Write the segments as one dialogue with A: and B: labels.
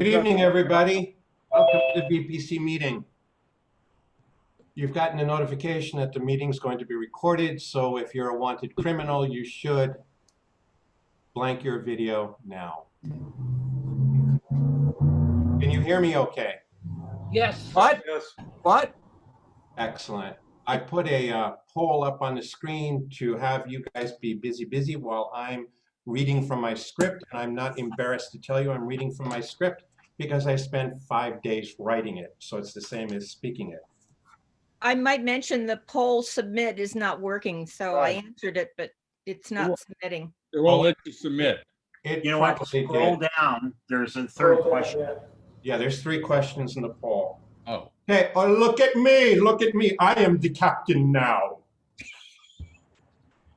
A: Good evening, everybody. Welcome to the VPC meeting. You've gotten a notification that the meeting is going to be recorded, so if you're a wanted criminal, you should blank your video now. Can you hear me okay?
B: Yes.
C: What?
D: Yes.
C: What?
A: Excellent. I put a poll up on the screen to have you guys be busy while I'm reading from my script, and I'm not embarrassed to tell you I'm reading from my script because I spent 5 days writing it, so it's the same as speaking it.
B: I might mention the poll submit is not working, so I answered it, but it's not submitting.
E: It won't let you submit.
A: It
D: You know what?
A: probably
D: Scroll
A: did.
D: down. There's a third question.
A: Yeah, there's 3 questions in the poll.
E: Oh,
A: Hey, oh, look at me, look at me. I am the captain now.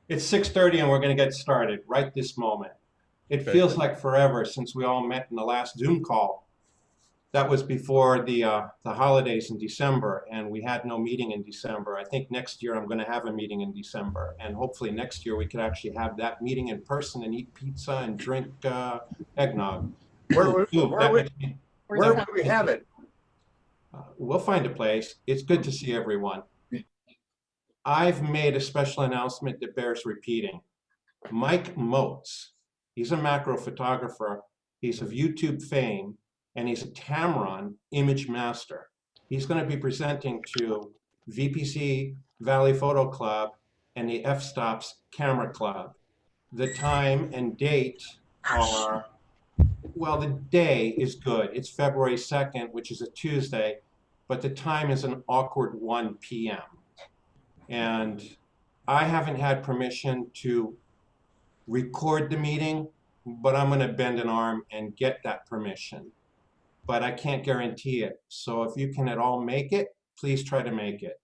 A: It's 6:30 and we're going to get started right this moment. It
E: Okay.
A: feels like forever since we all met in the last Zoom call. That was before the holidays in December, and we had no meeting in December. I think next year I'm going to have a meeting in December, and hopefully next year we could actually have that meeting in person and eat pizza and drink eggnog.
C: Where would we have it?
A: We'll find a place. It's good to see everyone. I've made a special announcement that bears repeating. Mike Motes, he's a macro photographer. He's of YouTube fame, and he's a Tamron image master. He's going to be presenting to VPC Valley Photo Club and the F-Stops Camera Club. The time and date are, well, the day is good. It's February 2nd, which is a Tuesday, but the time is an awkward 1 p.m. And I haven't had permission to record the meeting, but I'm going to bend an arm and get that permission. But I can't guarantee it. So if you can at all make it, please try to make it.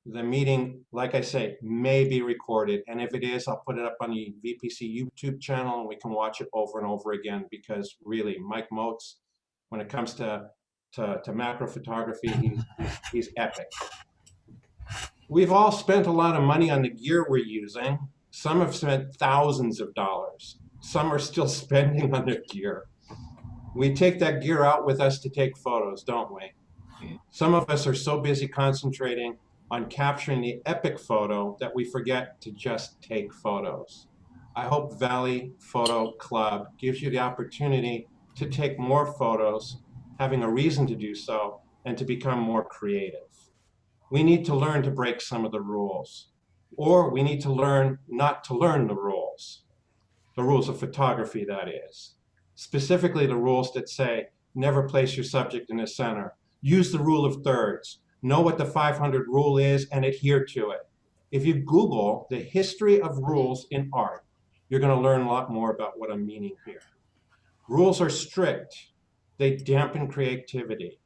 A: The meeting, like I say, may be recorded. And if it is, I'll put it up on the VPC YouTube channel and we can watch it over and over again, because really, Mike Motes, when it comes to macro photography, he's epic. We've all spent a lot of money on the gear we're using. Some have spent thousands of dollars. Some are still spending on their gear. We take that gear out with us to take photos, don't we? Some of us are so busy concentrating on capturing the epic photo that we forget to just take photos. I hope Valley Photo Club gives you the opportunity to take more photos, having a reason to do so, and to become more creative. We need to learn to break some of the rules, or we need to learn not to learn the rules of photography, that is. Specifically the rules that say, never place your subject in the center. Use the rule of thirds. Know what the 500 rule is and adhere to it. If you Google the history of rules in art, you're going to learn a lot more about what I'm meaning here. Rules are strict. They dampen creativity.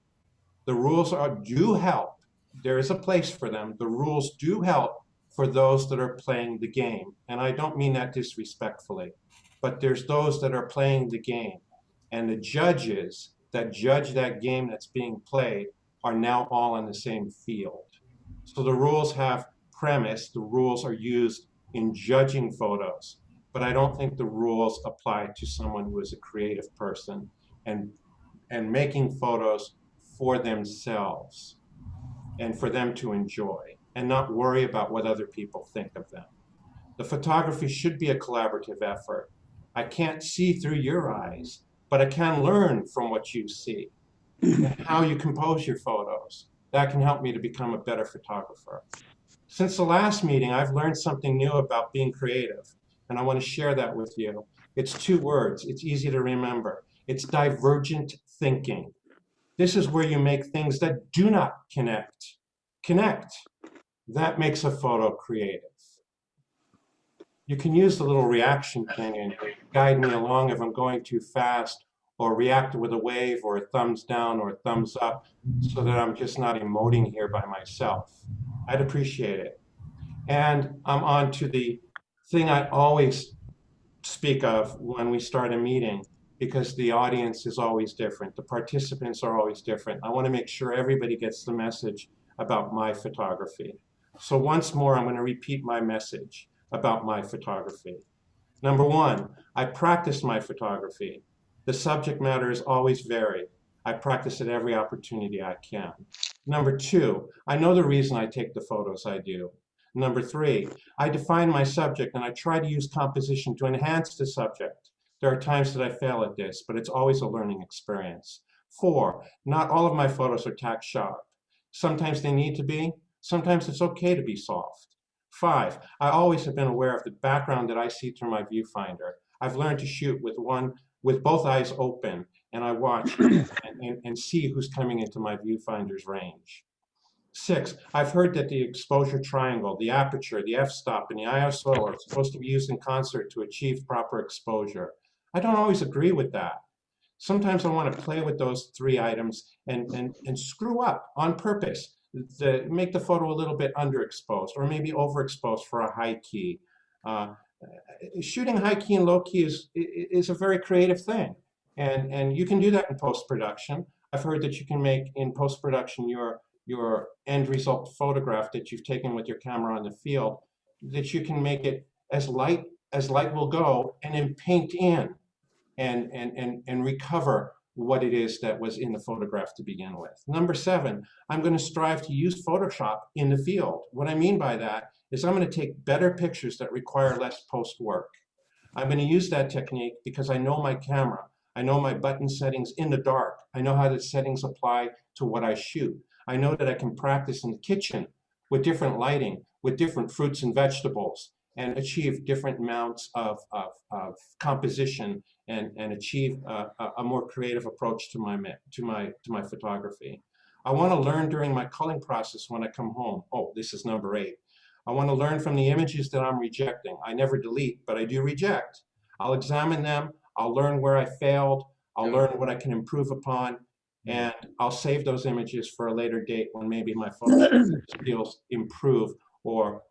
A: The rules do help. There is a place for them. The rules do help for those that are playing the game. And I don't mean that disrespectfully, but there's those that are playing the game. And the judges that judge that game that's being played are now all on the same field. So the rules have premise, the rules are used in judging photos, but I don't think the rules apply to someone who is a creative person and making photos for themselves and for them to enjoy and not worry about what other people think of them. The photography should be a collaborative effort. I can't see through your eyes, but I can learn from what you see and how you compose your photos. That can help me to become a better photographer. Since the last meeting, I've learned something new about being creative, and I want to share that with you. It's 2 words. It's easy to remember. It's divergent thinking. This is where you make things that do not connect. That makes a photo creative. You can use the little reaction thing and guide me along if I'm going too fast, or react with a wave or a thumbs down or a thumbs up, so that I'm just not emoting here by myself. I'd appreciate it. And I'm on to the thing I always speak of when we start a meeting, because the audience is always different. The participants are always different. I want to make sure everybody gets the message about my photography. So once more, I'm going to repeat my message about my photography. Number 1, I practice my photography. The subject matter is always varied. I practice at every opportunity I can. Number two, I know the reason I take the photos I do. Number three, I define my subject and I try to use composition to enhance the subject. There are times that I fail at this, but it's always a learning experience. Four, not all of my photos are tack sharp. Sometimes they need to be, sometimes it's okay to be soft. Five, I always have been aware of the background that I see through my viewfinder. I've learned to shoot with both eyes open, and I watch and see who's coming into my viewfinder's range. Six, I've heard that the exposure triangle, the aperture, the f-stop, and the ISO are supposed to be used in concert to achieve proper exposure. I don't always agree with that. Sometimes I want to play with those three items and screw up on purpose to make the photo a little bit underexposed or maybe overexposed for a high key. Shooting high key and low key is a very creative thing. And you can do that in post-production. I've heard that you can make in post-production your end result photograph that you've taken with your camera on the field, that you can make it as light will go and then paint in and recover what it is that was in the photograph to begin with. Number seven, I'm going to strive to use Photoshop in the field. What I mean by that is I'm going to take better pictures that require less post work. I'm going to use that technique because I know my camera. I know my button settings in the dark. I know how the settings apply to what I shoot. I know that I can practice in the kitchen with different lighting, with different fruits and vegetables, and achieve different amounts of composition and achieve a more creative approach to my photography. I want to learn during my culling process when I come home. Oh, this is number 8. I want to learn from the images that I'm rejecting. I never delete, but I do reject. I'll examine them. I'll learn where I failed. I'll learn what I can improve upon. And I'll save those images for a later date when maybe my photo skills improve or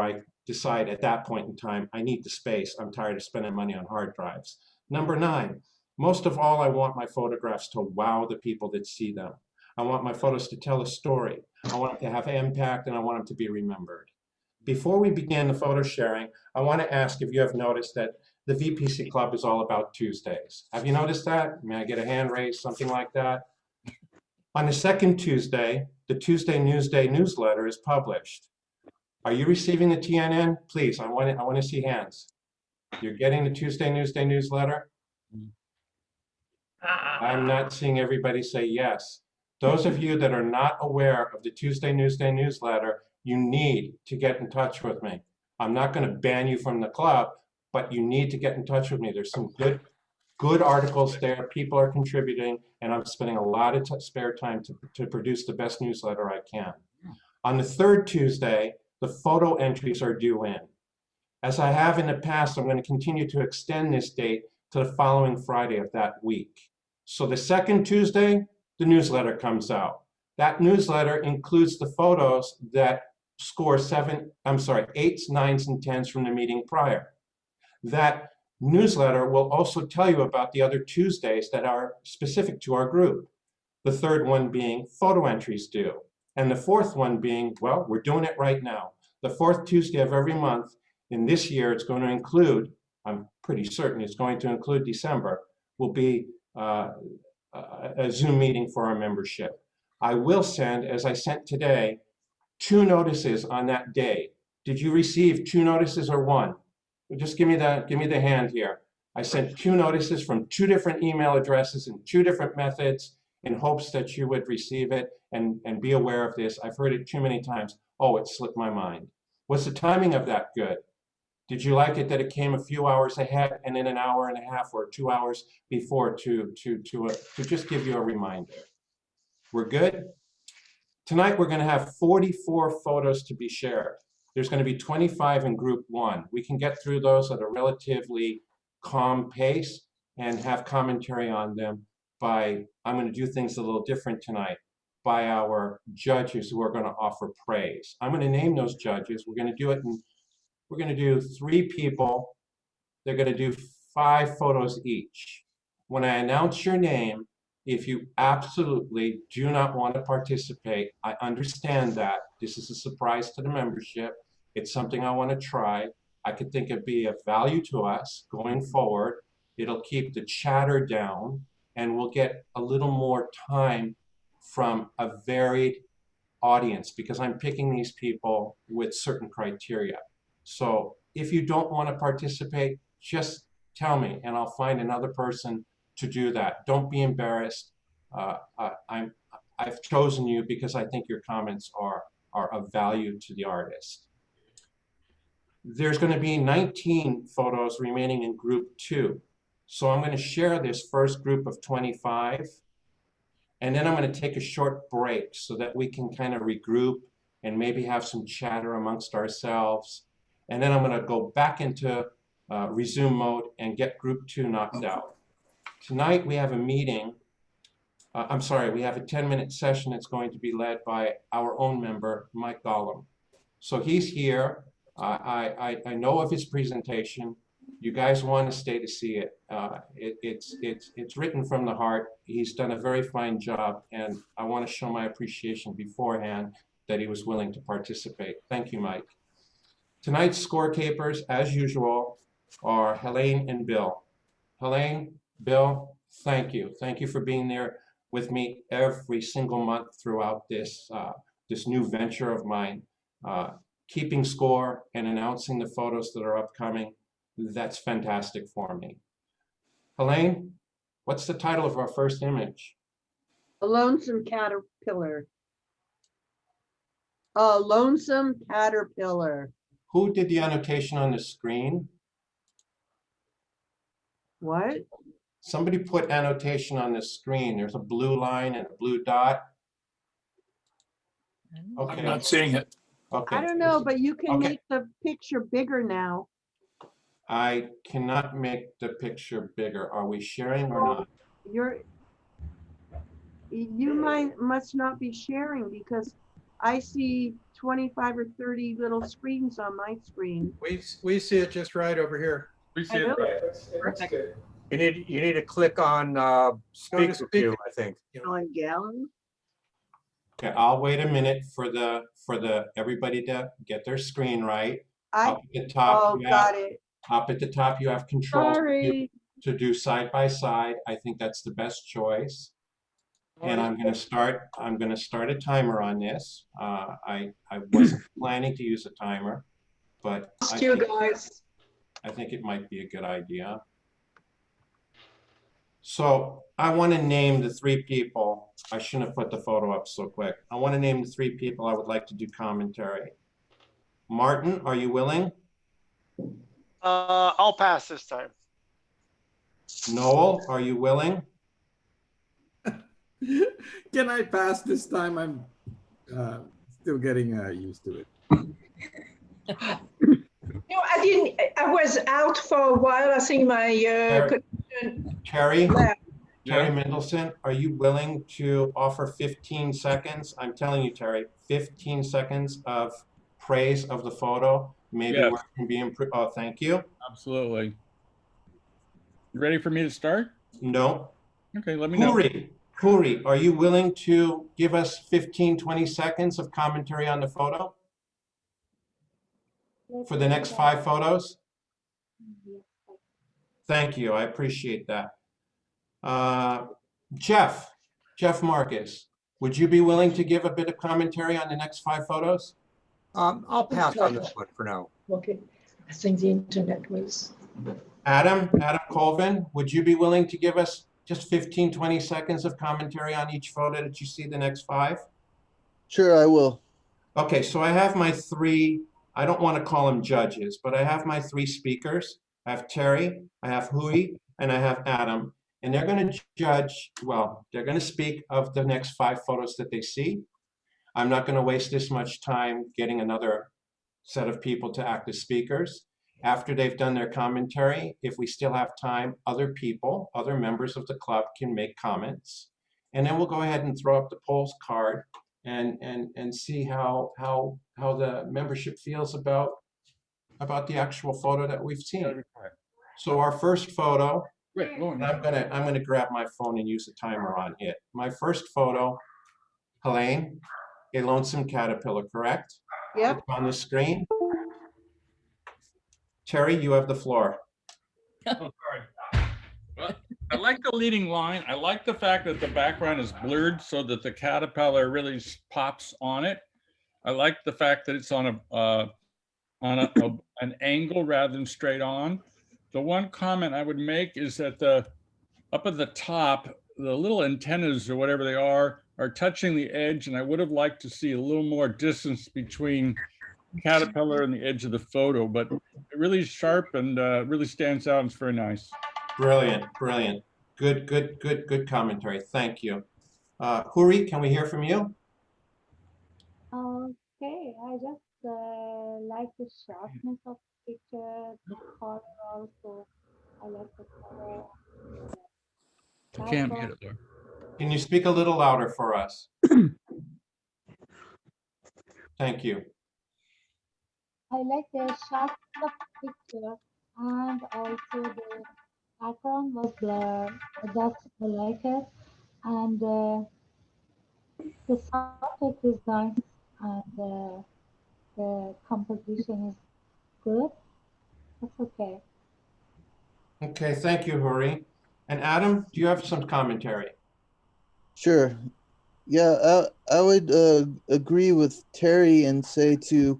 A: I decide at that point in time, I need the space. I'm tired of spending money on hard drives. Number 9, most of all, I want my photographs to wow the people that see them. I want my photos to tell a story. I want them to have impact, and I want them to be remembered. Before we begin the photo sharing, I want to ask if you have noticed that the VPC Club is all about Tuesdays. Have you noticed that? May I get a hand raise, something like that? On the second Tuesday, the Tuesday Newsday newsletter is published. Are you receiving the TNN? Please, I want to see hands. You're getting the Tuesday Newsday newsletter? I'm not seeing everybody say yes. Those of you that are not aware of the Tuesday Newsday newsletter, you need to get in touch with me. I'm not going to ban you from the club, but you need to get in touch with me. There's some good articles there. People are contributing, and I'm spending a lot of spare time to produce the best newsletter I can. On the third Tuesday, the photo entries are due in. As I have in the past, I'm going to continue to extend this date to the following Friday of that week. So the second Tuesday, the newsletter comes out. That newsletter includes the photos that score 8s, 9s, and 10s from the meeting prior. That newsletter will also tell you about the other Tuesdays that are specific to our group. The third one being photo entries due. And the fourth one being, well, we're doing it right now. The fourth Tuesday of every month, in this year, it's going to include, I'm pretty certain it's going to include December, will be a Zoom meeting for our membership. I will send, as I sent today, 2 notices on that day. Did you receive 2 notices or 1? Just give me the hand here. I sent 2 notices from 2 different email addresses and 2 different methods in hopes that you would receive it and be aware of this. I've heard it too many times. Oh, it slipped my mind. Was the timing of that good? Did you like it that it came a few hours ahead and then an hour and a half or 2 hours before to just give you a reminder? We're good? Tonight we're going to have 44 photos to be shared. There's going to be 25 in group 1. We can get through those at a relatively calm pace and have commentary on them by, I'm going to do things a little different tonight, by our judges who are going to offer praise. I'm going to name those judges. We're going to do it in, we're going to do 3 people. They're going to do 5 photos each. When I announce your name, if you absolutely do not want to participate, I understand that. This is a surprise to the membership. It's something I want to try. I could think it'd be of value to us going forward. It'll keep the chatter down, and we'll get a little more time from a varied audience, because I'm picking these people with certain criteria. So if you don't want to participate, just tell me and I'll find another person to do that. Don't be embarrassed. I've chosen you because I think your comments are of value to the artist. There's going to be 19 photos remaining in group 2. So I'm going to share this first group of 25, and then I'm going to take a short break so that we can kind of regroup and maybe have some chatter amongst ourselves. And then I'm going to go back into resume mode and get group 2 knocked out. Tonight we have a meeting. I'm sorry, we have a 10-minute session that's going to be led by our own member, Mike Gollum. So he's here. I know of his presentation. You guys want to stay to see it. It's written from the heart. He's done a very fine job, and I want to show my appreciation beforehand that he was willing to participate. Thank you, Mike. Tonight's scorekeepers, as usual, are Helene and Bill. Helene, Bill, thank you. Thank you for being there with me every single month throughout this, this new venture of mine. Keeping score and announcing the photos that are upcoming, that's fantastic for me. Helene, what's the title of our first image?
E: A lonesome caterpillar. A lonesome caterpillar.
A: Who did the annotation on the screen?
E: What?
A: Somebody put annotation on the screen. There's a blue line and a blue dot. Okay.
C: I'm not seeing it.
A: Okay.
E: I don't know, but you can
A: Okay.
E: make the picture bigger now.
A: I cannot make the picture bigger. Are we sharing or not?
E: You must not be sharing because I see 25 or 30 little screens on my screen.
F: We see it just right over here.
C: We
E: I know.
B: Perfect.
G: You need to click on speaker
F: speak-
G: view, I think.
E: On gallery.
A: Okay, I'll wait a minute for everybody to get their screen right. Up at the top,
E: Oh, got it.
A: up at the top, you have controls
E: Sorry.
A: to do side by side. I think that's the best choice. And I'm going to start a timer on this. I wasn't planning to use a timer, but I think it might be a good idea. So I want to name the 3 people. I shouldn't have put the photo up so quick. I want to name the 3 people I would like to do commentary. Martin, are you willing?
H: I'll pass this time.
A: Noel, are you willing?
F: Can I pass this time? I'm still getting used to it.
I: No, I was out for a while. I think my connection
A: Terry
I: left.
A: Mendelson, are you willing to offer 15 seconds? I'm telling you, Terry, 15 seconds of praise of the photo. Maybe
J: Yes.
A: where it can be improved. Oh, thank you.
J: Absolutely. You ready for me to start?
A: No.
J: Okay, let me know.
A: Puri, are you willing to give us 15, 20 seconds of commentary on the photo for the next 5 photos? Thank you. I appreciate that. Jeff Marcus, would you be willing to give a bit of commentary on the next 5 photos?
G: I'll pass on this one for now.
I: Okay, I think the internet was.
A: Adam Colvin, would you be willing to give us just 15, 20 seconds of commentary on each photo that you see the next 5?
K: Sure, I will.
A: Okay, so I have my 3, I don't want to call them judges, but I have my 3 speakers. I have Terry, I have Hui, and I have Adam. And they're going to judge, well, they're going to speak of the next 5 photos that they see. I'm not going to waste this much time getting another set of people to act as speakers. After they've done their commentary, if we still have time, other people, other members of the club can make comments. And then we'll go ahead and throw up the polls card and see how the membership feels about the actual photo that we've seen. So our first photo, I'm gonna grab my phone and use a timer on it. My first photo, Helene, a lonesome caterpillar, correct?
E: Yep.
A: It's on the screen. Terry, you have the floor.
J: I like the leading line. I like the fact that the background is blurred so that the caterpillar really pops on it. I like the fact that it's on an angle rather than straight on. The one comment I would make is that up at the top, the little antennas or whatever they are touching the edge, and I would have liked to see a little more distance between caterpillar and the edge of the photo, but it really is sharp and really stands out. And it's very nice.
A: Brilliant, brilliant. Good commentary. Thank you. Huri, can we hear from you?
H: Okay, I just like the sharpness of the picture, the color also. I like the color.
J: I can't get it there.
A: Can you speak a little louder for us? Thank you.
H: I like the sharpness of the picture, and also the background was blurred. That's I like it, and the subject is nice, and the composition is good. That's okay.
A: Okay, thank you, Huri. And Adam, do you have some commentary?
K: Sure. Yeah, I would agree with Terry and say to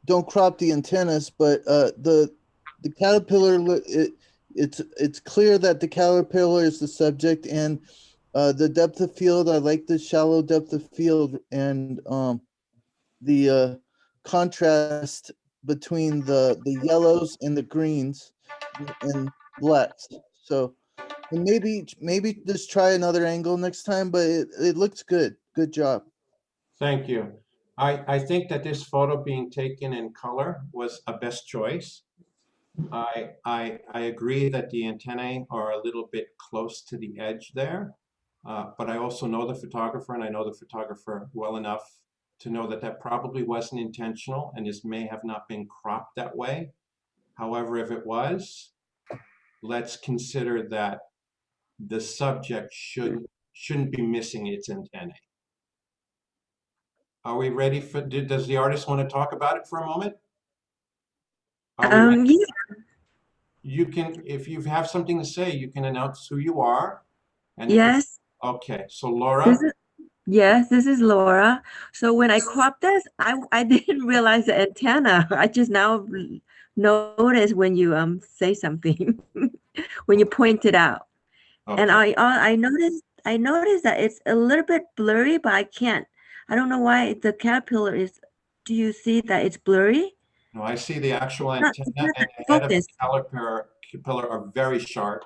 K: don't crop the antennas, but the caterpillar, it's clear that the caterpillar is the subject, and the depth of field, I like the shallow depth of field, and the contrast between the yellows and the greens and blacks. So and maybe just try another angle next time, but it looks good. Good job.
A: Thank you. I think that this photo being taken in color was a best choice. I agree that the antennae are a little bit close to the edge there, but I also know the photographer, and I know the photographer well enough to know that that probably wasn't intentional, and this may have not been cropped that way. However, if it was, let's consider that the subject shouldn't be missing its antennae. Are we ready for, does the artist want to talk about it for a moment? Are we ready?
L: Yeah.
A: You can, if you have something to say, you can announce who you are. And
L: Yes.
A: okay, so Laura.
L: Yes, this is Laura. So when I cropped this, I didn't realize the antenna. I just now noticed when you say something, when you point it out.
A: Okay.
L: And I noticed that it's a little bit blurry, but I don't know why the caterpillar is. Do you see that it's blurry?
A: No, I see the actual
L: Not-
A: antenna
L: it's not
A: and the head of the
L: focused.
A: caterpillar are very sharp.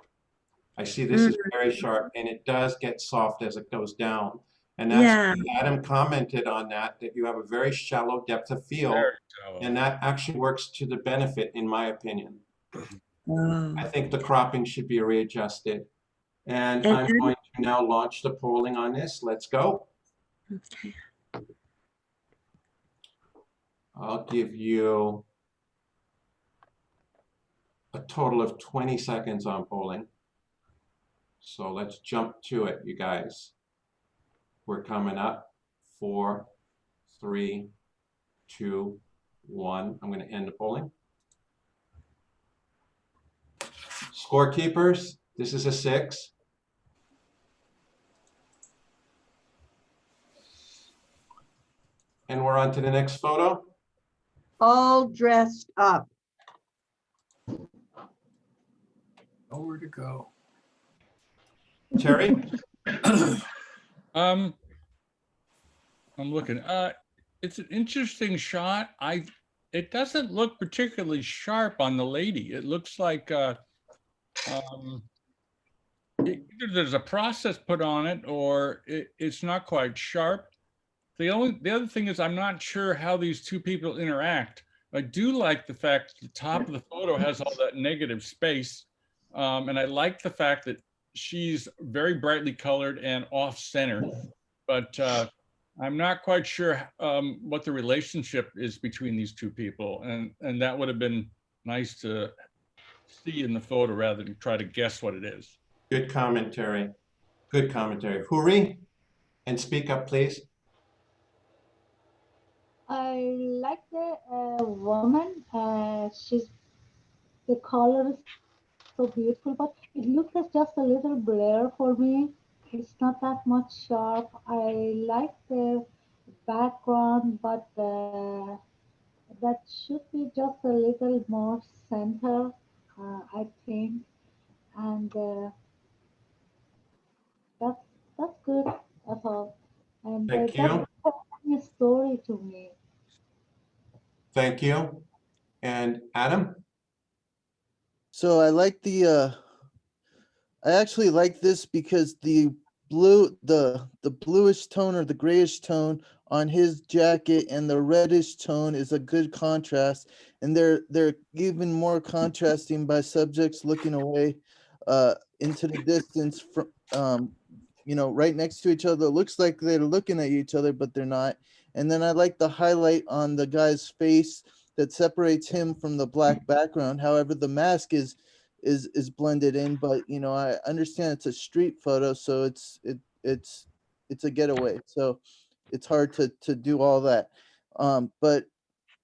A: I see this is very sharp, and it does get soft as it goes down. And that's, Adam commented on that you have a very shallow depth of field, and that actually works to the benefit, in my opinion. I think the cropping should be readjusted. And I'm going to now launch the polling on this. Let's go.
L: Okay.
A: I'll give you a total of 20 seconds on polling. So let's jump to it, you guys. We're coming up. 4, 3, 2, 1. I'm going to end the polling. Scorekeepers, this is a 6. And we're on to the next photo.
E: All dressed up.
C: Nowhere to go.
A: Terry?
J: I'm looking. It's an interesting shot. It doesn't look particularly sharp on the lady. It looks like either there's a process put on it, or it's not quite sharp. The other thing is, I'm not sure how these two people interact. I do like the fact that the top of the photo has all that negative space, and I like the fact that she's very brightly colored and off center, but I'm not quite sure what the relationship is between these two people, and that would have been nice to see in the photo rather than try to guess what it is.
A: Good commentary. Good commentary. Huri, and speak up, please.
H: I like the woman. She's the colors so beautiful, but it looks as just a little blur for me. It's not that much sharp. I like the background, but that should be just a little more center, I think. And that's that's good at all. And
A: Thank
H: that's
A: you.
H: a story to me.
A: Thank you. And Adam?
K: So I actually like this because the bluish tone or the grayish tone on his jacket and the reddish tone is a good contrast, and they're even more contrasting by subjects looking away into the distance from right next to each other. It looks like they're looking at each other, but they're not. And then I like the highlight on the guy's face that separates him from the black background. However, the mask is blended in, but I understand it's a street photo, so it's a getaway, so it's hard to do all that. But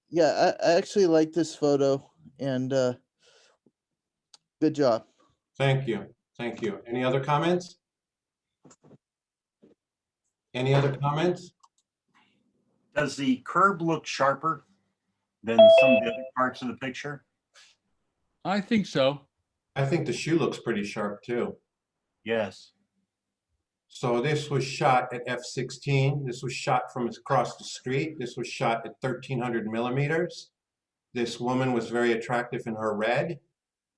K: yeah, I actually like this photo, and good job.
A: Thank you. Thank you. Any other comments? Any other comments?
D: Does the curb look sharper than some of the other parts of the picture?
J: I think so.
A: I think the shoe looks pretty sharp too.
D: Yes.
A: So this was shot at f/16. This was shot from across the street. This was shot at 1300 millimeters. This woman was very attractive in her red.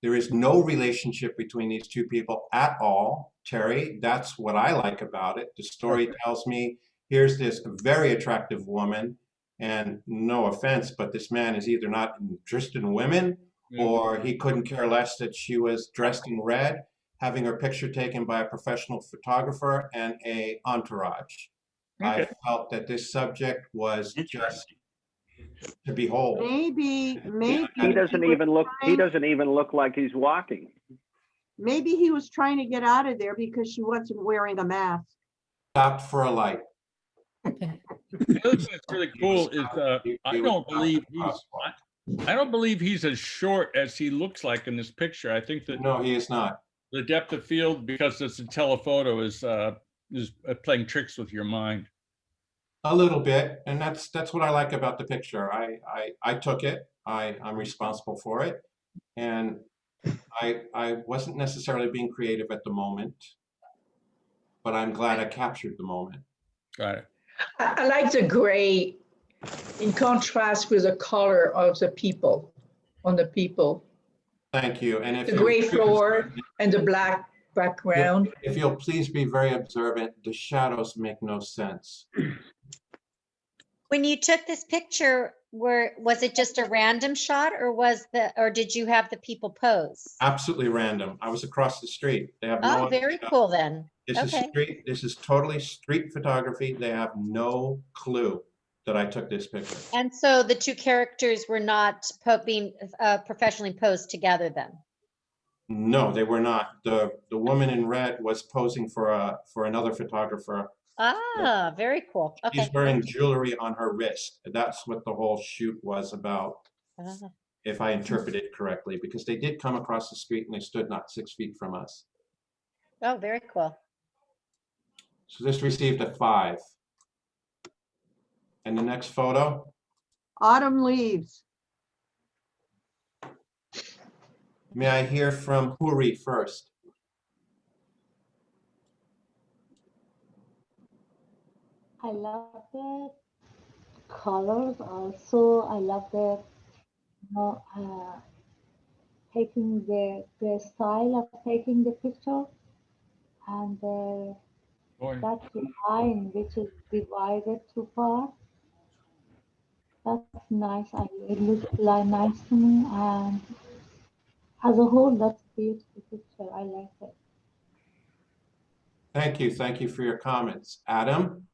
A: There is no relationship between these two people at all. Terry, that's what I like about it. The story tells me here's this very attractive woman, and no offense, but this man is either not interested in women or he couldn't care less that she was dressed in red, having her picture taken by a professional photographer and a entourage.
J: Okay.
A: I felt that this subject was just to behold.
E: Maybe
C: He doesn't even look like he's walking.
E: maybe he was trying to get out of there because she wasn't wearing a mask.
A: Stopped for a light.
J: The other thing that's really cool is I don't believe he's as short as he looks like in this picture. I think that
A: No, he is not.
J: the depth of field, because it's a telephoto, is playing tricks with your mind.
A: A little bit, and that's what I like about the picture. I took it. I'm responsible for it, and I wasn't necessarily being creative at the moment, but I'm glad I captured the moment.
J: Got it.
I: I like the gray in contrast with the color of the people, on the people.
A: Thank you. And if
I: The gray floor and the black background.
A: if you'll please be very observant, the shadows make no sense.
M: When you took this picture, was it just a random shot, or did you have the people pose?
A: Absolutely random. I was across the street. They have no
M: Oh, very cool then.
A: This is
M: Okay.
A: street. This is totally street photography. They have no clue that I took this picture.
M: And so the two characters were not being professionally posed together then?
A: No, they were not. The woman in red was posing for another photographer.
M: Ah, very cool. Okay.
A: She's wearing jewelry on her wrist. That's what the whole shoot was about,
M: Ah.
A: if I interpret it correctly, because they did come across the street and they stood not 6 feet from us.
M: Oh, very cool.
A: So this received a 5. And the next photo,
E: Autumn leaves.
A: may I hear from Huri first?
H: I love the colors also. I love the taking the style of taking the picture, and that line which is divided two parts. That's nice. It looks like nice to me, and as a whole, that's a beautiful picture. I like it.
A: Thank you. Thank you for your comments. Adam?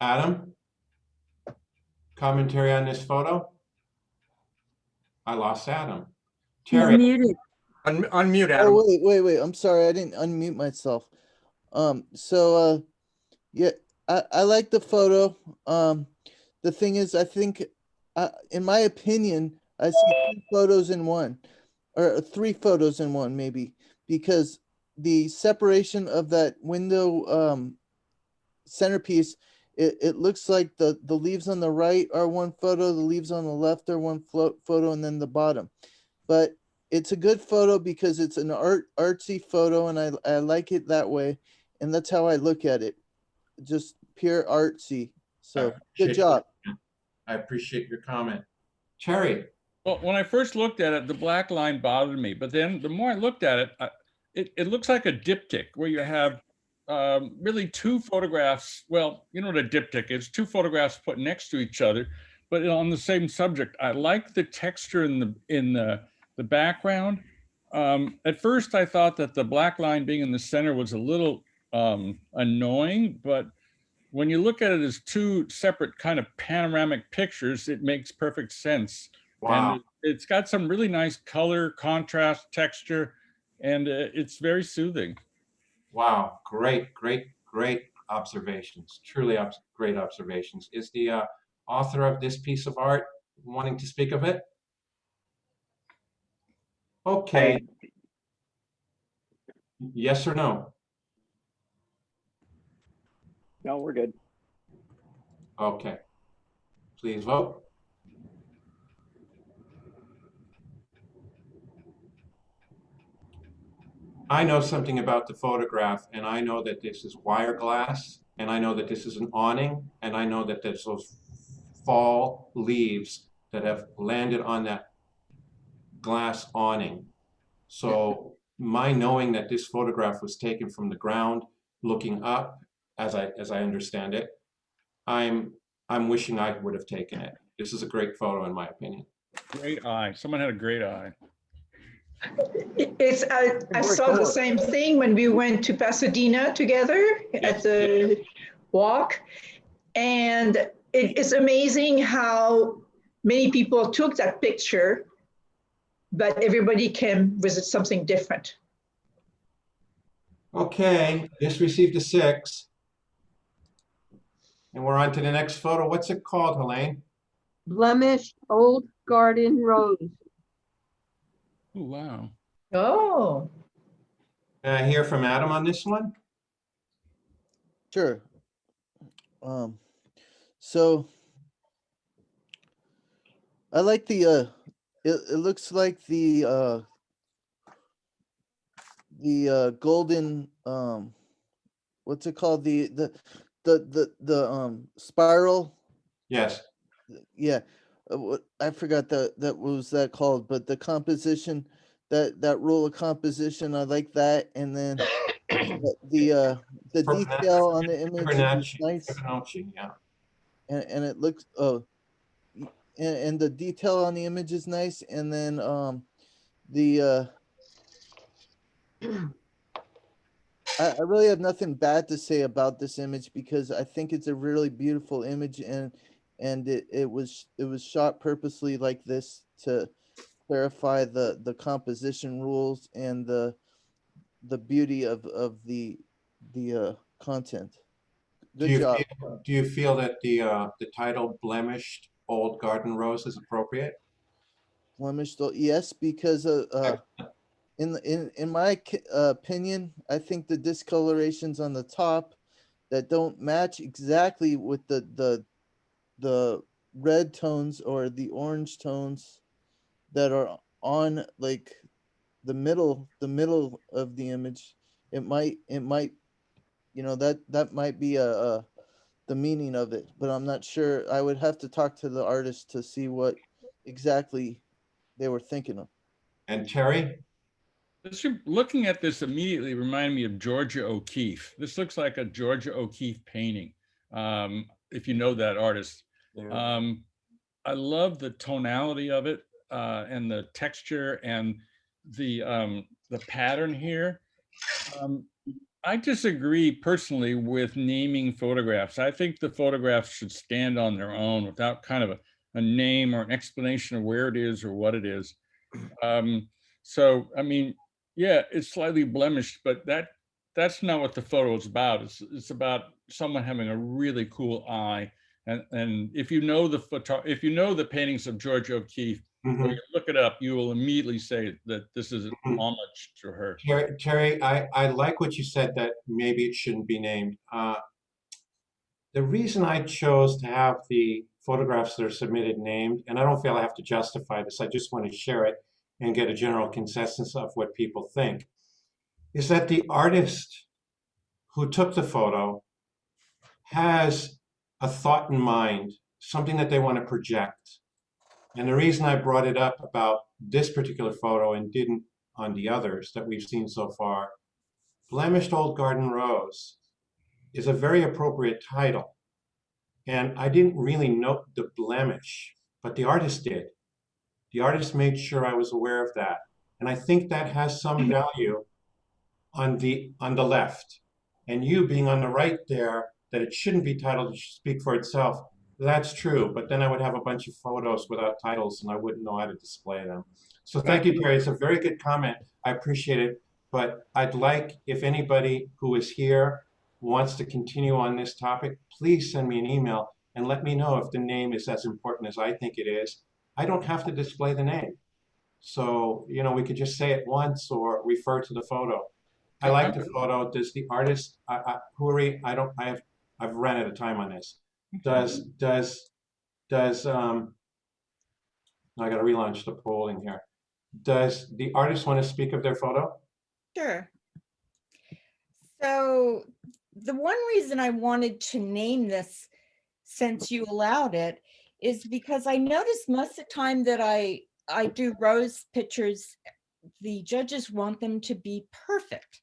A: Adam? Commentary on this photo? I lost Adam. Terry?
G: Unmute Adam.
K: Oh, wait. I'm sorry. I didn't unmute myself. Yeah, I like the photo. The thing is, I think in my opinion, I see 2 photos in one, or 3 photos in one, maybe, because the separation of that window centerpiece, it looks like the leaves on the right are one photo, the leaves on the left are one photo, and then the bottom. But it's a good photo because it's an artsy photo, and I like it that way, and that's how I look at it, just pure artsy. So good job.
A: I appreciate your comment. Terry.
J: Well, when I first looked at it, the black line bothered me, but then the more I looked at it, it looks like a diptych where you have really 2 photographs. Well, you know what a diptych is, 2 photographs put next to each other, but on the same subject. I like the texture in the background. At first, I thought that the black line being in the center was a little annoying, but when you look at it as 2 separate kind of panoramic pictures, it makes perfect sense.
A: Wow.
J: And it's got some really nice color, contrast, texture, and it's very soothing.
A: Wow, great observations. Truly great observations. Is the author of this piece of art wanting to speak of it? Okay. Yes or no?
N: No, we're good.
A: Okay. Please vote. I know something about the photograph, and I know that this is wire glass, and I know that this is an awning, and I know that there's those fall leaves that have landed on that glass awning. So my knowing that this photograph was taken from the ground, looking up, as I understand it, I'm wishing I would have taken it. This is a great photo, in my opinion.
J: Great eye. Someone had a great eye.
I: I saw the same thing when we went to Pasadena together at the walk. And it is amazing how many people took that picture, but everybody came with something different.
A: Okay, this received a 6. And we're on to the next photo. What's it called, Helene?
E: Blemished Old Garden Rose.
J: Oh, wow.
I: Oh.
A: Can I hear from Adam on this one?
K: Sure. So I like the it looks like the golden what's it called, the spiral.
A: Yes.
K: Yeah, I forgot that was that called, but the composition, that rule of composition, I like that. And then the detail on the image is nice,
A: Fibonacci, yeah.
K: and it looks and the detail on the image is nice. And then the I really have nothing bad to say about this image because I think it's a really beautiful image, and it was shot purposely like this to clarify the composition rules and the beauty of the content. Good job.
A: Do you feel that the title "Blemished Old Garden Rose" is appropriate?
K: Blemished, yes, because in my opinion, I think the discolorations on the top that don't match exactly with the red tones or the orange tones that are on like the middle of the image, it might that might be the meaning of it, but I'm not sure. I would have to talk to the artist to see what exactly they were thinking of.
A: And Terry?
J: Looking at this immediately reminded me of Georgia O'Keeffe. This looks like a Georgia O'Keeffe painting, if you know that artist.
C: Yeah.
J: I love the tonality of it and the texture and the pattern here. I disagree personally with naming photographs. I think the photographs should stand on their own without kind of a name or an explanation of where it is or what it is. So, I mean, yeah, it's slightly blemished, but that's not what the photo is about. It's about someone having a really cool eye And if you know if you know the paintings of Georgia O'Keeffe, or you look it up, you will immediately say that this is an homage to her.
A: Terry, I like what you said, that maybe it shouldn't be named. The reason I chose to have the photographs that are submitted named, and I don't feel I have to justify this, I just want to share it and get a general consensus of what people think, is that the artist who took the photo has a thought in mind, something that they want to project. And the reason I brought it up about this particular photo and didn't on the others that we've seen so far, Blemished Old Garden Rose is a very appropriate title. And I didn't really note the blemish, but the artist did. The artist made sure I was aware of that. And I think that has some value on the left. And you being on the right there, that it shouldn't be titled, it should speak for itself. That's true, but then I would have a bunch of photos without titles and I wouldn't know how to display them. So thank you, Terry. It's a very good comment. I appreciate it. But I'd like, if anybody who is here wants to continue on this topic, please send me an email and let me know if the name is as important as I think it is. I don't have to display the name. So, you know, we could just say it once or refer to the photo. I like the photo. Does the artist, Huri, I've run out of time on this. I got to relaunch the polling here. Does the artist want to speak of their photo?
B: Sure. So the one reason I wanted to name this, since you allowed it, is because I noticed most of the time that I do rose pictures, the judges want them to be perfect,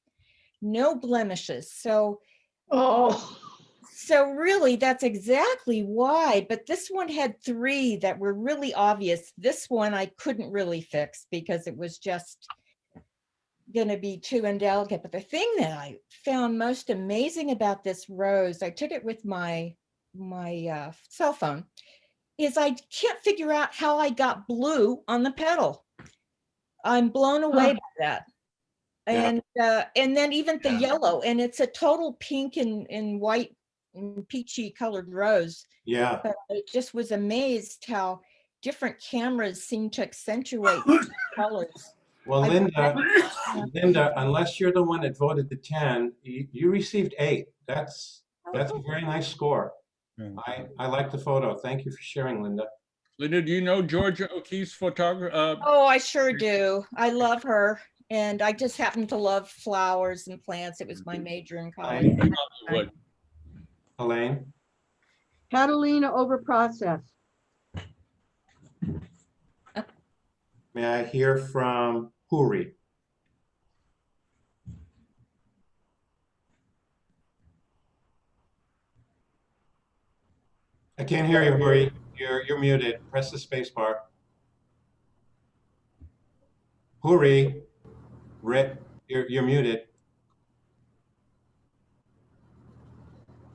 B: no blemishes. So so really that's exactly why, but this one had 3 that were really obvious. This one I couldn't really fix because it was just gonna be too indelicate. But the thing that I found most amazing about this rose, I took it with my cell phone, is I can't figure out how I got blue on the petal. I'm blown away by that. And then even the yellow, and it's a total pink and white and peachy colored rose.
A: Yeah.
B: But I just was amazed how different cameras seem to accentuate colors.
A: Well, Linda, unless you're the one that voted the 10, you received 8. That's a very nice score. I like the photo. Thank you for sharing, Linda.
J: Linda, do you know Georgia O'Keeffe's photographer?
B: Oh, I sure do. I love her. And I just happen to love flowers and plants. It was my major in college.
A: Elaine?
E: Catalina overprocessed.
A: May I hear from Huri? I can't hear you, Huri. You're muted. Press the space bar. Huri, Rick, you're muted.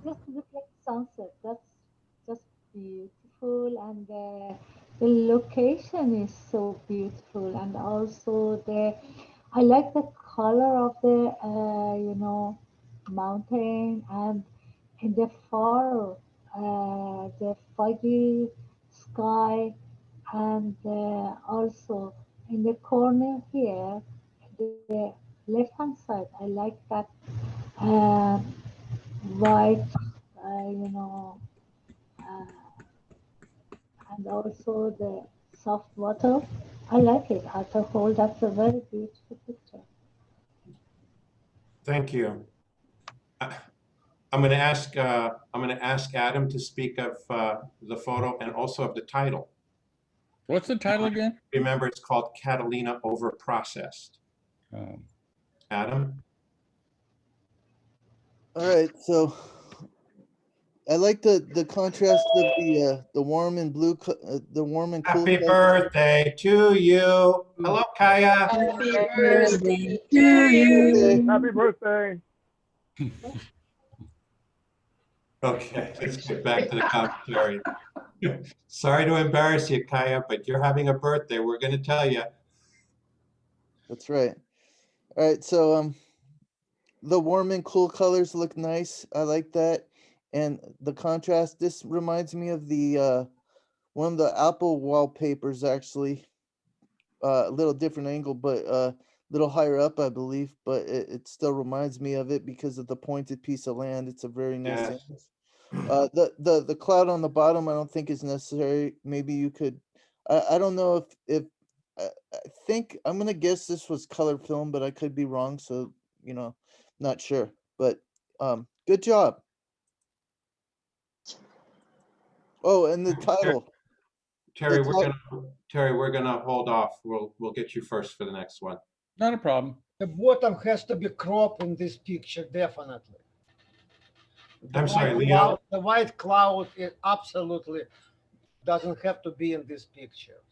H: Just look like sunset. That's just beautiful, and the location is so beautiful, and also I like the color of the you know, mountain, and in the far the foggy sky, and also in the corner here, the left hand side, I like that white, you know, and also the soft water. I like it as a whole. That's a very beautiful picture.
A: Thank you. I'm going to ask Adam to speak of the photo and also of the title.
J: What's the title again?
A: Remember, it's called Catalina Overprocessed. Adam?
K: All right, so I like the contrast of the warm and blue, the warm and cool.
A: Happy birthday to you. Hello, Kaya.
L: Happy birthday to you.
N: Happy birthday.
A: Okay, let's get back to the commentary. Sorry to embarrass you, Kaya, but you're having a birthday. We're going to tell you.
K: That's right. All right, so the warm and cool colors look nice. I like that. and the contrast, this reminds me of the one of the Apple wallpapers, actually. A little different angle, but a little higher up, I believe, but it still reminds me of it because of the pointed piece of land. It's a very nice
A: Yes.
K: image. The cloud on the bottom I don't think is necessary. Maybe you could, I don't know if I think I'm gonna guess this was color film, but I could be wrong, so not sure. But good job. Oh, and the title.
A: Terry,
K: The
A: we're gonna hold off. We'll get you first for the next one.
J: Not a problem.
G: The bottom has to be cropped in this picture, definitely. The
A: I'm sorry,
G: white
A: Leo.
G: cloud- The white cloud is absolutely doesn't have to be in this picture.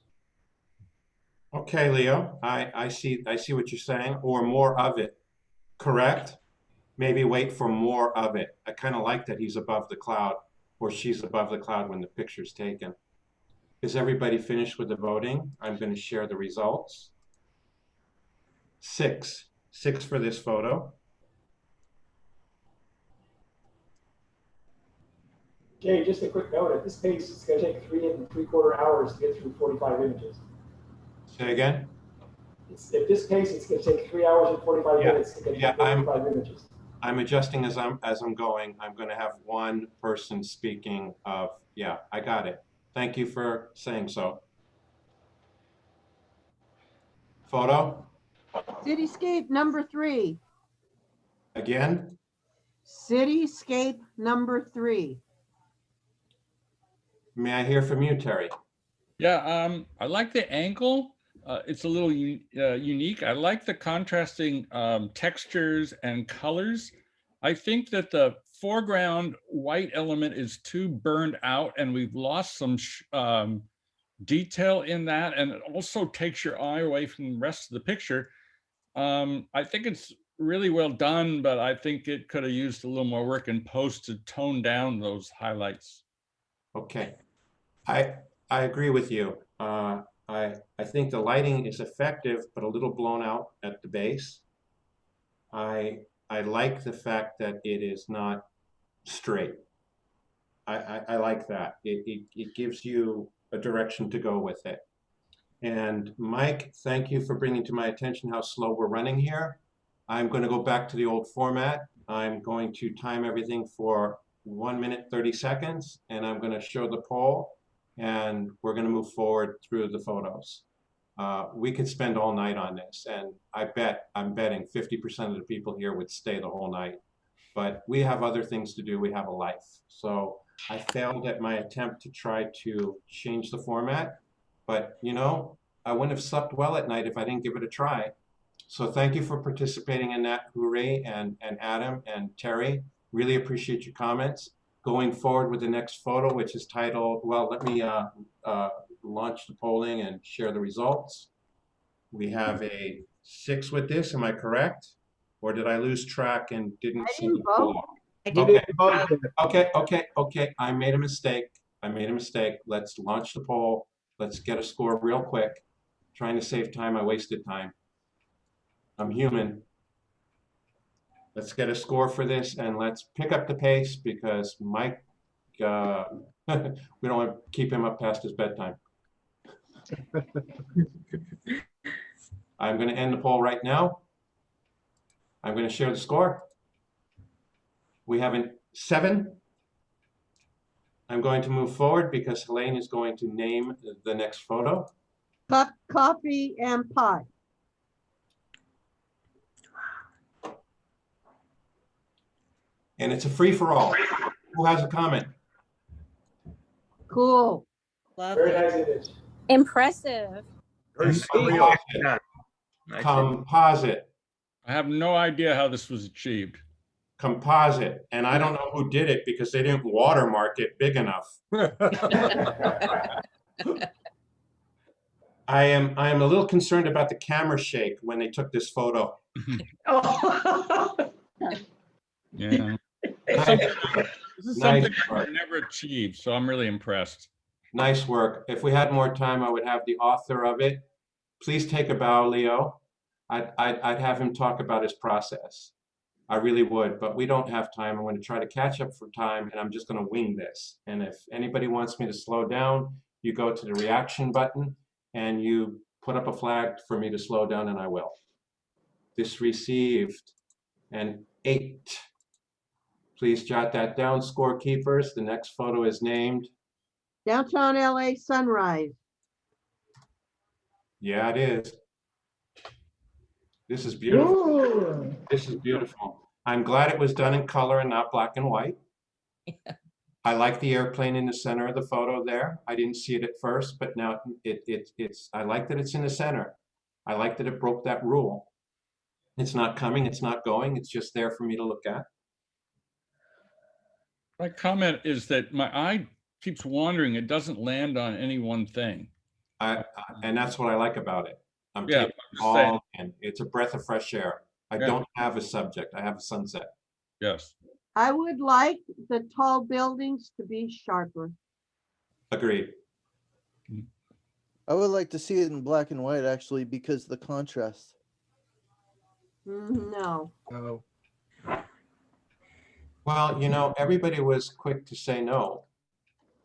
A: Okay, Leo, I see what you're saying, or more of it, correct? Maybe wait for more of it. I kind of like that he's above the cloud, or she's above the cloud when the picture's taken. Is everybody finished with the voting? I'm going to share the results. 6 for this photo.
O: Jay, just a quick note, at this pace, it's going to take 3.75 hours to get through 45 images.
A: Say again?
O: At this pace, it's going to take 3 hours and 45 minutes to get through 45 images.
A: I'm adjusting as I'm going. I'm going to have one person speaking of, yeah, I got it. Thank you for saying so. Photo?
E: Cityscape number 3.
A: Again?
E: Cityscape number 3.
A: May I hear from you, Terry?
J: Yeah, I like the angle. It's a little unique. I like the contrasting textures and colors. I think that the foreground white element is too burned out, and we've lost some detail in that, and it also takes your eye away from the rest of the picture. I think it's really well done, but I think it could have used a little more work in post to tone down those highlights.
A: Okay, I agree with you. I think the lighting is effective, but a little blown out at the base. I like the fact that it is not straight. I like that. It gives you a direction to go with it. And Mike, thank you for bringing to my attention how slow we're running here. I'm going to go back to the old format. I'm going to time everything for 1 minute, 30 seconds, and I'm going to show the poll, and we're going to move forward through the photos. We could spend all night on this, and I'm betting 50% of the people here would stay the whole night. But we have other things to do. We have a life. So I failed at my attempt to try to change the format. But, I wouldn't have slept well at night if I didn't give it a try. So thank you for participating in that, Hooray, and Adam and Terry. Really appreciate your comments. Going forward with the next photo, which is titled, well, let me launch the polling and share the results. We have a 6 with this, am I correct? Or did I lose track and didn't see the poll? Okay. I made a mistake. Let's launch the poll. Let's get a score real quick. Trying to save time, I wasted time. I'm human. Let's get a score for this, and let's pick up the pace because Mike, we don't want to keep him up past his bedtime. I'm going to end the poll right now. I'm going to share the score. We have a 7. I'm going to move forward because Helene is going to name the next photo.
E: Coffee and pie.
A: And it's a free-for-all. Who has a comment?
E: Cool.
O: Very nice image.
M: Impressive.
A: Composite.
J: I have no idea how this was achieved.
A: Composite. And I don't know who did it because they didn't watermark it big enough. I am a little concerned about the camera shake when they took this photo.
J: Yeah. This is something I've never achieved, so I'm really impressed.
A: Nice work. If we had more time, I would have the author of it. Please take a bow, Leo. I'd have him talk about his process. I really would, but we don't have time. I'm going to try to catch up for time, and I'm just going to wing this. And if anybody wants me to slow down, you go to the reaction button and you put up a flag for me to slow down, and I will. This received an 8. Please jot that down, scorekeepers. The next photo is named.
E: Downtown LA sunrise.
A: Yeah, it is. This is beautiful. This is beautiful. I'm glad it was done in color and not black and white. I like the airplane in the center of the photo there. I didn't see it at first, but now I like that it's in the center. I like that it broke that rule. It's not coming, it's not going, it's just there for me to look at.
J: My comment is that my eye keeps wandering. It doesn't land on any one thing.
A: And that's what I like about it. I'm
J: Yeah,
A: taking it all in. It's a breath of fresh air. I don't have a subject. I have a sunset.
J: Yes.
E: I would like the tall buildings to be sharper.
A: Agreed.
K: I would like to see it in black and white actually because of the contrast.
E: No.
F: Oh,
A: Well, you know, everybody was quick to say no.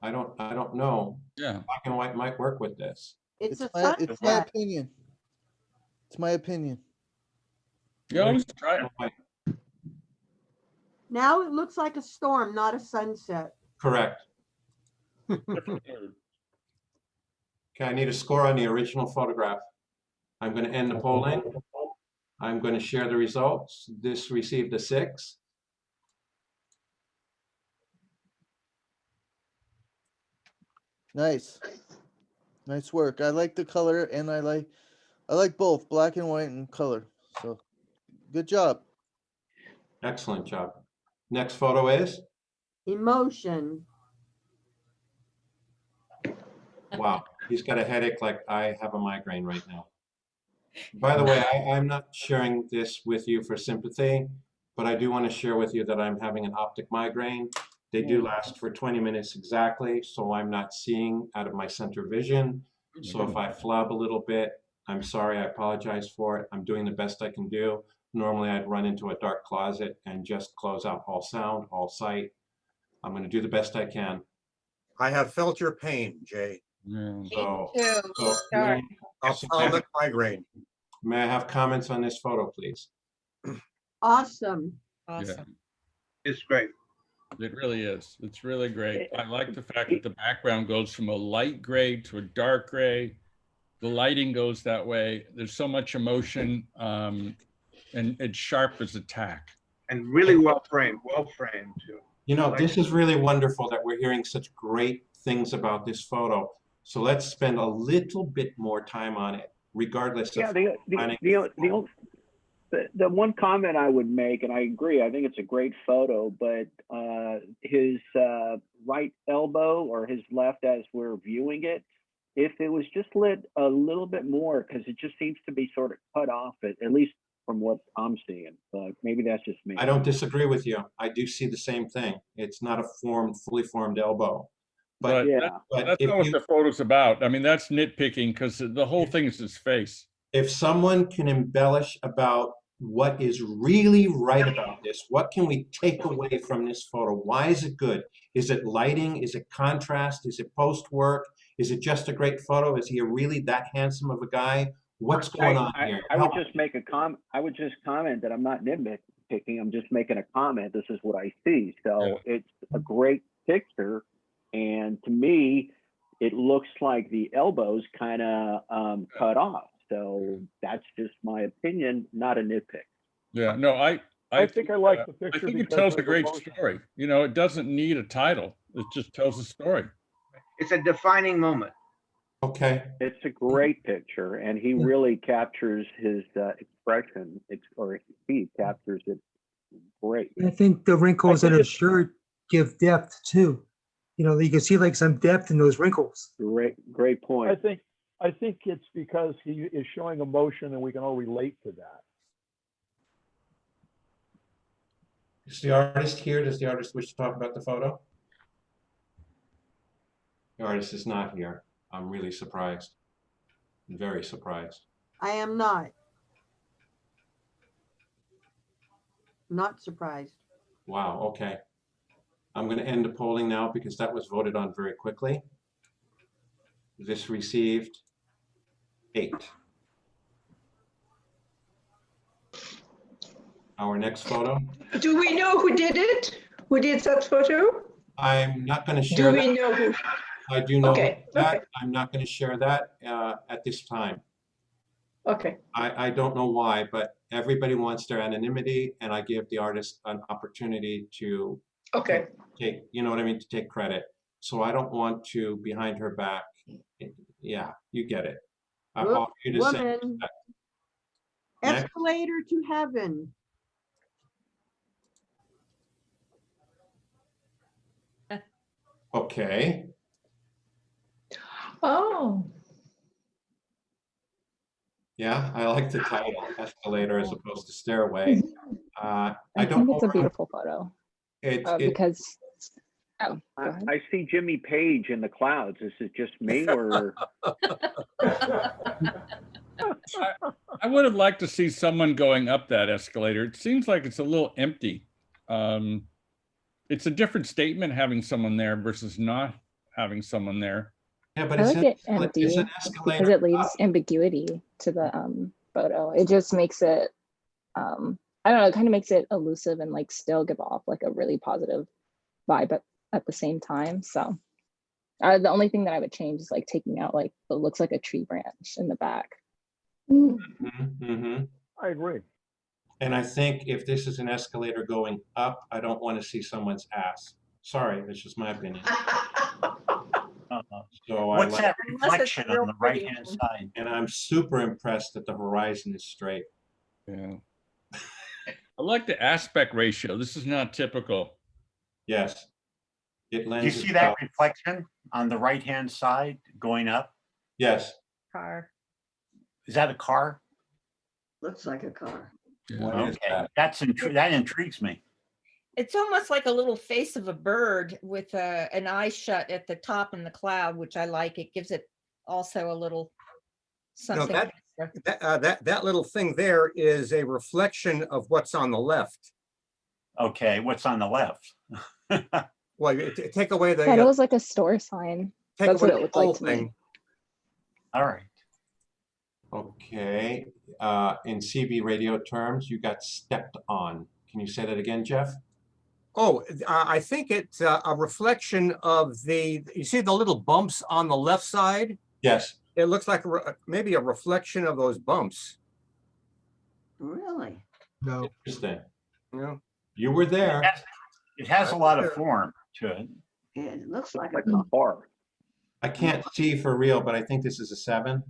A: I don't know.
J: Yeah.
A: Black and white might work with this.
E: It's a
K: my
E: sunset.
K: opinion. It's my opinion.
J: You always try it.
E: Now it looks like a storm, not a sunset.
A: Correct. Okay, I need a score on the original photograph. I'm going to end the polling. I'm going to share the results. This received a 6.
K: Nice. Nice work. I like the color and I like both black and white and color. So good job.
A: Excellent job. Next photo is?
E: Emotion.
A: Wow, he's got a headache like I have a migraine right now. By the way, I'm not sharing this with you for sympathy, but I do want to share with you that I'm having an optic migraine. They do last for 20 minutes exactly, so I'm not seeing out of my center vision. So if I flub a little bit, I'm sorry, I apologize for it. I'm doing the best I can do. Normally I'd run into a dark closet and just close out all sound, all sight. I'm going to do the best I can.
C: I have felt your pain, Jay.
A: So,
M: Sure.
C: Ophthalmic migraine.
A: May I have comments on this photo, please?
E: Awesome.
J: Awesome.
C: It's great.
J: It really is. It's really great. I like the fact that the background goes from a light gray to a dark gray. The lighting goes that way. There's so much emotion, and it's sharp as a tack.
C: And really well framed too.
A: You know, this is really wonderful that we're hearing such great things about this photo. So let's spend a little bit more time on it, regardless of
N: the one comment I would make, and I agree, I think it's a great photo, but his right elbow or his left as we're viewing it, if it was just lit a little bit more, because it just seems to be sort of cut off, at least from what I'm seeing, but maybe that's just me.
A: I don't disagree with you. I do see the same thing. It's not a fully formed elbow.
J: But
N: yeah,
J: that's not what the photo's about. I mean, that's nitpicking because the whole thing is his face.
A: If someone can embellish about what is really right about this, what can we take away from this photo? Why is it good? Is it lighting? Is it contrast? Is it post work? Is it just a great photo? Is he really that handsome of a guy? What's going on here?
N: I would just make a comment. I would just comment that I'm not nitpicking. I'm just making a comment. This is what I see. So it's a great picture. And to me, it looks like the elbows kind of cut off. So that's just my opinion, not a nitpick.
J: Yeah, no, I
O: think I like the picture.
J: I think it
O: because
J: tells a
O: of
J: great
O: emotion.
J: story. You know, it doesn't need a title. It just tells a story.
C: It's a defining moment.
A: Okay.
N: It's a great picture, and he really captures his expression, or he captures it great.
P: I think the wrinkles in his shirt give depth too. You know, you can see like some depth in those wrinkles.
N: Great point.
O: I think it's because he is showing emotion, and we can all relate to that.
A: Is the artist here? Does the artist wish to talk about the photo? The artist is not here. I'm really surprised. Very surprised.
E: I am not. Not surprised.
A: Wow, okay. I'm going to end the polling now because that was voted on very quickly. This received 8. Our next photo.
I: Do we know who did it? Who did that photo?
A: I'm not going to
I: Do
A: share
I: we
A: that.
I: know who?
A: I do know
I: Okay,
A: that.
I: okay.
A: I'm not going to share that at this time.
I: Okay.
A: I don't know why, but everybody wants their anonymity, and I give the artist an opportunity to
I: Okay.
A: take, you know what I mean, to take credit. So I don't want to behind her back. Yeah, you get it. I
E: Look,
A: offer you to say
E: woman.
A: that. Next.
E: Escalator to heaven.
A: Okay.
I: Oh.
A: Yeah, I like the title, escalator as opposed to stairway. I
Q: I
A: don't
Q: think
A: know
Q: it's a
A: where-
Q: beautiful photo because, oh, go ahead.
N: I see Jimmy Page in the clouds. Is it just me or?
J: I would have liked to see someone going up that escalator. It seems like it's a little empty. It's a different statement having someone there versus not having someone there.
A: Yeah, but
Q: I
A: it's
Q: like it
A: an
Q: empty because
A: escalator
Q: it leaves
A: up.
Q: ambiguity to the photo. It just makes it, I don't know, it kind of makes it elusive and like still give off like a really positive vibe at the same time. So the only thing that I would change is like taking out like what looks like a tree branch in the back.
C: I agree.
A: And I think if this is an escalator going up, I don't want to see someone's ass. Sorry, that's just my opinion. So
D: What's
A: I
D: that
A: like,
D: reflection on the right-hand side?
A: and I'm super impressed that the horizon is straight.
J: Yeah. I like the aspect ratio. This is not typical.
A: Yes. It
D: Do
A: lends
D: you see that
A: itself.
D: reflection on the right-hand side going up?
A: Yes.
B: Car.
D: Is that a car?
E: Looks like a car.
A: What is
D: Okay,
A: that?
D: that intrigues me.
B: It's almost like a little face of a bird with an eye shut at the top in the cloud, which I like. It gives it also a little
C: No,
B: something. extra.
C: that little thing there is a reflection of what's on the left.
D: Okay, what's on the left?
C: Well, take away the
Q: Thought it was like a store sign.
C: take
Q: That's
C: away
Q: what it
C: the
Q: looked
C: whole
Q: like to me.
C: thing.
D: All right.
A: Okay. In CB radio terms, you got stepped on. Can you say that again, Jeff?
C: Oh, I think it's a reflection of you see the little bumps on the left side?
A: Yes.
C: It looks like maybe a reflection of those bumps.
E: Really?
P: No.
A: Interesting.
C: Yeah.
A: You were there.
D: It has a lot of form to it.
E: It looks like
N: Like
E: a
N: a car.
A: I can't see for real, but I think this is a 7.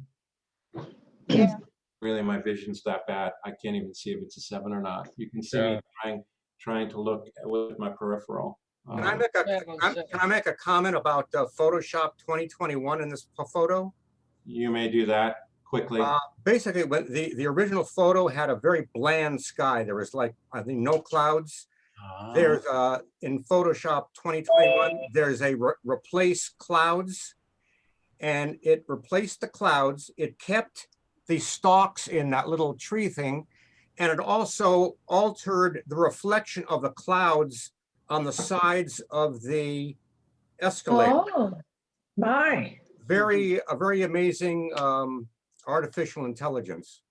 B: Yeah.
A: Really, my vision's that bad. I can't even see if it's a 7 or not. You can see me trying to look with my peripheral.
C: Can I make a comment about Photoshop 2021 in this photo?
A: You may do that quickly.
C: Basically, when the original photo had a very bland sky. There was like, I think, no clouds. There's in Photoshop 2021, there's a replace clouds, and it replaced the clouds. It kept the stalks in that little tree thing, and it also altered the reflection of the clouds on the sides of the escalator.
I: Oh, my.
C: A very amazing artificial intelligence.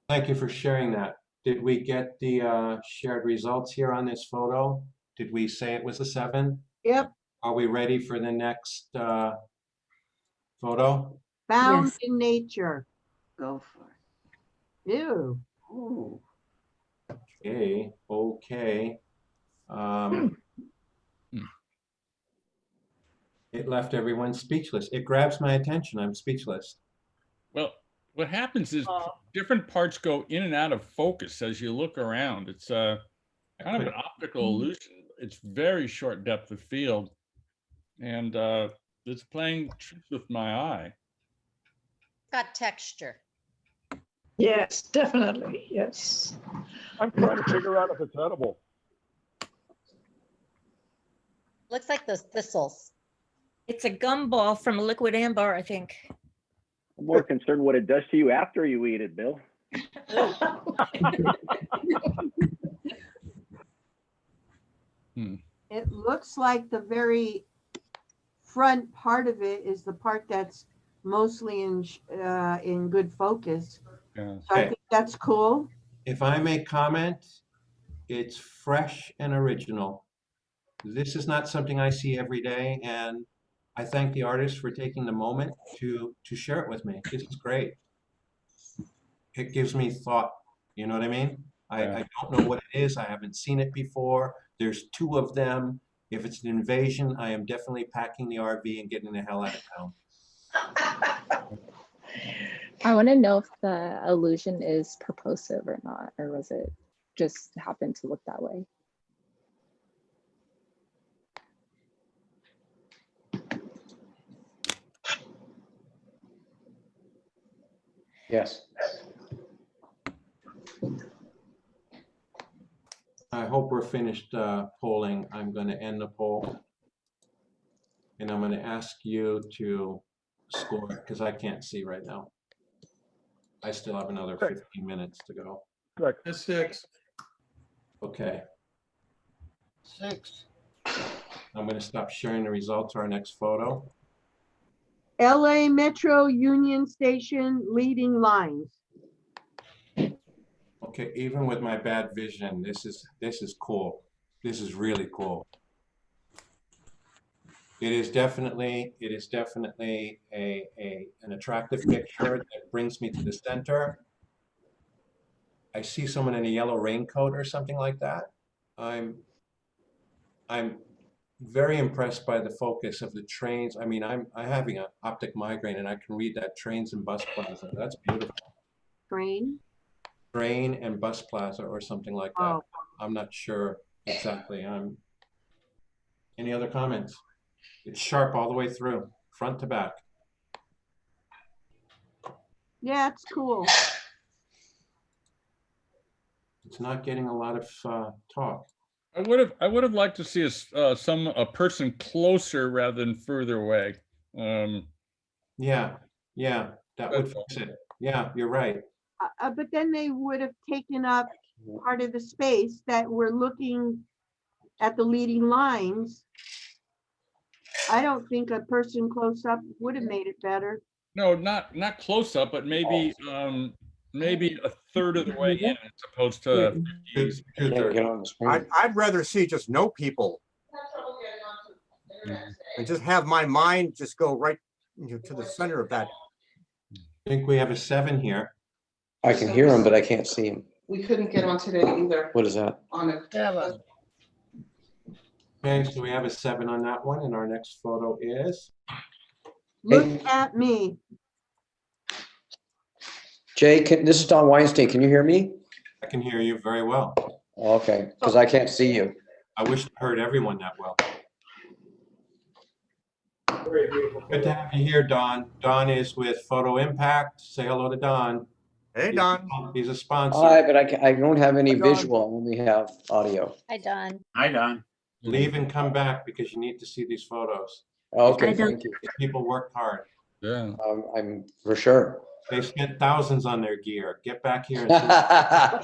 A: Thank you for sharing that. Did we get the shared results here on this photo? Did we say it was a 7?
E: Yep.
A: Are we ready for the next photo?
E: Found
Q: Yes.
E: in nature. Go for it. Ew. Ooh.
A: Okay, okay. It left everyone speechless. It grabs my attention. I'm speechless.
J: Well, what happens is different parts go in and out of focus as you look around. It's kind of an optical illusion. It's very short depth of field, and it's playing tricks with my eye.
M: Got texture.
I: Yes, definitely. Yes.
C: I'm trying to figure out if it's edible.
M: Looks like those thistles.
B: It's a gumball from Liquid Ambar, I think.
N: I'm more concerned what it does to you after you eat it, Bill.
E: It looks like the very front part of it is the part that's mostly in good focus.
J: Yeah.
E: So I think that's cool.
A: If I may comment, it's fresh and original. This is not something I see every day, and I thank the artist for taking the moment to share it with me. This is great. It gives me thought. You know what I mean? I don't know what it is. I haven't seen it before. There's 2 of them. If it's an invasion, I am definitely packing the RV and getting the hell out of town.
Q: I want to know if the illusion is purposive or not, or was it just happened to look that way?
R: Yes.
A: I hope we're finished polling. I'm going to end the poll. And I'm going to ask you to score it because I can't see right now. I still have another 15 minutes to go.
F: Correct. 6.
A: Okay.
G: 6.
A: I'm going to stop sharing the results of our next photo.
E: LA Metro Union Station leading lines.
A: Okay, even with my bad vision, this is cool. This is really cool. It is definitely an attractive picture that brings me to the center. I see someone in a yellow raincoat or something like that. I'm very impressed by the focus of the trains. I mean, I'm having an optic migraine and I can read that trains and bus plaza. That's beautiful. Train and bus plaza or something like that.
E: Oh.
A: I'm not sure exactly. Any other comments? It's sharp all the way through, front to back.
E: Yeah, it's cool.
A: It's not getting a lot of talk.
J: I would have liked to see a person closer rather than further away.
A: Yeah, that would fix it. Yeah, you're right.
E: But then they would have taken up part of the space that we're looking at the leading lines. I don't think a person close up would have made it better.
J: No, not close up, but maybe maybe a third of the way in as opposed to 50.
C: I'd rather see just no people and just have my mind just go right to the center of that.
A: I think we have a 7 here.
R: I can hear him, but I can't see him.
S: We couldn't get on today either.
R: What is that?
S: On it.
A: Okay, so we have a 7 on that one, and our next photo is.
E: Look at me.
R: Jay, this is Don Weinstein. Can you hear me?
A: I can hear you very well.
R: Okay, because I can't see you.
A: I wish I heard everyone that well.
O: Very beautiful.
A: Good to have you here, Don. Don is with Photo Impact. Say hello to Don.
C: Hey, Don.
A: He's a sponsor.
R: Hi, but I don't have any visual. I only have audio.
M: Hi, Don.
D: Hi, Don.
A: Leave and come back because you need to see these photos.
R: Okay, thank you.
A: These people worked hard.
J: Yeah.
R: I'm for sure.
A: They spent thousands on their gear. Get back here and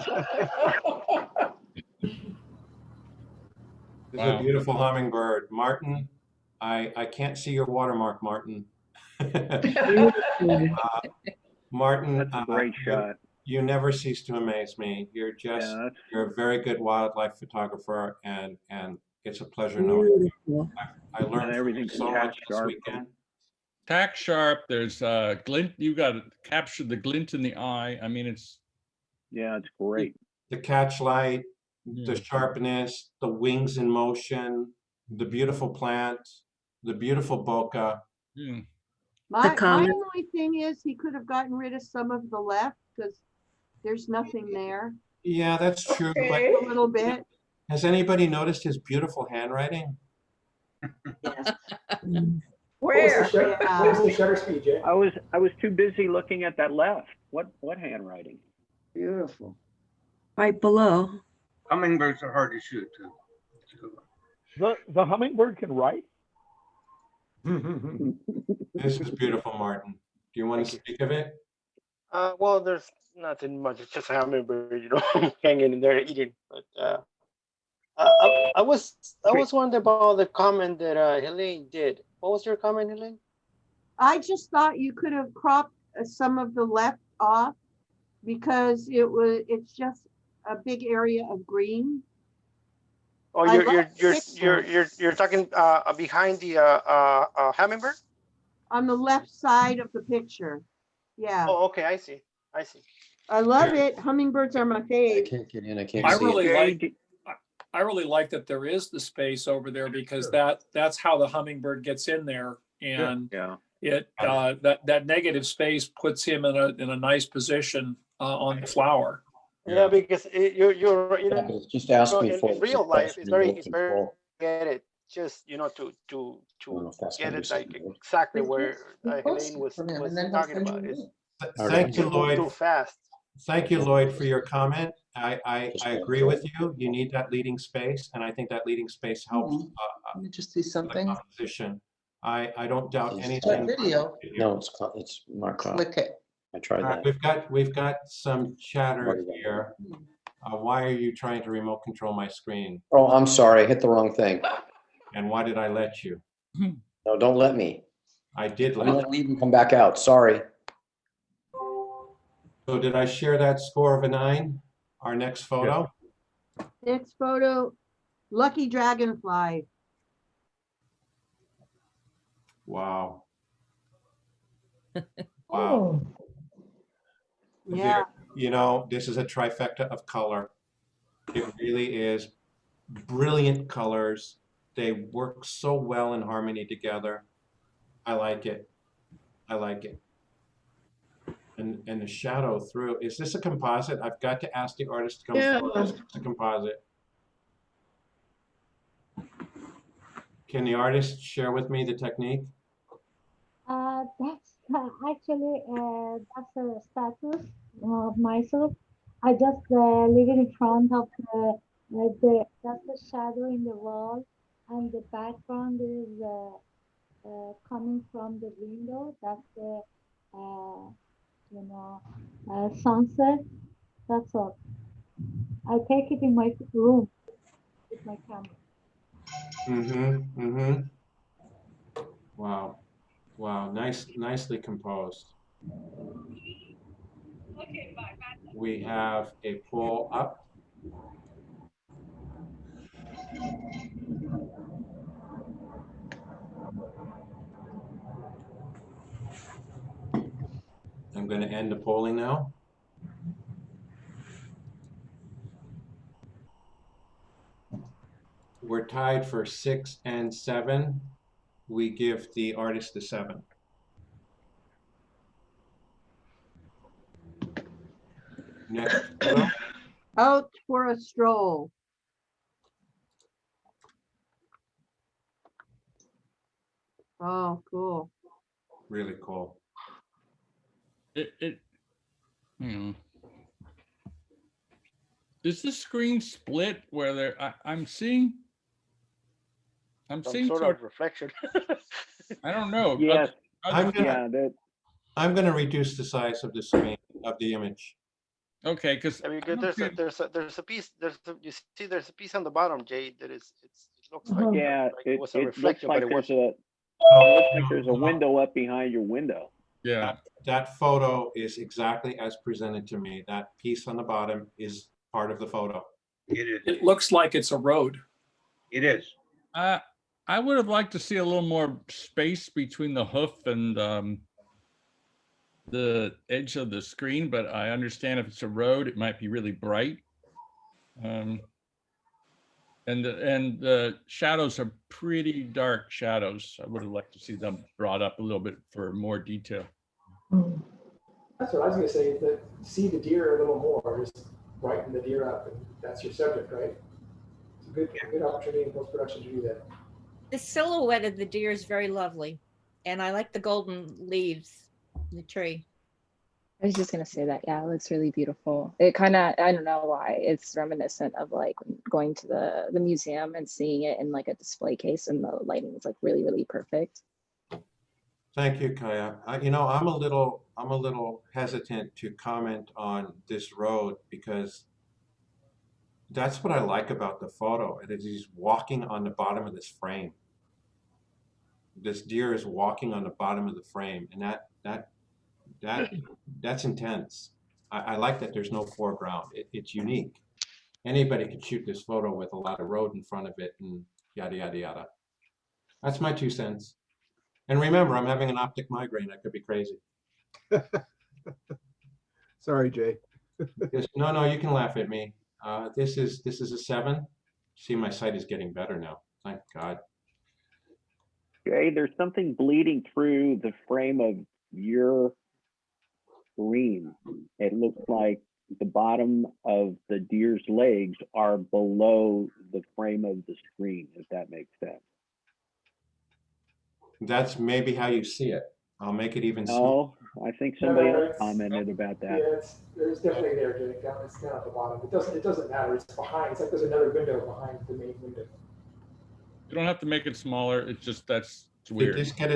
A: see. This is a beautiful hummingbird. Martin, I can't see your watermark, Martin. Martin,
N: That's a great shot.
A: You never cease to amaze me. You're just, you're a very good wildlife photographer, and it's a pleasure knowing you. I learned everything so much this weekend.
J: Tack sharp. There's glint. You got to capture the glint in the eye. I mean, it's.
N: Yeah, it's great.
A: The catch light, the sharpness, the wings in motion, the beautiful plant, the beautiful bokeh.
E: My only thing is he could have gotten rid of some of the left because there's nothing there.
A: Yeah, that's true. But
E: a little bit.
A: Has anybody noticed his beautiful handwriting?
I: Where?
O: What's the shutter speed, Jay?
N: I was too busy looking at that left. What handwriting?
S: Beautiful.
L: Right below.
P: Hummingbirds are hard to shoot too.
O: The hummingbird can write?
A: This is beautiful, Martin. Do you want to speak of it?
T: Well, there's nothing much. It's just a hummingbird, hanging in there eating. But I was wondering about the comment that Helene did. What was your comment, Helene?
E: I just thought you could have cropped some of the left off because it's just a big area of green.
T: Oh, you're talking behind the hummingbird?
E: On the left side of the picture. Yeah.
T: Oh, okay, I see.
E: I love it. Hummingbirds are my fave.
R: I can't get in. I can't
O: I
R: see
O: really
R: it.
O: I really like that there is the space over there because that's how the hummingbird gets in there, and it that negative space puts him in a nice position on the flower.
T: Yeah, because you're
R: It's just asked me
T: in
R: for
T: real life it's very
R: control.
T: get it just to
R: That's
T: get
R: gonna be
T: it like
R: something.
T: exactly where Helene was talking about. It's
A: Thank you,
T: move
A: Lloyd.
T: too fast.
A: Thank you, Lloyd, for your comment. I agree with you. You need that leading space, and I think that leading space helps.
S: Let me just see something.
A: Composition. I don't doubt
S: What
A: anything.
S: video?
R: No, it's marked.
S: Click it.
R: I tried
A: All right,
R: that.
A: we've got some chatter here. Why are you trying to remote control my screen?
R: Oh, I'm sorry. I hit the wrong thing.
A: And why did I let you?
R: No, don't let me.
A: I did
R: I'm
A: let
R: gonna
A: you.
R: leave and come back out. Sorry.
A: So did I share that score of a 9? Our next photo?
E: Next photo, lucky dragonfly.
A: Wow.
E: Oh. Yeah.
A: This is a trifecta of color. It really is brilliant colors. They work so well in harmony together. I like it. I like it. And the shadow through. Is this a composite? I've got to ask the artist to come forward. Is this a composite? Can the artist share with me the technique?
H: That's actually that's a status of myself. I just leave it in front of that's the shadow in the wall, and the background is coming from the window. That's the sunset. That's all. I take it in my room with my camera.
A: Wow. Wow. Nicely composed. We have a pull up. I'm going to end the polling now. We're tied for 6 and 7. We give the artist the 7. Next photo.
E: Out for a stroll. Oh, cool.
A: Really cool.
J: Is the screen split where I'm seeing
T: Some sort of reflection.
J: I don't know.
N: Yes.
A: I'm going to reduce the size of the screen of the image.
J: Okay, because
T: there's a piece there's a piece on the bottom, Jay, that it looks like it was a
N: it looks
T: reflection,
N: like
T: but it
N: there's
T: wasn't.
N: a window up behind your window.
J: Yeah.
A: That photo is exactly as presented to me. That piece on the bottom is part of the photo.
O: It looks like it's a road.
U: It is.
J: I would have liked to see a little more space between the hoof and the edge of the screen, but I understand if it's a road, it might be really bright. And the shadows are pretty dark shadows. I would have liked to see them brought up a little bit for more detail.
O: That's what I was going to say. That see the deer a little more, just brighten the deer up, and that's your subject, right? It's a good opportunity in post production to do that.
B: The silhouette of the deer is very lovely, and I like the golden leaves in the tree.
Q: I was just gonna say that, yeah, it looks really beautiful. It kind of, I don't know why, it's reminiscent of like going to the museum and seeing it in like a display case, and the lighting is like really, really perfect.
A: Thank you, Kaya. You know, I'm a little hesitant to comment on this road because that's what I like about the photo. It is he's walking on the bottom of this frame. This deer is walking on the bottom of the frame, and that's intense. I like that there's no foreground. It's unique. Anybody could shoot this photo with a lot of road in front of it and yada, yada, yada. That's my 2 cents. And remember, I'm having an optic migraine. I could be crazy.
F: Sorry, Jay.
A: No, you can laugh at me. This is a 7. See, my sight is getting better now. Thank God.
N: Jay, there's something bleeding through the frame of your screen. It looks like the bottom of the deer's legs are below the frame of the screen, if that makes sense.
A: That's maybe how you see it. I'll make it even
N: No, I think somebody
U: No,
N: else
U: it's-
N: commented about that.
U: Yeah, it's definitely there, Jake. It's down at the bottom. It doesn't matter. It's behind. It's like there's another window behind the main window.
J: You don't have to make it smaller. It's just it's
A: Did
J: weird.
A: this get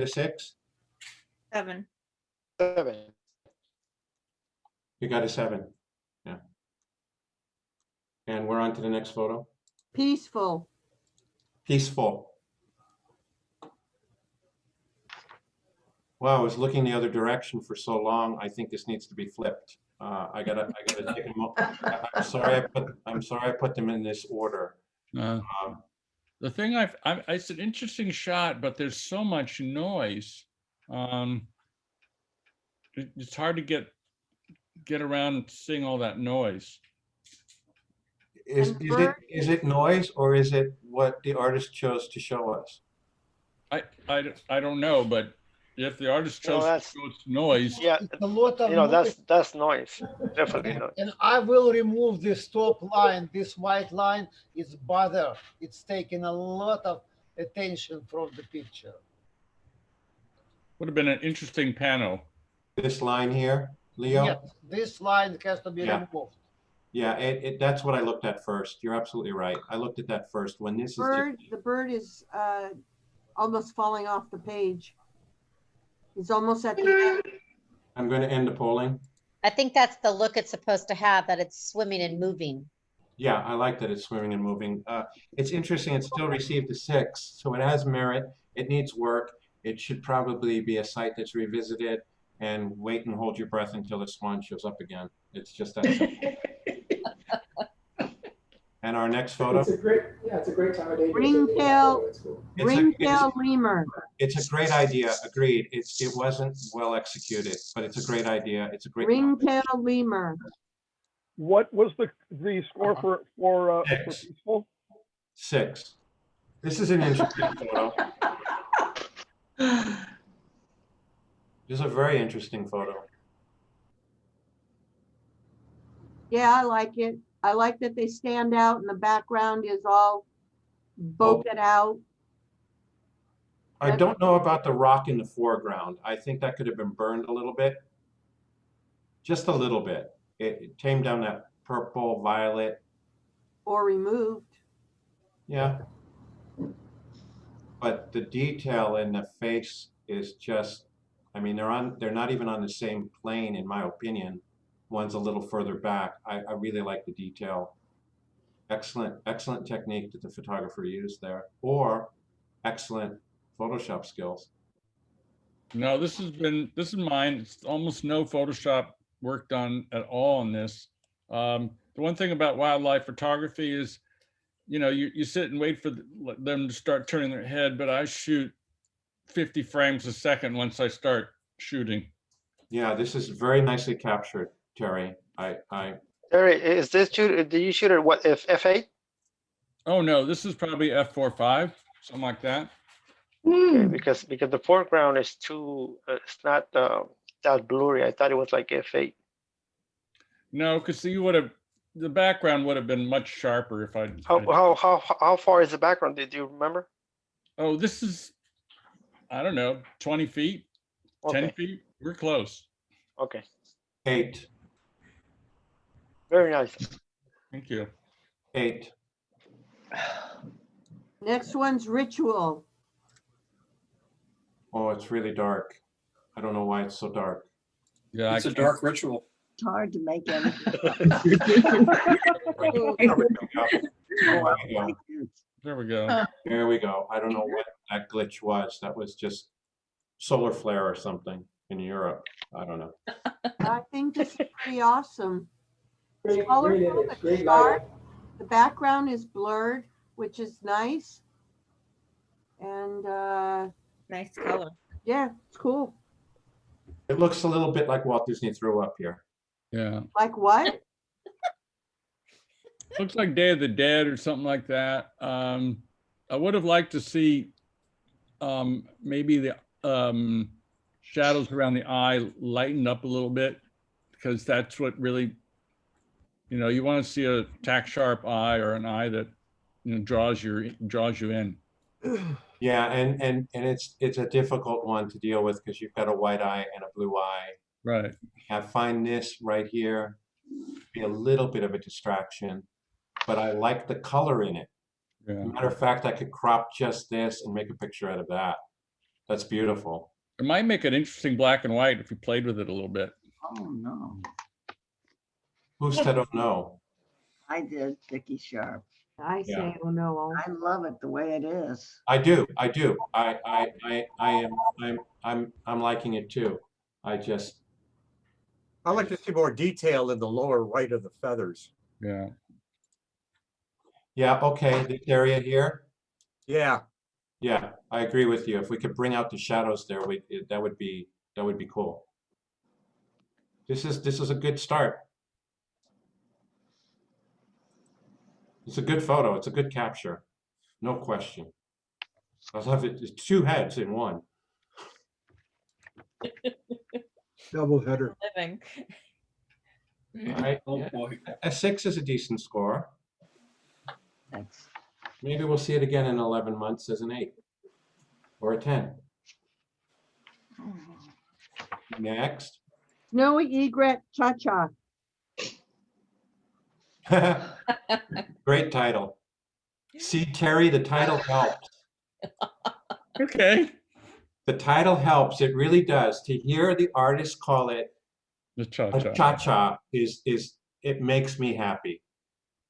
A: a 6?
B: 7.
T: 7.
A: You got a 7. Yeah. And we're on to the next photo.
E: Peaceful.
A: Peaceful. Wow, I was looking the other direction for so long. I think this needs to be flipped. I gotta take them. I'm sorry I put them in this order.
J: The thing it's an interesting shot, but there's so much noise. It's hard to get around seeing all that noise.
A: Is it noise or is it what the artist chose to show us?
J: I don't know, but if the artist chose to show us noise,
T: Yeah,
G: It's a lot of
T: that's noise. Definitely noise.
G: And I will remove this top line. This white line is bother. It's taking a lot of attention from the picture.
J: would have been an interesting panel.
A: This line here, Leo?
G: Yes, this line has to be
A: Yeah.
G: removed.
A: Yeah, that's what I looked at first. You're absolutely right. I looked at that first. When this is
E: The bird is almost falling off the page. He's almost at the end.
A: I'm going to end the polling.
M: I think that's the look it's supposed to have, that it's swimming and moving.
A: Yeah, I like that it's swimming and moving. It's interesting. It still received a 6, so it has merit. It needs work. It should probably be a site that's revisited, and wait and hold your breath until the swan shows up again. It's just that simple. And our next photo.
U: It's a great time of day.
E: Ringtail lemur.
A: It's a great idea. Agreed. It wasn't well executed, but it's a great idea. It's a great.
E: Ringtail lemur.
V: What was the score for peaceful?
A: 6. This is an interesting photo. This is a very interesting photo.
E: Yeah, I like it. I like that they stand out and the background is all bokeh out.
A: I don't know about the rock in the foreground. I think that could have been burned a little bit. Just a little bit. It tamed down that purple, violet.
E: Or removed.
A: Yeah. But the detail in the face is just, I mean, they're not even on the same plane, in my opinion. One's a little further back. I really like the detail. Excellent technique that the photographer used there, or excellent Photoshop skills.
J: No, this is mine. It's almost no Photoshop work done at all on this. The one thing about wildlife photography is, you sit and wait for them to start turning their head, but I shoot 50 frames a second once I start shooting.
A: Yeah, this is very nicely captured, Terry.
T: Terry, is this did you shoot at what, f8?
J: Oh no, this is probably f4.5, something like that.
T: Okay, because the foreground is too it's not that blurry. I thought it was like f8.
J: No, because the background would have been much sharper if I.
T: How far is the background? Did you remember?
J: Oh, this is, I don't know, 20 feet,
T: Okay.
J: 10 feet. We're close.
T: Okay.
A: 8.
T: Very nice.
J: Thank you.
A: 8.
E: Next one's ritual.
A: Oh, it's really dark. I don't know why it's so dark.
J: Yeah,
O: It's a dark ritual.
C: It's hard to make anything.
J: There we go.
A: There we go. I don't know what that glitch was. That was just solar flare or something in Europe. I don't know.
E: I think this is pretty awesome. It's
U: Great
E: colorful,
U: image,
E: it's
U: great
E: dark.
U: lighting.
E: The background is blurred, which is nice. And
B: Nice color.
E: yeah, it's cool.
A: It looks a little bit like Walt Disney threw up here.
J: Yeah.
E: Like what?
J: Looks like Day of the Dead or something like that. I would have liked to see maybe the shadows around the eye lightened up a little bit, because that's what really, you want to see a tack sharp eye, or an eye that draws you in.
A: Yeah, and it's a difficult one to deal with because you've got a white eye and a blue eye.
J: Right.
A: I find this right here be a little bit of a distraction, but I like the color in it.
J: Yeah.
A: Matter of fact, I could crop just this and make a picture out of that. That's beautiful.
J: It might make it interesting black and white if you played with it a little bit.
C: Oh, no.
A: Who said oh no?
C: I did, Vicky Sharp.
E: I say,
A: Yeah.
E: oh no.
C: I love it the way it is.
A: I do. I'm liking it too.
K: I'd like to see more detail in the lower right of the feathers.
J: Yeah.
A: Yeah, okay, this area here.
K: Yeah.
A: Yeah, I agree with you. If we could bring out the shadows there, that would be cool. This is a good start. It's a good photo. It's a good capture. No question. I love it. It's two heads in one.
P: Double header.
B: Living.
A: All right.
O: Oh
A: yeah.
O: boy.
A: A 6 is a decent score.
C: Thanks.
A: Maybe we'll see it again in 11 months as an 8 or a 10. Next.
E: Snowy egret cha-cha.
A: Great title. See, Terry, the title helps.
J: Okay.
A: The title helps. It really does. To hear the artist call it
J: The
A: a
J: cha-cha.
A: cha-cha is it makes me happy.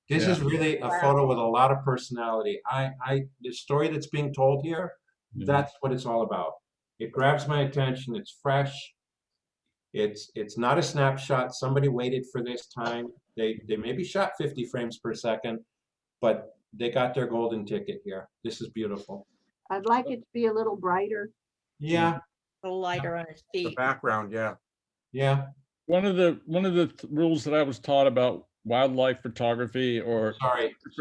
A: This is really a photo with a lot of personality. The story that's being told here, that's what it's all about. It grabs my attention. It's fresh. It's not a snapshot. Somebody waited for this time. They maybe shot 50 frames per second, but they got their golden ticket here. This is beautiful.
E: I'd like it to be a little brighter.
A: Yeah.
B: A little lighter on his
K: The
B: feet.
K: background, yeah.
A: Yeah.
J: One of the rules that I was taught about wildlife photography or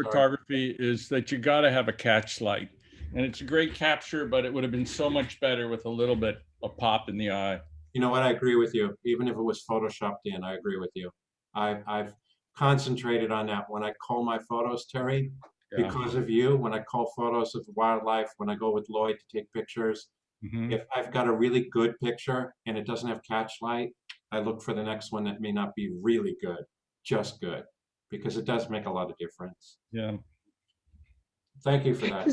J: photography is that you got to have a catch light, and it's a great capture, but it would have been so much better with a little bit of pop in the eye.
A: You know what? I agree with you. Even if it was photoshopped in, I agree with you. I've concentrated on that when I call my photos, Terry,
J: Yeah.
A: because of you. When I call photos of wildlife, when I go with Lloyd to take pictures, if I've got a really good picture and it doesn't have catch light, I look for the next one that may not be really good, just good, because it does make a lot of difference.
J: Yeah.
A: Thank you for that.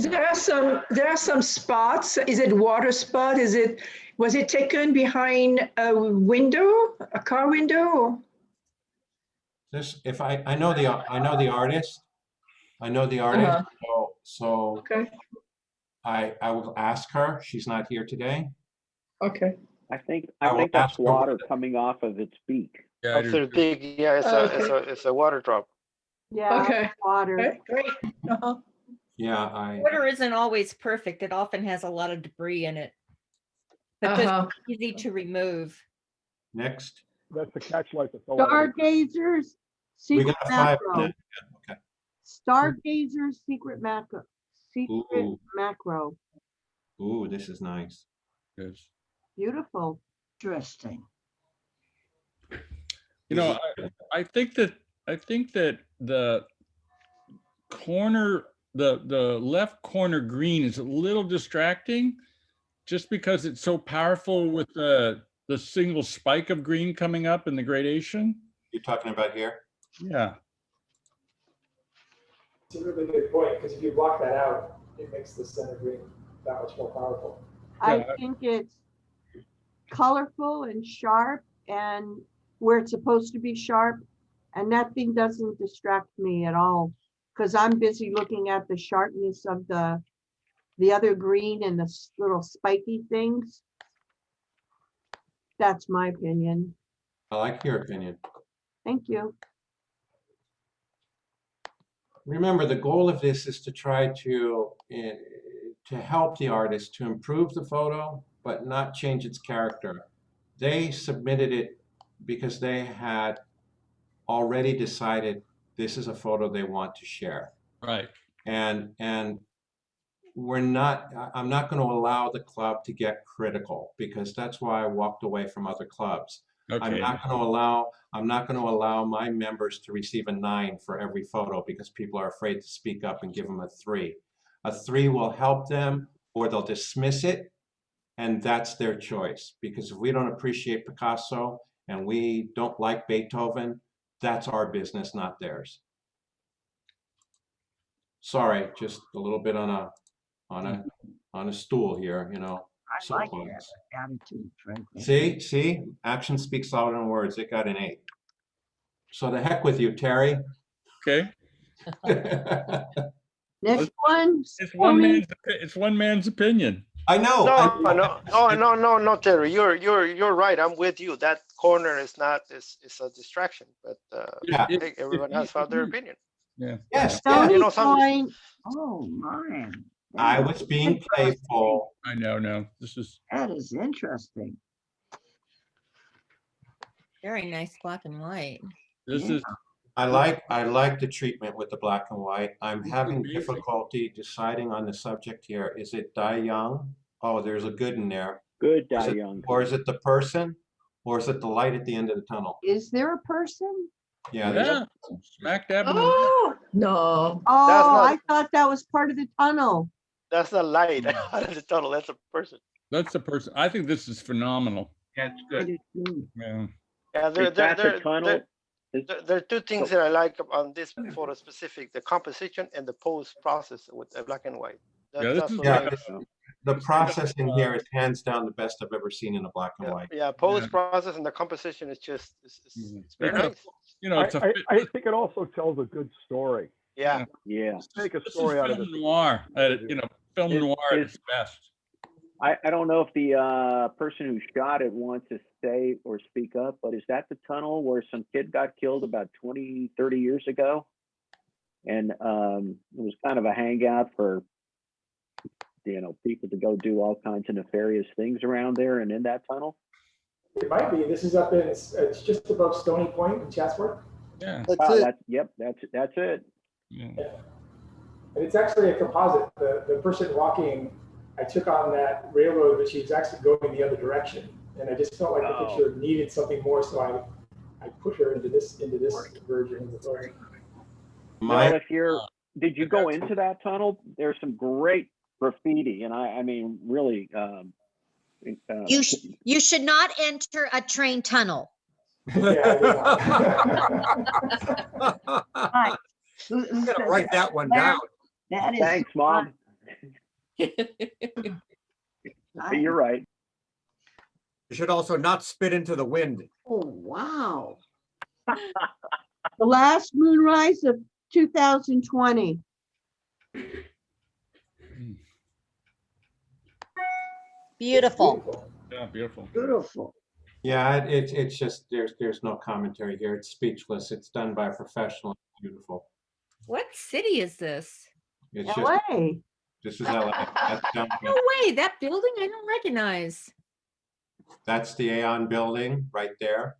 I: There are some spots. Is it water spot? Was it taken behind a window, a car window?
A: This, if I know the artist. I know the artist. So
I: okay.
A: I will ask her. She's not here today.
I: Okay.
N: I think
A: will
N: that's
A: ask her
N: water
A: what-
N: coming off of its beak.
J: Yeah.
T: After big, yeah, it's a water drop.
E: Yeah,
I: Okay.
E: water.
I: Okay, great.
A: Yeah,
B: Water isn't always perfect. It often has a lot of debris in it. But this is easy to remove.
A: Next.
V: That's the catch light that's all.
E: Stargazers,
A: We
E: secret
A: got a 5
E: macro.
A: minutes. Yeah, okay.
E: Stargazers, secret macro. Secret
A: Ooh.
E: macro.
A: Ooh, this is nice.
J: Yes.
E: Beautiful.
C: Interesting.
J: You know, I think that the corner, the left corner green is a little distracting, just because it's so powerful with the single spike of green coming up in the gradation.
A: You're talking about here?
J: Yeah.
U: It's a really good point, because if you block that out, it makes the center green that much more powerful.
E: I
J: Yeah.
E: think it's colorful and sharp and where it's supposed to be sharp. And that thing doesn't distract me at all because I'm busy looking at the sharpness of the other green and the little spiky things. That's my opinion.
A: I like your opinion.
E: Thank you.
A: Remember, the goal of this is to try to help the artist to improve the photo, but not change its character. They submitted it because they had already decided this is a photo they want to share.
J: Right.
A: And I'm not going to allow the club to get critical because that's why I walked away from other clubs.
J: Okay.
A: I'm not going to allow my members to receive a 9 for every photo because people are afraid to speak up and give them a 3. A 3 will help them, or they'll dismiss it, and that's their choice. Because if we don't appreciate Picasso and we don't like Beethoven, that's our business, not theirs. Sorry, just a little bit on a stool here, you know.
C: I like that attitude, frankly.
A: See, action speaks louder than words. It got an 8. So the heck with you, Terry.
J: Okay.
E: Next one.
J: It's one man's opinion.
A: I know.
T: No, Terry, you're right. I'm with you. That corner is not is a distraction, but
A: Yeah.
T: hey, everyone has found their opinion.
J: Yeah.
A: Yes.
T: Yeah, you know, some
C: Oh, man.
A: I was being playful.
J: I know. No, this is.
C: That is interesting.
B: Very nice black and white.
J: This is.
A: I like the treatment with the black and white. I'm
J: This is
A: having
J: amazing.
A: difficulty deciding on the subject here. Is it Dai Young? Oh, there's a good in there.
N: Good
A: Is
N: Dai
A: it-
N: Young.
A: Or is it the person? Or is it the light at the end of the tunnel?
E: Is there a person?
A: Yeah.
J: Yeah. Smack dab in the.
I: Oh, no.
E: Oh,
T: not-
E: I thought that was part of the tunnel.
T: that's the light out of the tunnel. That's a person.
J: That's the person. I think this is phenomenal.
T: Yeah, it's
C: I do too.
J: Yeah.
T: Yeah,
N: Is that the tunnel?
T: there are two things that I like on this photo specific: the composition and the post process with the black and white.
J: Yeah, this is
T: what
A: Yeah,
T: I-
A: the processing here is hands down the best I've ever seen in a black and white.
T: yeah, post process and the composition is just it's very
J: It's a-
T: nice.
J: You know, it's a.
V: I think it also tells a good story.
T: Yeah.
N: Yeah.
V: Make a
J: This is
V: story out of
J: film
V: it.
J: noir. You know, film
N: Is-
J: noir at
N: is-
J: its best.
N: I don't know if the person who shot it wants to say or speak up, but is that the tunnel where some kid got killed about 20, 30 years ago? And it was kind of a hangout for, you know, people to go do all kinds of nefarious things around there and in that tunnel?
U: It might be. This is up in, it's just above Stony Point in Chatsworth.
J: Yeah.
N: Yep, that's it.
J: Yeah.
U: And it's actually a composite. The person walking, I took on that railroad, but she was actually going the other direction. And I just felt like the picture needed something more, so I put her into this version of the story.
N: Well, if you're, did you go into that tunnel? There's some great graffiti, and I mean, really.
M: You should not enter a train tunnel.
C: Right.
K: I'm gonna write that one down.
C: That is.
N: Thanks, Mom.
C: fun.
N: You're right.
K: You should also not spit into the wind.
C: Oh, wow.
E: The last moonrise of 2020.
M: Beautiful.
J: Yeah, beautiful.
C: Beautiful.
A: Yeah, it's just there's no commentary here. It's speechless. It's done by a professional. It's beautiful.
B: What city is this?
A: It's just
E: LA.
A: this is LA. That's down-
B: No way, that building I don't recognize.
A: That's the Aon building right there.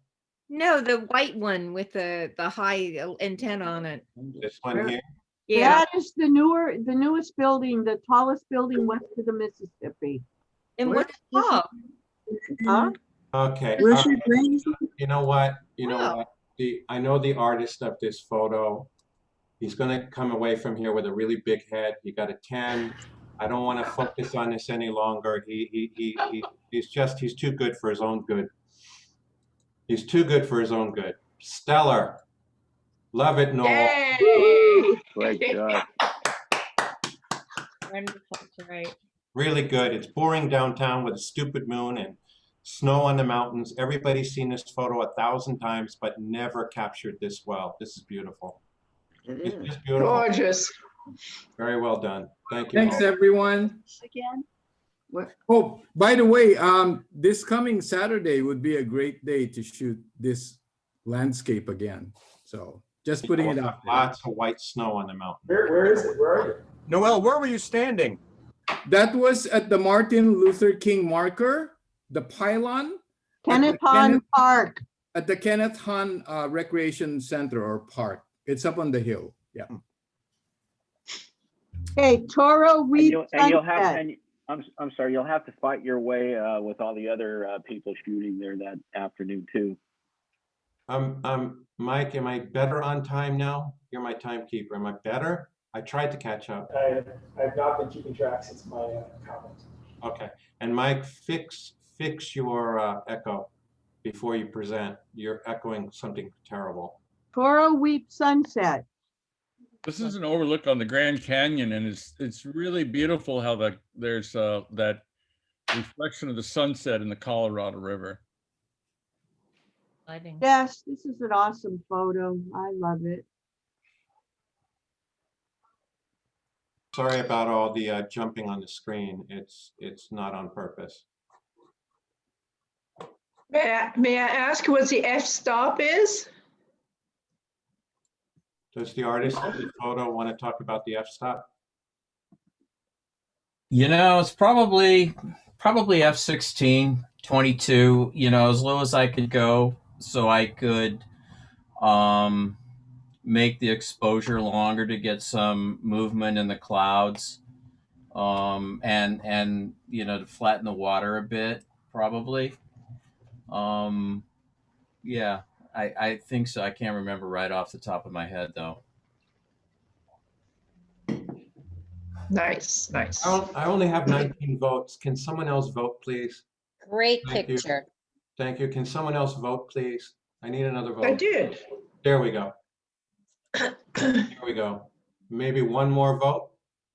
B: No, the white one with the high antenna on it.
A: This one here.
B: Yeah,
E: That is the newest building, the tallest building west of the Mississippi.
B: and what's it called?
E: Huh?
A: Okay.
I: Where's your
A: You know what? You know
B: Wow.
A: what? I know the artist of this photo. He's gonna come away from here with a really big head. He got a 10. I don't want to focus on this any longer. He's too good for his own good. He's too good for his own good. Stellar. Love it, Noel.
N: Great job.
B: Wonderful, that's right.
A: Really good. It's boring downtown with a stupid moon and snow on the mountains. Everybody's seen this photo 1,000 times, but never captured this well. This is beautiful. It's just beautiful.
I: Gorgeous.
A: Very well done. Thank you.
F: Thanks,
A: all.
F: everyone.
C: Again?
F: Oh, by the way, this coming Saturday would be a great day to shoot this landscape again. So just putting it out there.
A: Lots of white snow on the mountain.
U: Where is it? Where are you?
K: Noel, where were you standing?
F: That was at the Martin Luther King marker, the pylon.
E: Kenneth Hahn Park.
F: At the Kenneth Hahn Recreation Center or Park. It's up on the hill. Yeah.
E: Okay, Toro Reed
N: And you'll have,
E: Sunset.
N: and I'm sorry, you'll have to fight your way with all the other people shooting there that afternoon too.
A: Mike, am I better on time now? You're my timekeeper. Am I better? I tried to catch up.
U: I have not been keeping track since my comment.
A: Okay. And Mike, fix your echo before you present. You're echoing something terrible.
E: Toro Weep Sunset.
J: This is an overlook on the Grand Canyon, and it's really beautiful how there's that reflection of the sunset in the Colorado River.
E: Yes, this is an awesome photo. I love it.
A: Sorry about all the jumping on the screen. It's not on purpose.
I: May I ask what the f-stop is?
A: Does the artist of the photo want to talk about the f-stop?
D: You know, it's probably F16, 22, you know, as low as I could go so I could make the exposure longer to get some movement in the clouds, and you know, to flatten the water a bit, probably. Yeah, I think so. I can't remember right off the top of my head though.
I: Nice, nice.
A: I only have 19 votes. Can someone else vote, please?
M: Great
A: Thank you.
M: picture.
A: Thank you. Can someone else vote, please? I need another vote.
I: I did.
A: There we go. There we go. Maybe one more vote.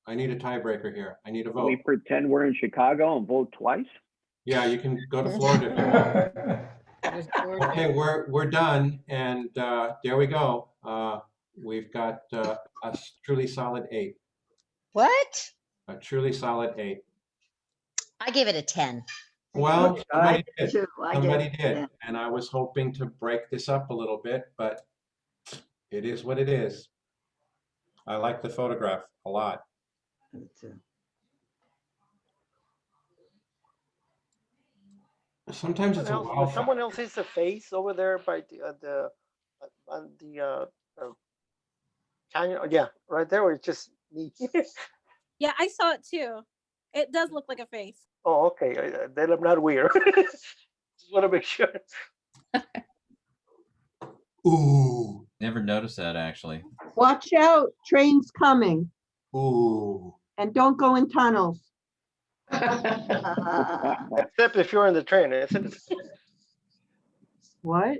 A: I need a tiebreaker here. I need a vote.
N: We pretend we're in Chicago and vote twice.
A: Yeah, you can go to Florida. Okay, we're done, and there we go. We've got a truly solid 8.
M: What?
A: A truly solid 8.
M: I give it a 10.
A: Well, somebody did.
C: too. I
A: Somebody
C: did,
A: did,
C: yeah.
A: and I was hoping to break this up a little bit, but it is what it is. I like the photograph a lot. Sometimes it's a wild.
T: Someone else sees the face over there by on the canyon. Oh, yeah, right there. Where it's just me.
L: Yeah, I saw it too. It does look like a face.
T: Oh, okay. Then I'm not weird. Just want to make sure.
A: Ooh.
D: Never noticed that actually.
E: Watch out, train's coming.
A: Ooh.
E: And don't go in tunnels.
T: Except if you're in the train, isn't it?
E: What?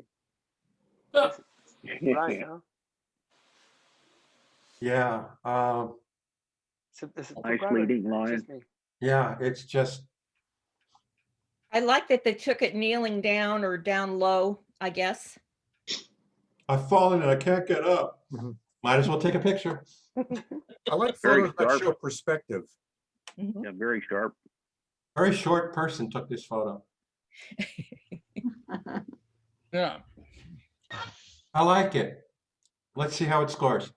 T: Right, huh?
A: Yeah.
T: Is it
N: Nice
T: right or
N: leading
T: just
N: line.
T: me?
A: Yeah, it's just.
B: I like that they took it kneeling down or down low, I guess.
A: I've fallen and I can't get up. Might as well take a picture.
K: I like
N: Very
K: photos that
N: sharp.
K: show perspective.
N: Yeah, very sharp.
A: Very short person took this photo.
J: Yeah.
A: I like it. Let's see how it scores.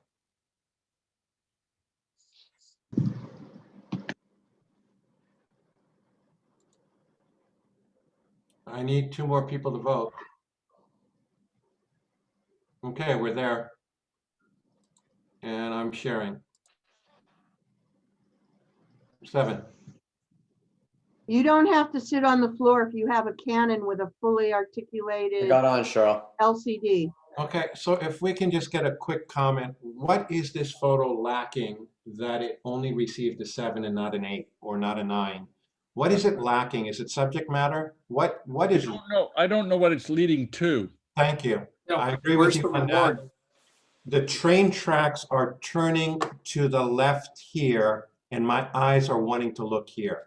A: I need 2 more people to vote. Okay, we're there. And I'm sharing. 7.
E: You don't have to sit on the floor if you have a Canon with a fully
R: I
E: articulated
R: got on, Cheryl.
E: LCD.
A: Okay, so if we can just get a quick comment, what is this photo lacking that it only received a 7 and not an 8 or not a 9? What is it lacking? Is it subject matter? What is?
J: I don't know what it's leading to.
A: Thank you.
K: No,
A: I agree
K: where's
A: with you
K: the
A: on
K: reward?
A: that. The train tracks are turning to the left here, and my eyes are wanting to look here.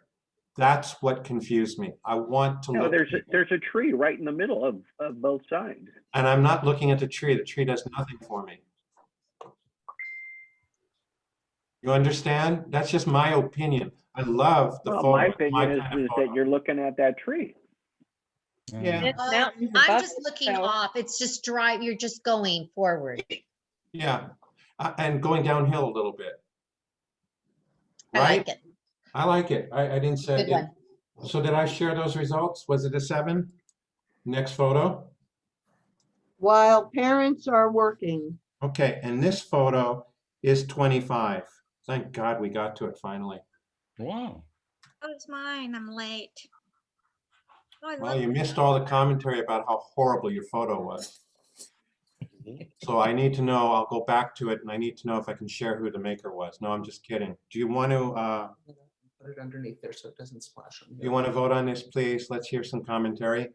A: That's what confused me. I want to
N: No,
A: look,
N: there's a tree right in the middle of both sides.
A: and I'm not looking at the tree. The tree does nothing for me. You understand? That's just my opinion. I love the
N: Well,
A: photo.
N: my
A: It's
N: opinion is,
A: kind of
N: is
A: photo.
N: that you're looking at that tree.
A: Yeah.
B: Mountains
M: I'm
B: above
M: just
B: us,
M: looking
B: so-
M: off. It's just drive, you're just going forward.
A: Yeah, and going downhill a little bit.
M: I
A: Right?
M: like it.
A: I like it. I didn't say
M: Good
A: it.
M: one.
A: So did I share those results? Was it a 7? Next photo.
E: While parents are working.
A: Okay, and this photo is 25. Thank God we got to it finally.
J: Wow.
L: Oh, it's mine. I'm late. Oh, I
A: Well,
L: love
A: you missed all the commentary about how horrible your photo was. So I need to know, I'll go back to it and I need to know if I can share who the maker was. No, I'm just kidding. Do you want to,
H: Put it underneath there so it doesn't splash on
A: you want to vote on this, please? Let's hear some commentary.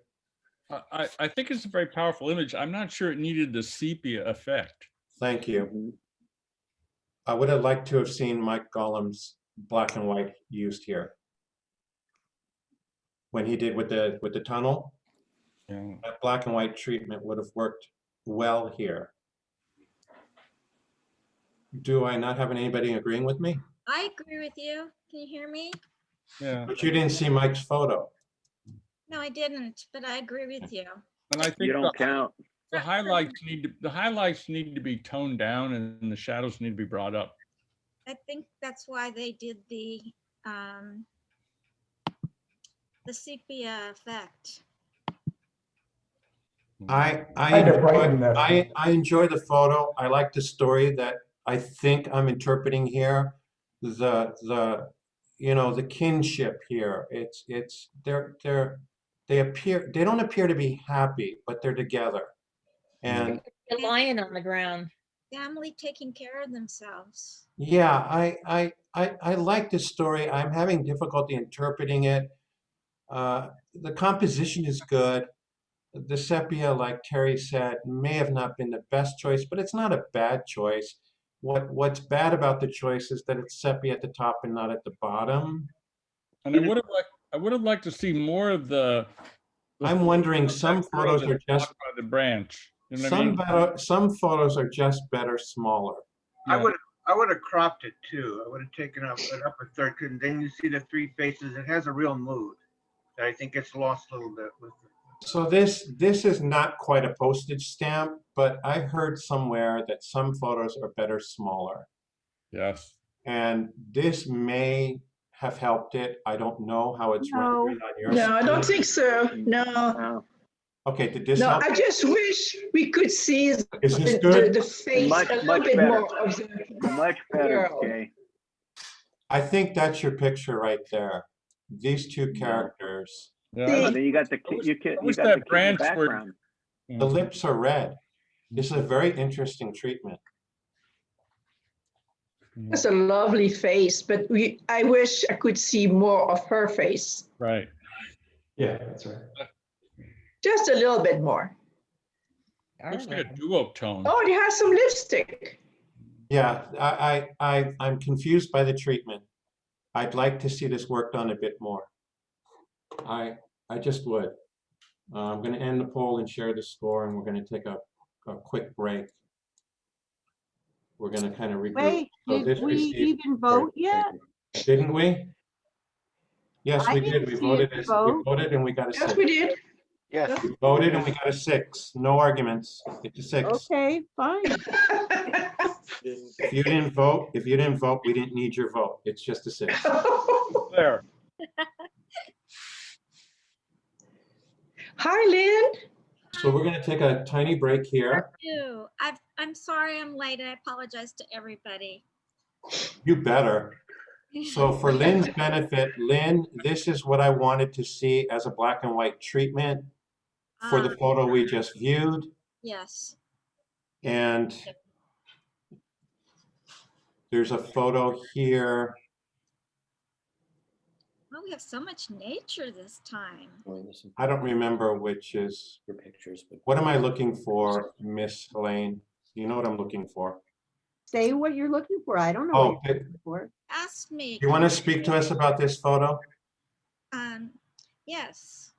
J: I think it's a very powerful image. I'm not sure it needed the sepia effect.
A: Thank you. I would have liked to have seen Mike Gollum's black and white used here. When he did with the tunnel,
J: Yeah.
A: that black and white treatment would have worked well here. Do I not have anybody agreeing with me?
L: I agree with you. Can you hear me?
J: Yeah.
A: But you didn't see Mike's photo.
L: No, I didn't, but I agree with you.
J: And I think
N: You don't count.
J: the highlights need to be toned down and the shadows need to be brought up.
L: I think that's why they did the sepia effect.
A: I
U: Kind of brighten that.
A: I enjoy the photo. I like the story that I think I'm interpreting here. The you know, the kinship here. They don't appear to be happy, but they're together. And
B: A lion on the ground.
L: Family taking care of themselves.
A: yeah, I like this story. I'm having difficulty interpreting it. The composition is good. The sepia, like Terry said, may have not been the best choice, but it's not a bad choice. What's bad about the choice is that it's sepia at the top and not at the bottom.
J: And I would have liked to see more of the
A: I'm wondering, some photos are just
J: by the branch. You know what I mean?
A: some photos are just better smaller.
G: I would have cropped it too. I would have taken up an upper third, and then you see the three faces. It has a real mood that I think gets lost a little bit with it.
A: So this is not quite a postage stamp, but I heard somewhere that some photos are better smaller.
J: Yes.
A: And this may have helped it. I don't know how it's
E: No.
A: rendered on your
I: No, I don't
A: screen.
I: think so. No.
A: Okay, did this
I: No,
A: help?
I: I just wish we could see
A: Is this
I: the
A: good?
I: face
N: Much,
I: a little
N: much
I: bit
N: better.
I: more of the
N: Much better,
I: girl.
N: Jay.
A: I think that's your picture right there. These two characters.
J: Yeah.
N: And then you got the you
J: wish
N: got
J: that
N: the kid in the
J: branch were-
N: background.
A: The lips are red. This is a very interesting treatment.
I: It's a lovely face, but I wish I could see more of her face.
J: Right.
U: Yeah, that's right.
I: Just a little bit more.
J: Looks like a duo tone.
I: Oh, it has some lipstick.
A: Yeah, I'm confused by the treatment. I'd like to see this worked on a bit more. I just would. I'm going to end the poll and share the score, and we're going to take a quick break. We're going to kind of regroup.
E: Wait,
A: So
E: did
A: this
E: we
A: received-
E: even vote yet?
A: Didn't we? Yes,
E: I
A: we did.
E: didn't
A: We
E: see
A: voted.
E: it
A: We
E: vote.
A: voted, and we got a 6.
I: Yes, we did.
T: Yes.
A: We voted, and we got a 6. No arguments. It's a 6.
E: Okay, fine.
A: If you didn't vote, we didn't need your vote. It's just a 6.
J: There.
I: Hi, Lynn.
A: So we're going to take a tiny break here.
L: Ew, I'm sorry I'm late. I apologize to everybody.
A: You better. So for Lynn's benefit, Lynn, this is what I wanted to see as a black and white treatment for the photo we just viewed.
L: Yes.
A: And there's a photo here.
L: Oh, we have so much nature this time.
A: I don't remember which is.
R: Your pictures, but
A: What am I looking for, Miss Helene? You know what I'm looking for.
E: Say what you're looking for. I don't know
A: Oh,
E: what you're looking for.
L: Ask me.
A: you want to speak to us about this photo?
Q: Yes,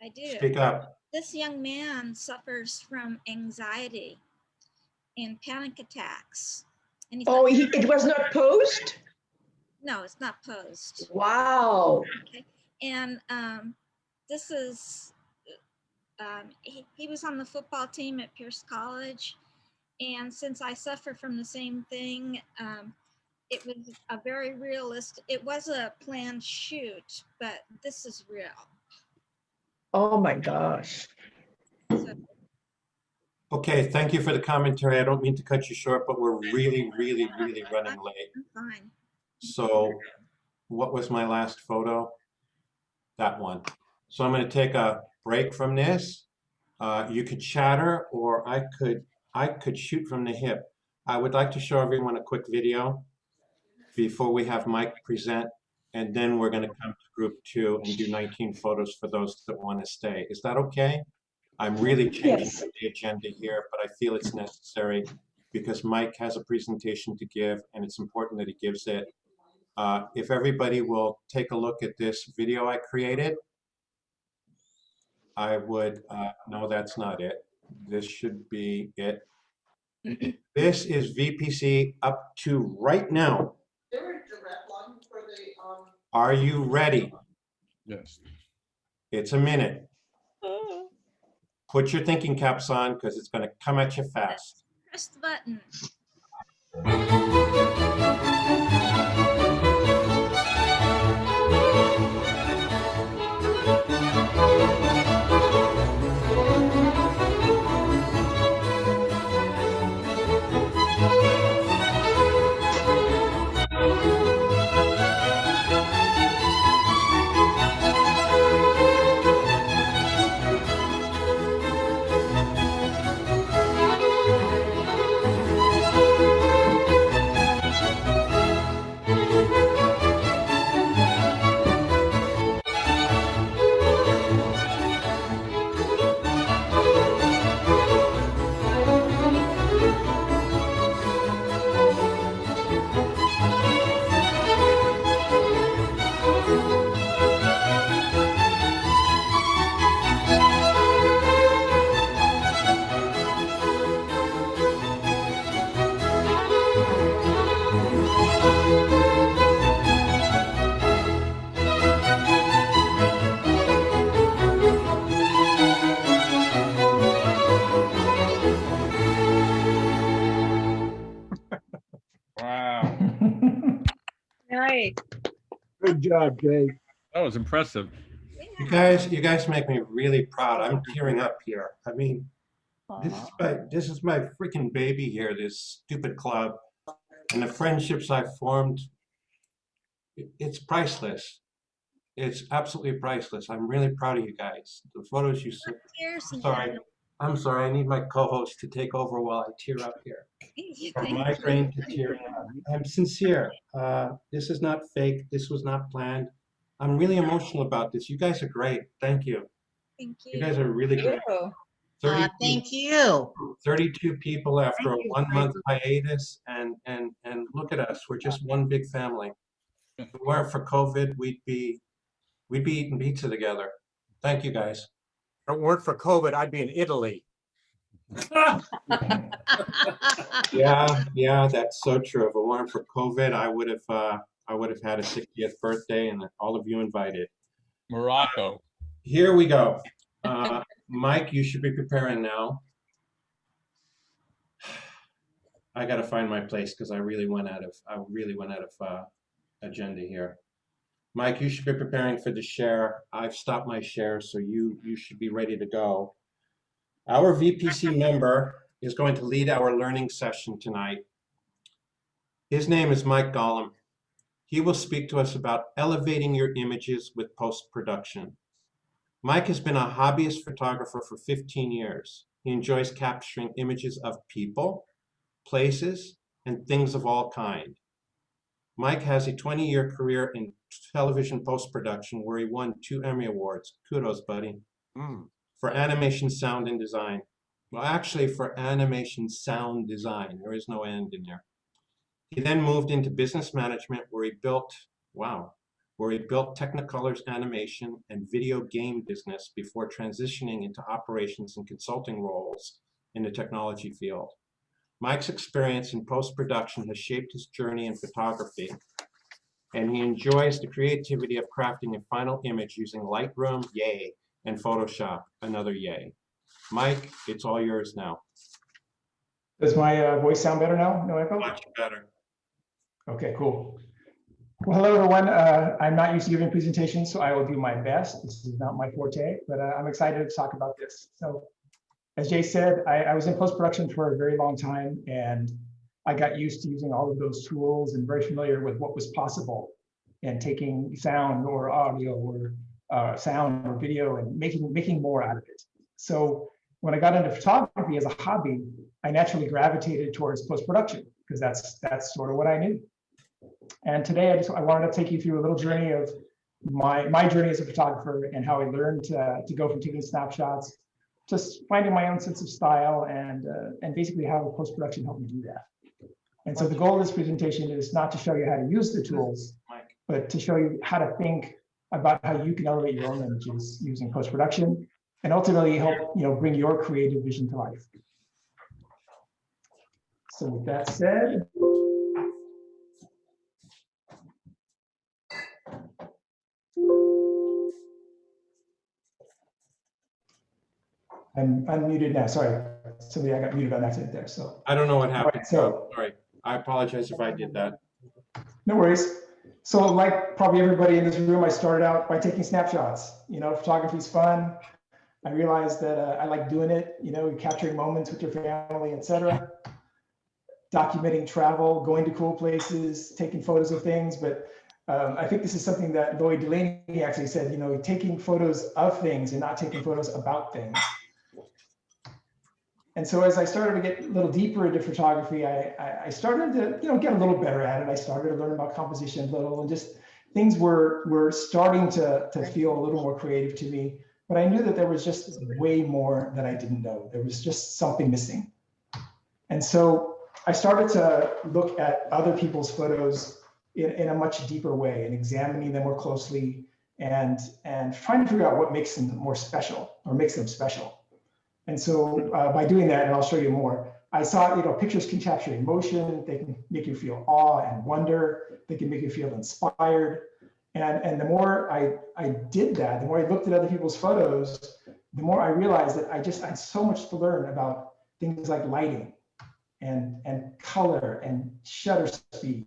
Q: I do.
A: Speak up.
Q: This young man suffers from anxiety and panic attacks. And he's
I: Oh,
Q: not-
I: it was not posed?
Q: No, it's not posed.
I: Wow.
Q: Okay. And this is, he was on the football team at Pierce College. And since I suffer from the same thing, it was a very realistic, it was a planned shoot, but this is real.
I: Oh my gosh.
A: Okay, thank you for the commentary. I don't mean to cut you short, but we're really, really, really running late.
Q: I'm fine.
A: So what was my last photo? That one. So I'm going to take a break from this. You could chatter, or I could shoot from the hip. I would like to show everyone a quick video before we have Mike present, and then we're going to come to group 2 and do 19 photos for those that want to stay. Is that okay? I'm really changing
I: Yes.
A: the agenda here, but I feel it's necessary because Mike has a presentation to give, and it's important that he gives it. If everybody will take a look at this video I created, I would, no, that's not it. This should be it. This is VPC up to right now. Are you ready?
J: Yes.
A: It's a minute. Put your thinking caps on because it's going to come at you fast.
Q: Press the button.
J: Wow.
B: Right.
V: Good job, Jay.
J: That was impressive.
A: You guys make me really proud. I'm tearing up here. I mean, this is my freaking baby here, this stupid club. And the friendships I've formed, it's priceless. It's absolutely priceless. I'm really proud of you guys. The photos you sent. I'm sorry. I need my co-host to take over while I tear up here. From migraine to tearing up. I'm sincere. This is not fake. This was not planned. I'm really emotional about this. You guys are great. Thank you.
Q: Thank you.
A: You guys are really great. 32 people after a 1-month hiatus, and look at us. We're just one big family. If it weren't for COVID, we'd be eating pizza together. Thank you, guys.
K: If it weren't for COVID, I'd be in Italy.
A: Yeah, that's so true. If it weren't for COVID, I would have had a 60th birthday, and all of you invited.
J: Morocco.
A: Here we go. Mike, you should be preparing now. I got to find my place because I really went out of agenda here. Mike, you should be preparing for the share. I've stopped my share, so you should be ready to go. Our VPC member is going to lead our learning session tonight. His name is Mike Gollum. He will speak to us about elevating your images with post-production. Mike has been a hobbyist photographer for 15 years. He enjoys capturing images of people, places, and things of all kind. Mike has a 20-year career in television post-production where he won 2 Emmy Awards. Kudos, buddy. For animation, sound, and design. Well, actually, for animation, sound design. There is no end in there. He then moved into business management where he built, wow, where he built Technicolor's animation and video game business before transitioning into operations and consulting roles in the technology field. Mike's experience in post-production has shaped his journey in photography, and he enjoys the creativity of crafting a final image using Lightroom, yay, and Photoshop, another yay. Mike, it's all yours now.
U: Does my voice sound better now? No echo?
A: Much better.
U: Okay, cool. Well, hello, everyone. I'm not used to giving presentations, so I will do my best. This is not my forte, but I'm excited to talk about this. So, as Jay said, I was in post-production for a very long time, and I got used to using all of those tools and very familiar with what was possible, and taking sound or audio or sound or video and making more out of it. So when I got into photography as a hobby, I naturally gravitated towards post-production because that's sort of what I knew. And today I wanted to take you through a little journey of my journey as a photographer and how I learned to go from taking snapshots, just finding my own sense of style, and basically how post-production helped me do that. And so the goal of this presentation is not to show you how to use the tools, but to show you how to think about how you can elevate your own images using post-production, and ultimately help bring your creative vision to life. So with that said, I'm unmuted now. Sorry, somebody I got muted on accident there. So
A: I don't know what happened.
U: Right, so
A: sorry, I apologize if I did that.
U: no worries. So like probably everybody in this room, I started out by taking snapshots. Photography's fun. I realized that I like doing it, capturing moments with your family, etc. Documenting travel, going to cool places, taking photos of things. But I think this is something that Lloyd Delaney actually said, taking photos of things and not taking photos about things. And so as I started to get a little deeper into photography, I started to get a little better at it. I started to learn about composition a little, and just things were starting to feel a little more creative to me. But I knew that there was just way more that I didn't know. There was just something missing. And so I started to look at other people's photos in a much deeper way and examining them more closely and trying to figure out what makes them more special or makes them special. And so by doing that, and I'll show you more, I saw, pictures can capture emotion. They can make you feel awe and wonder. They can make you feel inspired. And the more I did that, the more I looked at other people's photos, the more I realized that I had so much to learn about things like lighting and color and shutter speed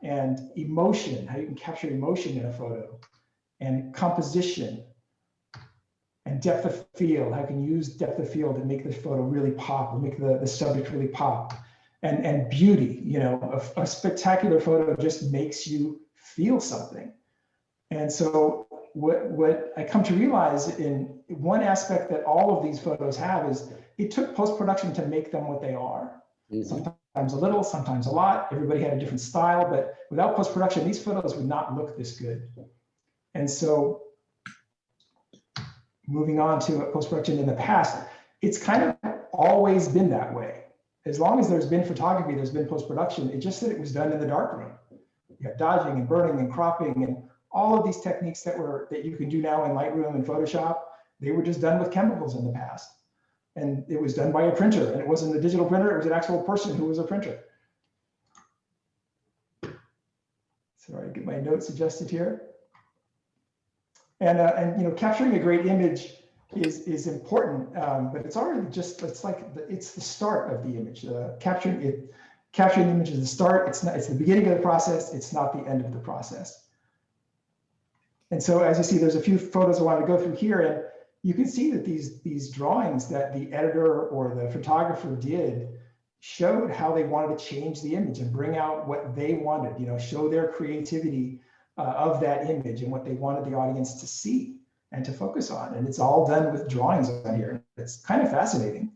U: and emotion, how you can capture emotion in a photo, and composition and depth of field, how you can use depth of field to make the photo really pop, or make the subject really pop, and beauty. A spectacular photo just makes you feel something. And so what I come to realize in one aspect that all of these photos have is it took post-production to make them what they are. Sometimes a little, sometimes a lot. Everybody had a different style, but without post-production, these photos would not look this good. And so moving on to post-production in the past, it's kind of always been that way. As long as there's been photography, there's been post-production. It's just that it was done in the darkroom. You got dodging and burning and cropping and all of these techniques that you can do now in Lightroom and Photoshop. They were just done with chemicals in the past. And it was done by a printer, and it wasn't a digital printer, it was an actual person who was a printer. Sorry, get my notes adjusted here. And capturing a great image is important, but it's already it's the start of the image. Capturing the image is the start. It's the beginning of the process. It's not the end of the process. And so, as you see, there's a few photos I want to go through here, and you can see that these drawings that the editor or the photographer did showed how they wanted to change the image and bring out what they wanted. Show their creativity of that image and what they wanted the audience to see and to focus on. And it's all done with drawings on here. It's kind of fascinating.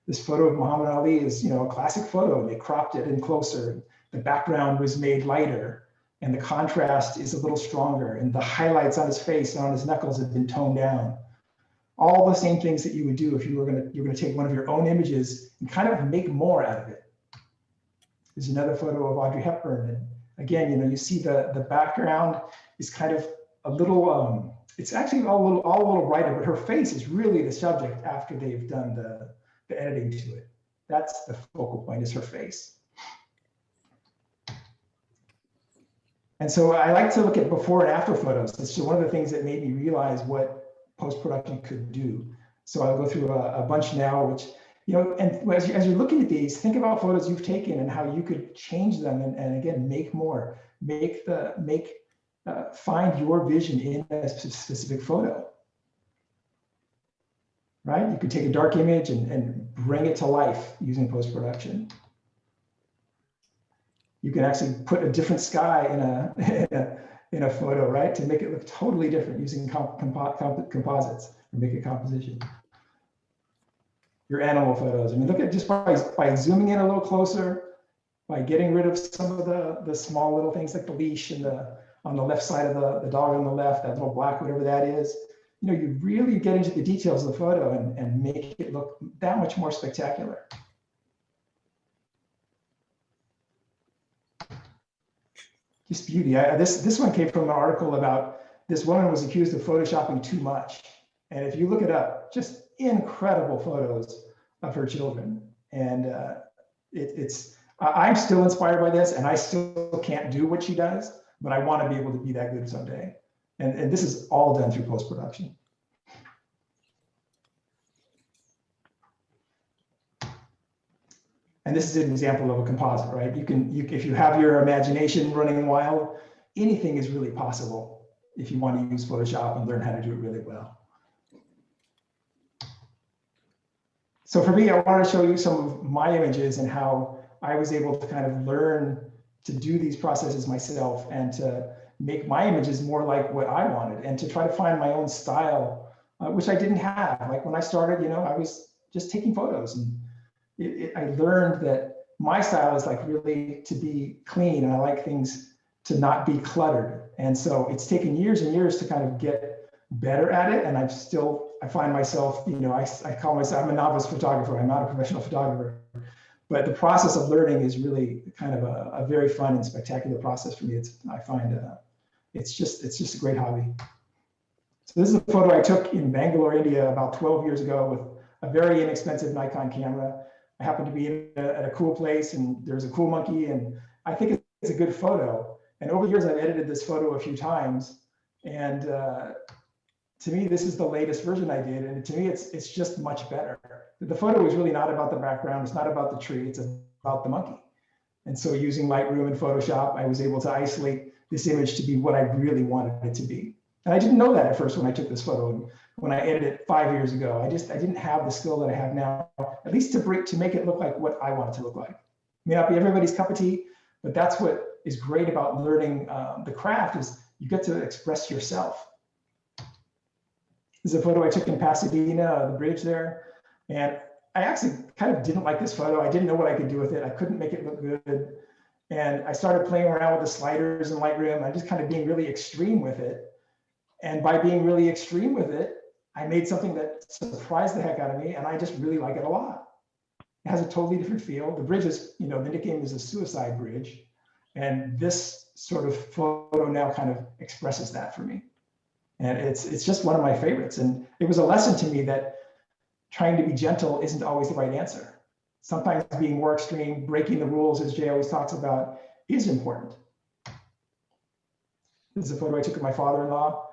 U: This photo of Muhammad Ali is, a classic photo, and they cropped it in closer. The background was made lighter, and the contrast is a little stronger, and the highlights on his face and on his knuckles have been toned down. All the same things that you would do if you're gonna take one of your own images and kind of make more out of it. There's another photo of Audrey Hepburn, and again, you see the background is kind of a little, it's actually all a little brighter, but her face is really the subject after they've done the editing to it. That's the focal point, is her face. And so I like to look at before and after photos. It's just one of the things that made me realize what post-production could do. So I'll go through a bunch now, which, you know, and as you're looking at these, think about photos you've taken and how you could change them and again, make more, find your vision in a specific photo, right? You could take a dark image and bring it to life using post-production. You can actually put a different sky in a photo, right? To make it look totally different using composites or make a composition. Your animal photos. I mean, look at just by zooming in a little closer, by getting rid of some of the small little things like the leash and on the left side of the dog on the left, that little black, whatever that is. You know, you really get into the details of the photo and make it look that much more spectacular. Just beauty. This one came from an article about this woman was accused of photoshopping too much. And if you look it up, just incredible photos of her children. And I'm still inspired by this, and I still can't do what she does, but I want to be able to be that good someday. And this is all done through post-production. And this is an example of a composite, right? If you have your imagination running wild, anything is really possible if you want to use Photoshop and learn how to do it really well. So for me, I want to show you some of my images and how I was able to kind of learn to do these processes myself and to make my images more like what I wanted and to try to find my own style, which I didn't have. Like when I started, you know, I was just taking photos, and I learned that my style is like really to be clean, and I like things to not be cluttered. And so it's taken years and years to kind of get better at it. And I find myself, you know, I call myself, I'm a novice photographer. I'm not a professional photographer, but the process of learning is really kind of a very fun and spectacular process for me. I find it's just a great hobby. So this is a photo I took in Bangalore, India about 12 years ago with a very inexpensive Nikon camera. I happened to be at a cool place and there's a cool monkey, and I think it's a good photo. And over the years, I've edited this photo a few times. And to me, this is the latest version I did. And to me, it's just much better. The photo is really not about the background. It's not about the tree. It's about the monkey. And so using Lightroom and Photoshop, I was able to isolate this image to be what I really wanted it to be. And I didn't know that at first when I took this photo. And when I edited it 5 years ago, I didn't have the skill that I have now, at least to make it look like what I want it to look like. It may not be everybody's cup of tea, but that's what is great about learning the craft, is you get to express yourself. This is a photo I took in Pasadena, the bridge there. And I actually kind of didn't like this photo. I didn't know what I could do with it. I couldn't make it look good. And I started playing around with the sliders in Lightroom. I just kind of being really extreme with it. And by being really extreme with it, I made something that surprised the heck out of me. And I just really like it a lot. It has a totally different feel. The bridge is, you know, the nickname is a suicide bridge. And this sort of photo now kind of expresses that for me. And it's just one of my favorites. And it was a lesson to me that trying to be gentle isn't always the right answer. Sometimes being more extreme, breaking the rules, as Jay always talks about, is important. This is a photo I took of my father-in-law.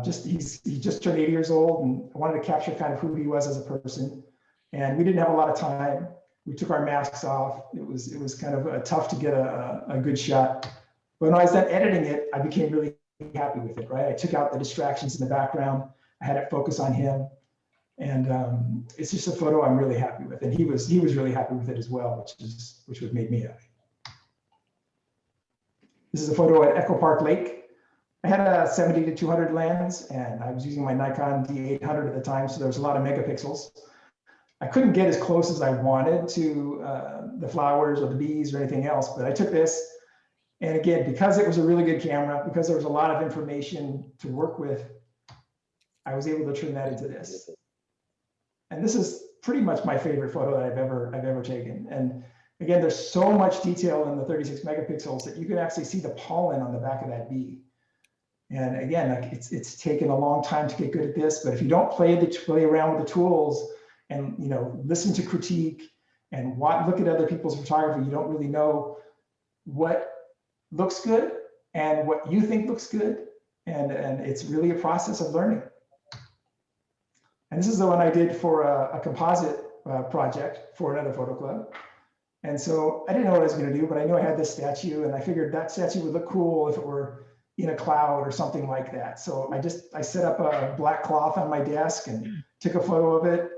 U: He just turned 80 years old, and I wanted to capture kind of who he was as a person. And we didn't have a lot of time. We took our masks off. It was kind of tough to get a good shot. But when I was done editing it, I became really happy with it, right? I took out the distractions in the background. I had it focus on him. And it's just a photo I'm really happy with. And he was really happy with it as well, which would make me happy. This is a photo at Echo Park Lake. I had a 70 to 200 lens, and I was using my Nikon D800 at the time, so there was a lot of megapixels. I couldn't get as close as I wanted to the flowers or the bees or anything else, but I took this. And again, because it was a really good camera, because there was a lot of information to work with, I was able to turn that into this. And this is pretty much my favorite photo that I've ever taken. And again, there's so much detail in the 36 megapixels that you can actually see the pollen on the back of that bee. And again, like it's taken a long time to get good at this, but if you don't play around with the tools and listen to critique and look at other people's photography, you don't really know what looks good and what you think looks good. And it's really a process of learning. And this is the one I did for a composite project for another photo club. And so I didn't know what I was going to do, but I knew I had this statue, and I figured that statue would look cool if it were in a cloud or something like that. So I set up a black cloth on my desk and took a photo of it.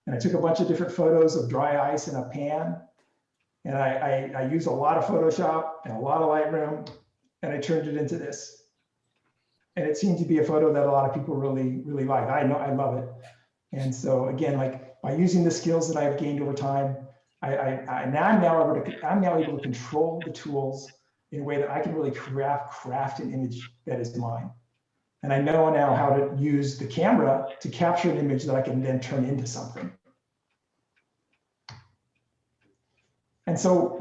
U: And I took a bunch of different photos of dry ice in a pan. And I used a lot of Photoshop and a lot of Lightroom, and I turned it into this. And it seemed to be a photo that a lot of people really, really like. I know, I love it. And so again, like by using the skills that I've gained over time, I'm now able to control the tools in a way that I can really craft an image that is mine. And I know now how to use the camera to capture an image that I can then turn into something. And so,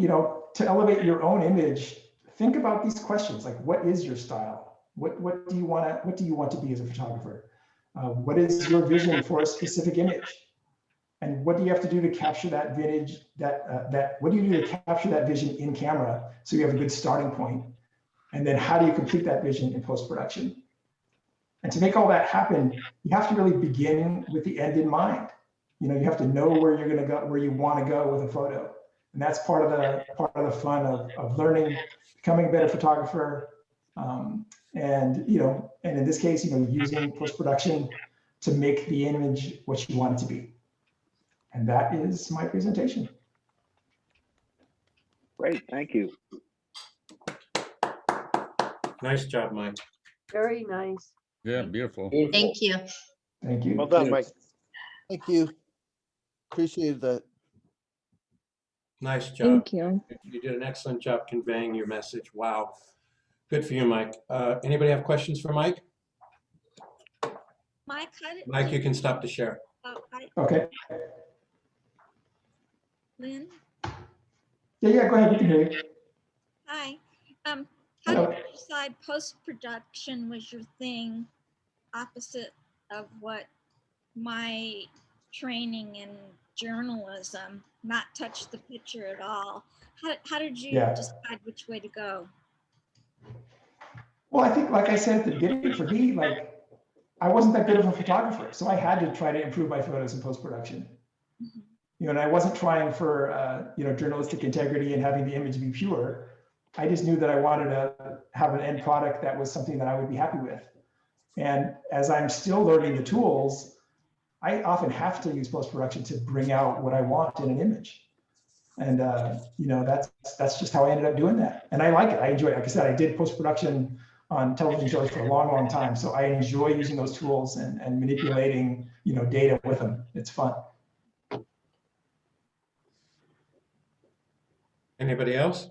U: to elevate your own image, think about these questions, like what is your style? What do you want to be as a photographer? What is your vision for a specific image? And what do you have to do to capture that vintage, what do you do to capture that vision in camera so you have a good starting point? And then how do you complete that vision in post-production? And to make all that happen, you have to really begin with the end in mind. You have to know where you're going to go, where you want to go with a photo. And that's part of the fun of learning, becoming a better photographer. And in this case, using post-production to make the image what you want it to be. And that is my presentation.
N: Great, thank you.
A: Nice job, Mike.
E: Very nice.
J: Yeah, beautiful.
M: Thank you.
U: Thank you.
T: Well done, Mike.
P: Thank you. Appreciate that.
A: Nice job.
S: Thank you.
A: You did an excellent job conveying your message. Wow. Good for you, Mike. Anybody have questions for Mike?
Q: Mike, how did
A: Mike, you can stop the share.
U: Okay.
Q: Lynn?
U: Yeah, go ahead. We can hear you.
Q: Hi. How
U: Hello.
Q: did you decide post-production was your thing, opposite of what my training in journalism, not touch the picture at all? How did you decide which way to go?
U: Well, I think, like I said at the beginning, for me, like I wasn't that good of a photographer, so I had to try to improve my photos in post-production. And I wasn't trying for journalistic integrity and having the image be pure. I just knew that I wanted to have an end product that was something that I would be happy with. And as I'm still learning the tools, I often have to use post-production to bring out what I want in an image. And that's just how I ended up doing that. And I like it. I enjoy it. Like I said, I did post-production on television shows for a long, long time. So I enjoy using those tools and manipulating, data with them. It's fun.
A: Anybody else?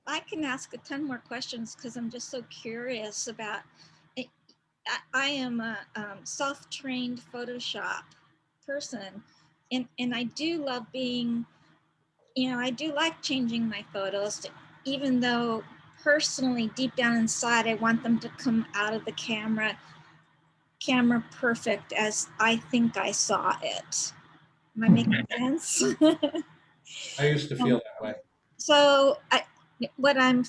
Q: I can ask a ton more questions because I'm just so curious about it. I am a self-trained Photoshop person, and I do love being, I do like changing my photos, even though personally, deep down inside, I want them to come out of the camera perfect as I think I saw it. Am I making sense?
A: I used to feel that way.
Q: So what I'm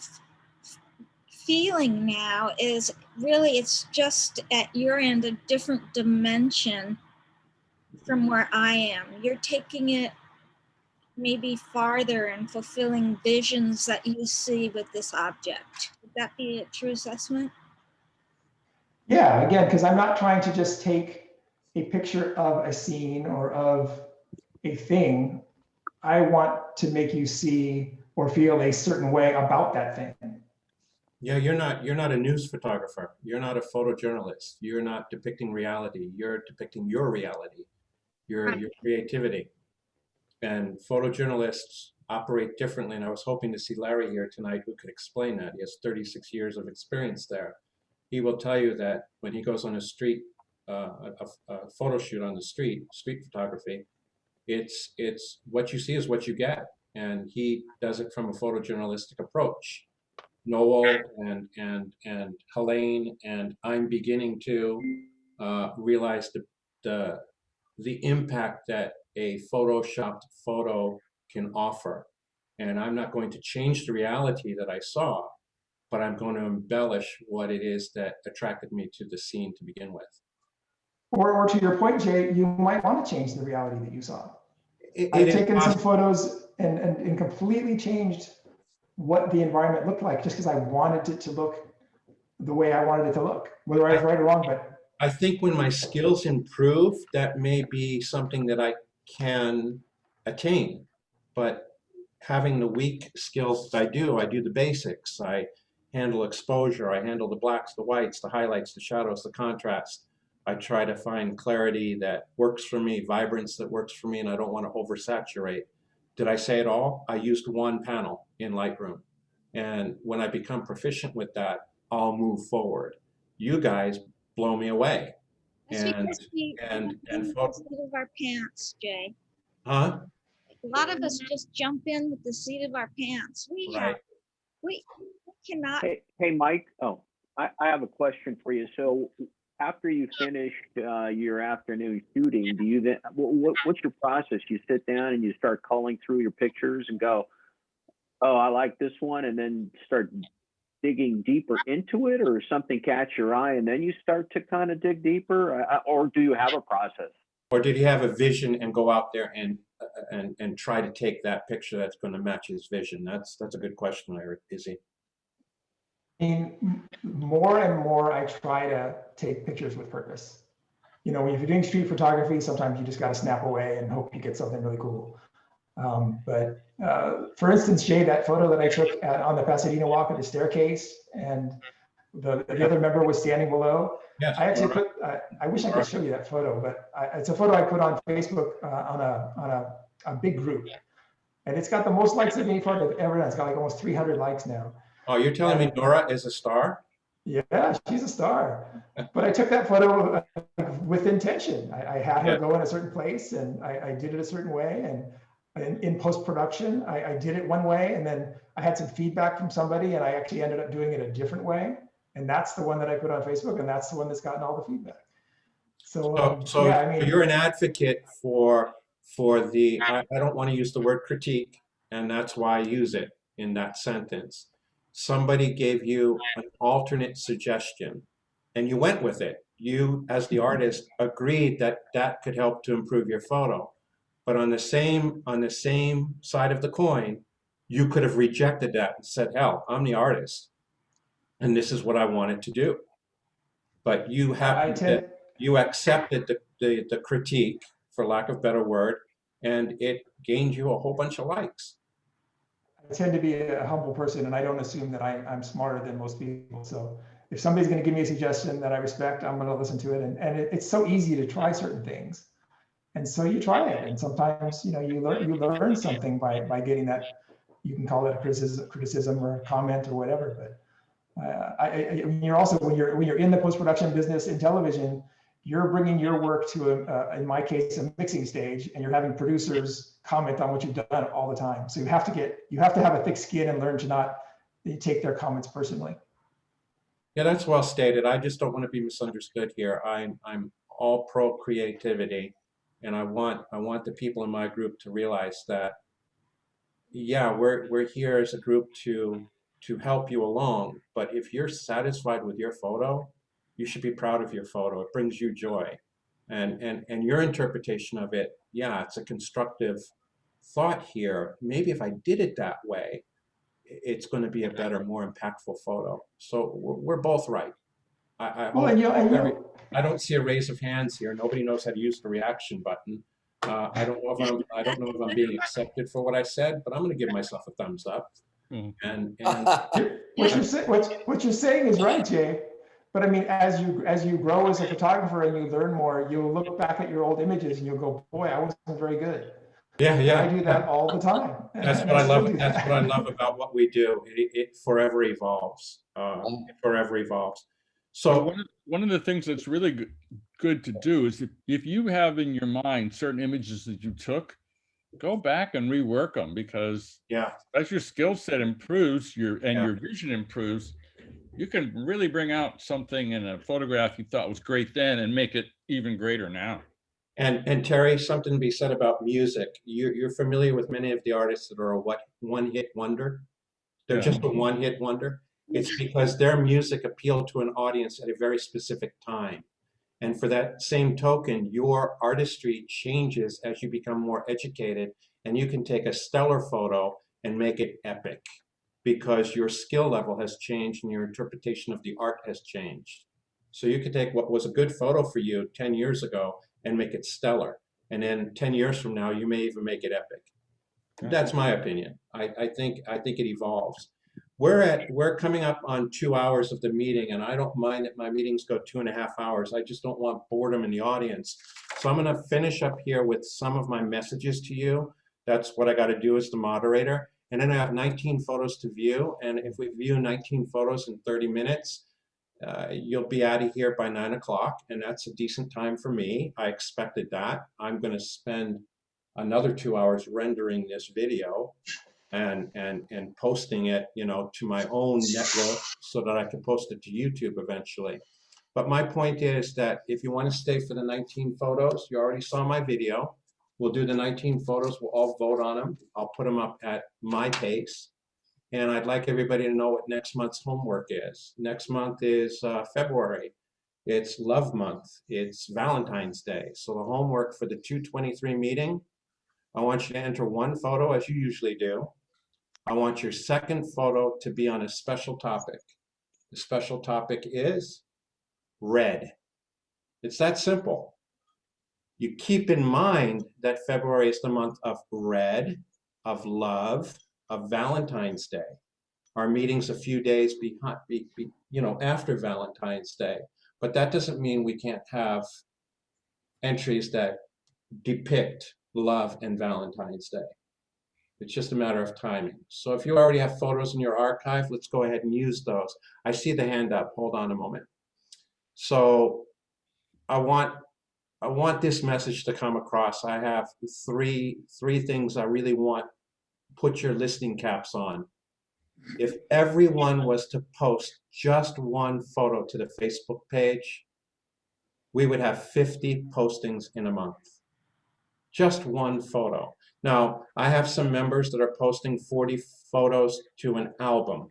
Q: feeling now is really it's just at your end a different dimension from where I am. You're taking it maybe farther and fulfilling visions that you see with this object. Would that be a true assessment?
U: Yeah, again, because I'm not trying to just take a picture of a scene or of a thing. I want to make you see or feel a certain way about that thing.
A: Yeah, you're not a news photographer. You're not a photojournalist. You're not depicting reality. You're depicting your reality, your creativity. And photojournalists operate differently. And I was hoping to see Larry here tonight who could explain that. He has 36 years of experience there. He will tell you that when he goes on a street, a photo shoot on the street photography, it's what you see is what you get. And he does it from a photojournalistic approach. Noel and Helene, and I'm beginning to realize the impact that a photoshopped photo can offer. And I'm not going to change the reality that I saw, but I'm going to embellish what it is that attracted me to the scene to begin with.
U: Or to your point, Jay, you might want to change the reality that you saw.
A: It
U: I've
A: is
U: taken some
A: possible.
U: photos and completely changed what the environment looked like just because I wanted it to look the way I wanted it to look, whether I was right or wrong. But
A: I think when my skills improve, that may be something that I can attain. But having the weak skills that I do the basics. I handle exposure, I handle the blacks, the whites, the highlights, the shadows, the contrast. I try to find clarity that works for me, vibrance that works for me, and I don't want to oversaturate. Did I say it all? I used one panel in Lightroom. And when I become proficient with that, I'll move forward. You guys blow me away.
Q: That's because we
A: And
Q: jump in with the seat of our pants, Jay.
A: huh?
Q: A lot of us just jump in with the seat of our pants. We
A: Right.
Q: we cannot.
N: Hey, Mike. Oh, I have a question for you. So after you finish your afternoon shooting, do you then what's your process? You sit down and you start culling through your pictures and go, oh, I like this one, and then start digging deeper into it, or something catch your eye and then you start to kind of dig deeper, or do you have a process?
A: Or did he have a vision and go out there and try to take that picture that's going to match his vision? That's a good question, Larry. Izzy.
U: I mean, more and more, I try to take pictures with purpose. You know, if you're doing street photography, sometimes you just got to snap away and hope you get something really cool. But for instance, Jay, that photo that I took on the Pasadena walk at the staircase, and the other member was standing below.
A: Yes,
U: I actually
A: Laura.
U: I wish I could show you that photo, but it's a photo I put on Facebook on a big group, and it's got the most likes of any photo I've ever done. It's got like almost 300 likes now.
A: Oh, you're telling me Nora is a star?
U: Yeah, she's a star. But I took that photo with intention. I had her go in a certain place, and I did it a certain way. And in post-production, I did it one way, and then I had some feedback from somebody, and I actually ended up doing it a different way. And that's the one that I put on Facebook, and that's the one that's gotten all the feedback. So, yeah, I mean,
A: you're an advocate for the, I don't want to use the word critique, and that's why I use it in that sentence. Somebody gave you an alternate suggestion, and you went with it. You, as the artist, agreed that that could help to improve your photo. But on the same side of the coin, you could have rejected that and said, hell, I'm the artist, and this is what I wanted to do. But you you accepted the critique, for lack of a better word, and it gained you a whole bunch of likes.
U: I tend to be a humble person, and I don't assume that I'm smarter than most people. So if somebody's going to give me a suggestion that I respect, I'm going to listen to it. And it's so easy to try certain things. And so you try it. And sometimes, you know, you learn something by getting that. You can call it a criticism or a comment or whatever. But you're also, when you're in the post-production business in television, you're bringing your work to in my case, a mixing stage, and you're having producers comment on what you've done all the time. So you have to have a thick skin and learn to not take their comments personally.
A: Yeah, that's well stated. I just don't want to be misunderstood here. I'm all pro creativity, and I want the people in my group to realize that, yeah, we're here as a group to help you along. But if you're satisfied with your photo, you should be proud of your photo. It brings you joy, and your interpretation of it, yeah, it's a constructive thought here. Maybe if I did it that way, it's going to be a better, more impactful photo. So we're both right. I don't see a raise of hands here. Nobody knows how to use the reaction button. I don't know if I'm being accepted for what I said, but I'm going to give myself a thumbs up. And
U: what you're saying is right, Jay. But I mean, as you grow as a photographer and you learn more, you'll look back at your old images and you'll go, boy, I wasn't very good.
A: Yeah.
U: I do that all the time.
A: That's what I love. That's what I love about what we do. It forever evolves. It forever evolves. So
J: one of the things that's really good to do is if you have in your mind certain images that you took, go back and rework them, because
A: Yeah.
J: as your skill set improves, your
A: Yeah.
J: vision improves, you can really bring out something in a photograph you thought was great then and make it even greater now.
A: And Terry, something to be said about music. You're familiar with many of the artists that are a one-hit wonder. They're
J: Yeah.
A: just a one-hit wonder. It's because their music appealed to an audience at a very specific time. And for that same token, your artistry changes as you become more educated, and you can take a stellar photo and make it epic because your skill level has changed and your interpretation of the art has changed. So you could take what was a good photo for you 10 years ago and make it stellar. And then 10 years from now, you may even make it epic. That's my opinion. I think it evolves. We're coming up on 2 hours of the meeting, and I don't mind that my meetings go 2.5 hours. I just don't want boredom in the audience. So I'm going to finish up here with some of my messages to you. That's what I got to do as the moderator. And then I have 19 photos to view. And if we view 19 photos in 30 minutes, you'll be out of here by 9 o'clock, and that's a decent time for me. I expected that. I'm going to spend another 2 hours rendering this video and posting it, to my own network so that I can post it to YouTube eventually. But my point is that if you want to stay for the 19 photos, you already saw my video. We'll do the 19 photos. We'll all vote on them. I'll put them up at my pace. And I'd like everybody to know what next month's homework is. Next month is February. It's Love Month. It's Valentine's Day. So the homework for the 223 meeting, I want you to enter one photo as you usually do. I want your second photo to be on a special topic. The special topic is red. It's that simple. You keep in mind that February is the month of red, of love, of Valentine's Day. Our meeting's a few days after Valentine's Day, but that doesn't mean we can't have entries that depict love and Valentine's Day. It's just a matter of timing. So if you already have photos in your archive, let's go ahead and use those. I see the hand up. Hold on a moment. So I want this message to come across. I have three things I really want. Put your listening caps on. If everyone was to post just one photo to the Facebook page, we would have 50 postings in a month. Just one photo. Now, I have some members that are posting 40 photos to an album,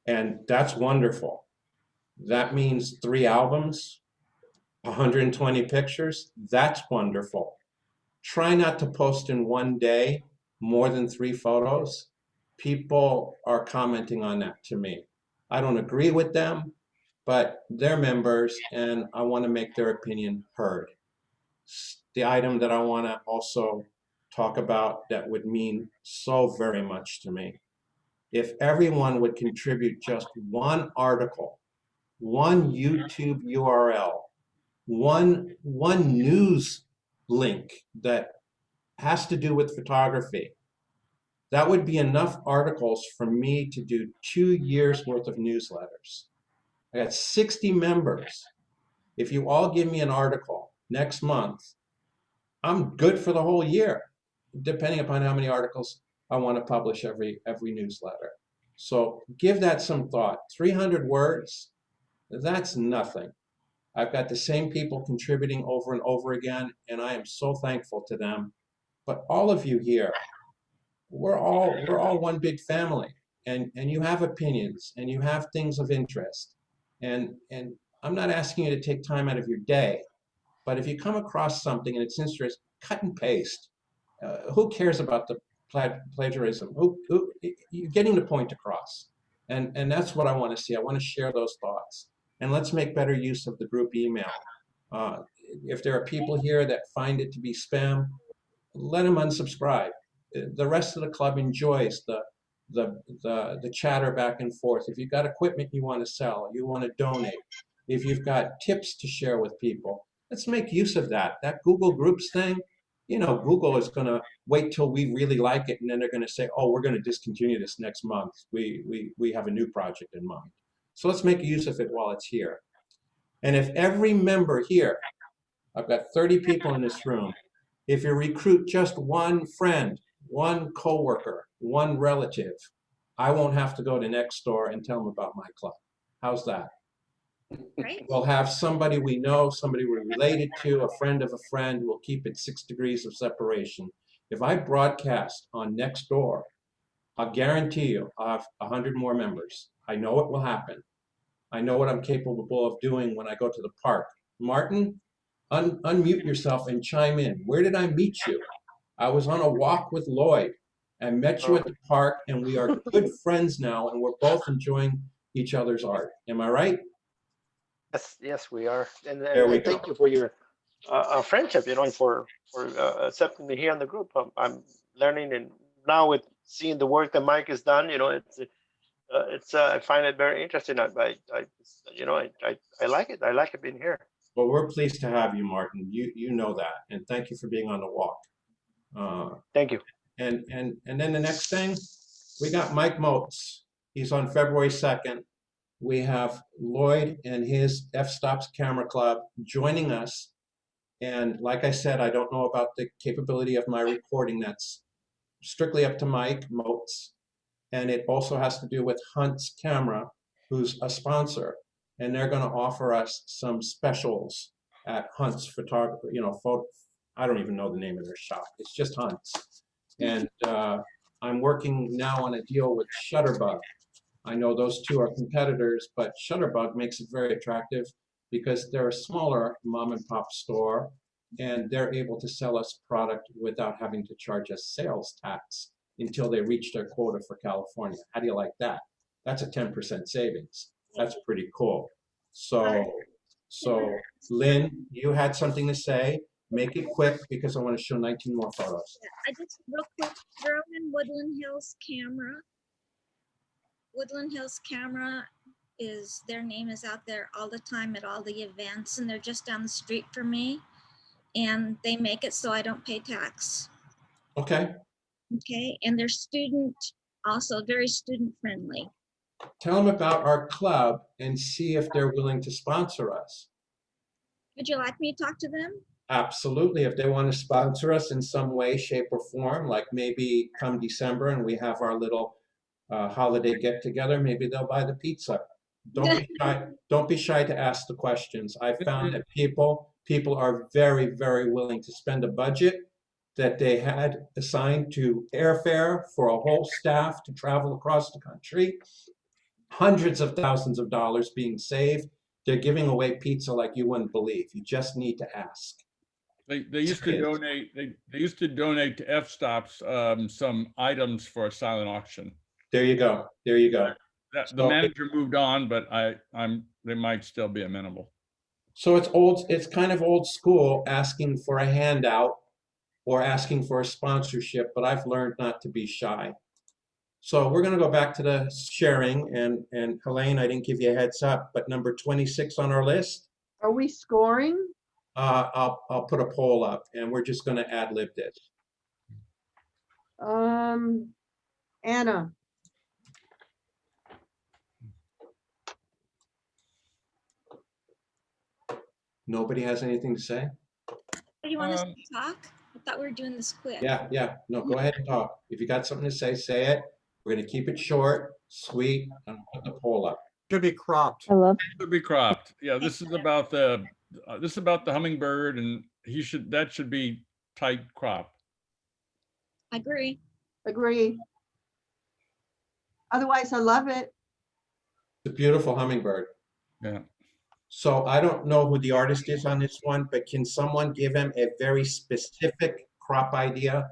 A: and that's wonderful. That means 3 albums, 120 pictures. That's wonderful. Try not to post in one day more than 3 photos. People are commenting on that to me. I don't agree with them, but they're members, and I want to make their opinion heard. The item that I want to also talk about that would mean so very much to me. If everyone would contribute just one article, one YouTube URL, one news link that has to do with photography, that would be enough articles for me to do 2 years worth of newsletters. I got 60 members. If you all give me an article next month, I'm good for the whole year, depending upon how many articles I want to publish every newsletter. So give that some thought. 300 words, that's nothing. I've got the same people contributing over and over again, and I am so thankful to them. But all of you here, we're all one big family, and you have opinions and you have things of interest. And I'm not asking you to take time out of your day, but if you come across something and it's interest, cut and paste. Who cares about the plagiarism? You're getting the point across. And that's what I want to see. I want to share those thoughts. And let's make better use of the group email. If there are people here that find it to be spam, let them unsubscribe. The rest of the club enjoys the chatter back and forth. If you've got equipment you want to sell, you want to donate, if you've got tips to share with people, let's make use of that. That Google Groups thing, Google is going to wait till we really like it, and then they're going to say, oh, we're going to discontinue this next month. We have a new project in mind. So let's make use of it while it's here. And if every member here, I've got 30 people in this room, If you recruit just one friend, one coworker, one relative, I won't have to go to next door and tell them about my club. How's that?
Q: Right?
A: We'll have somebody we know, somebody we're related to, a friend of a friend. We'll keep it 6 degrees of separation. If I broadcast on next door, I'll guarantee you I'll have 100 more members. I know what will happen. I know what I'm capable of doing when I go to the park. Martin, unmute yourself and chime in. Where did I meet you? I was on a walk with Lloyd. I met you at the park, and we are good friends now, and we're both enjoying each other's art. Am I right?
T: Yes, we are. And
A: There we
T: thank
A: go.
T: you for your friendship, and for accepting me here in the group. I'm learning, and now with seeing the work that Mike has done, it's I find it very interesting. I like it. I like it being here.
A: Well, we're pleased to have you, Martin. You know that, and thank you for being on the walk.
T: Thank you.
A: And then the next thing, we got Mike Moats. He's on February 2nd. We have Lloyd and his F-Stops Camera Club joining us. And like I said, I don't know about the capability of my recording. That's strictly up to Mike Moats. And it also has to do with Hunt's Camera, who's a sponsor. And they're going to offer us some specials at Hunt's Photography, I don't even know the name of their shop. It's just Hunt's. And I'm working now on a deal with Shutterbug. I know those two are competitors, but Shutterbug makes it very attractive because they're a smaller mom and pop store, and they're able to sell us product without having to charge us sales tax until they reach their quota for California. How do you like that? That's a 10% savings. That's pretty cool. So Lynn, you had something to say. Make it quick because I want to show 19 more photos.
Q: I just real quick throw in Woodland Hills Camera. Woodland Hills Camera is, their name is out there all the time at all the events, and they're just down the street from me, and they make it so I don't pay tax.
A: Okay.
Q: Okay, and they're also very student friendly.
A: Tell them about our club and see if they're willing to sponsor us.
Q: Would you like me to talk to them?
A: Absolutely. If they want to sponsor us in some way, shape, or form, like maybe come December and we have our little holiday get together, maybe they'll buy the pizza. Don't be shy. Don't be shy to ask the questions. I found that people are very, very willing to spend a budget that they had assigned to airfare for a whole staff to travel across the country. Hundreds of thousands of dollars being saved. They're giving away pizza like you wouldn't believe. You just need to ask.
J: They used to donate. They used to donate to F-Stops some items for a silent auction.
A: There you go. There you go.
J: The manager moved on, but they might still be amenable.
A: So it's kind of old school asking for a handout or asking for a sponsorship, but I've learned not to be shy. So we're going to go back to the sharing, and Helene, I didn't give you a heads up, but number 26 on our list.
E: Are we scoring?
A: I'll put a poll up, and we're just going to ad-lib this.
E: Anna.
A: Nobody has anything to say?
Q: Do you want us to talk? I thought we were doing this quick.
A: Yeah. No, go ahead and talk. If you got something to say it. We're going to keep it short, sweet, and put the poll up.
K: Should be cropped.
J: Should be cropped. Yeah, this is about the hummingbird, and that should be tight cropped.
Q: Agree.
E: Otherwise, I love it.
A: It's a beautiful hummingbird.
J: Yeah.
A: So I don't know who the artist is on this one, but can someone give him a very specific crop idea?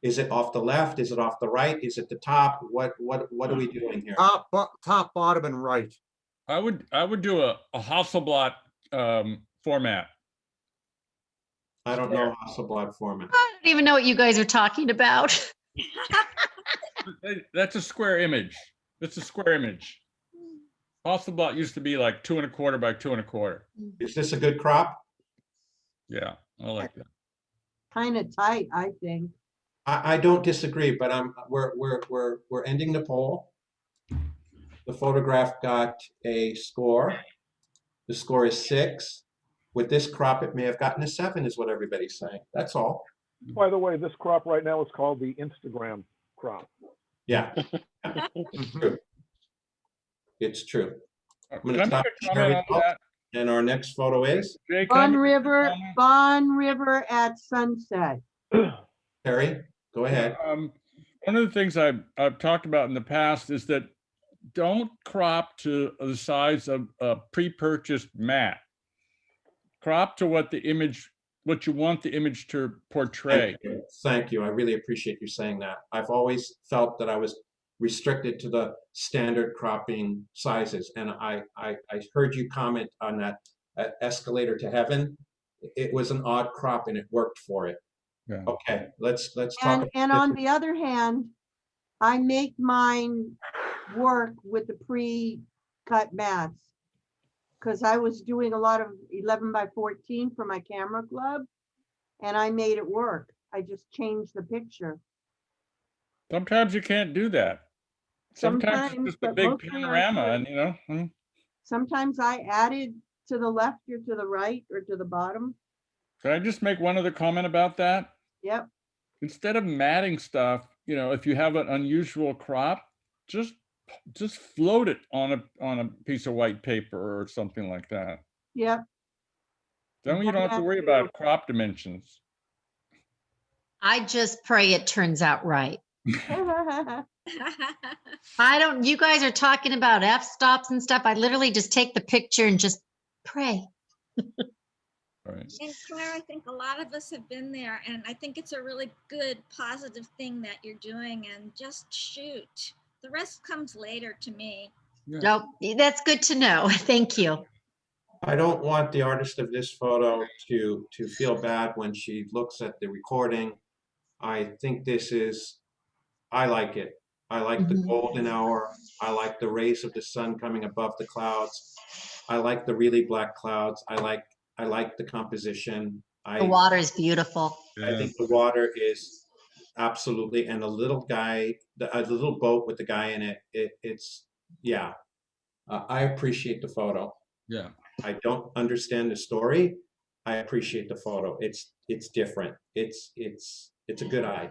A: Is it off the left? Is it off the right? Is it the top? What are we doing here?
K: Top, bottom, and right.
J: I would do a Hasselblad format.
A: I don't know Hasselblad format.
M: I don't even know what you guys are talking about.
J: That's a square image. It's a square image. Hasselblad used to be like 2 1/4 by 2 1/4.
A: Is this a good crop?
J: Yeah, I like that.
E: Kind of tight, I think.
A: I don't disagree, but we're ending the poll. The photograph got a score. The score is 6. With this crop, it may have gotten a 7, is what everybody's saying. That's all.
V: By the way, this crop right now is called the Instagram crop.
A: Yeah. It's true. It's true. I'm
J: Can
A: gonna
J: I
A: stop
J: make a comment
A: sharing
J: on
A: now,
J: that?
A: and our next photo is
J: Jay, can I
E: Bun
J: make a
E: River,
J: comment?
E: Bun River at sunset.
A: Terry. Go ahead.
J: One of the things I've talked about in the past is that don't crop to the size of a pre-purchased mat. Crop to what you want the image to portray.
A: Thank you. I really appreciate you saying that. I've always felt that I was restricted to the standard cropping sizes, and I heard you comment on that escalator to heaven. It was an odd crop, and it worked for it.
J: Yeah.
A: Okay, let's talk.
E: And on the other hand, I make mine work with the pre-cut mats. Because I was doing a lot of 11 by 14 for my camera club, and I made it work. I just changed the picture.
J: Sometimes you can't do that. Sometimes it's just a
E: but
J: big
E: most of them I
J: panorama,
E: could.
J: and
E: Sometimes I added to the left or to the right or to the bottom.
J: Can I just make one other comment about that?
E: Yep.
J: Instead of matting stuff, if you have an unusual crop, just float it on a piece of white paper or something like that.
E: Yep.
J: Then you don't have to worry about crop dimensions.
M: I just pray it turns out right. You guys are talking about f-stops and stuff. I literally just take the picture and just pray.
J: Right.
Q: And Claire, I think a lot of us have been there, and I think it's a really good, positive thing that you're doing, and just shoot. The rest comes later to me.
J: Yeah.
M: Nope, that's good to know. Thank you.
A: I don't want the artist of this photo to feel bad when she looks at the recording. I think I like it. I like the golden hour. I like the rays of the sun coming above the clouds. I like the really black clouds. I like the composition.
M: The water is beautiful.
A: I think the water is absolutely, and the little guy, a little boat with the guy in it. It's yeah. I appreciate the photo.
J: Yeah.
A: I don't understand the story. I appreciate the photo. It's different. It's a good eye.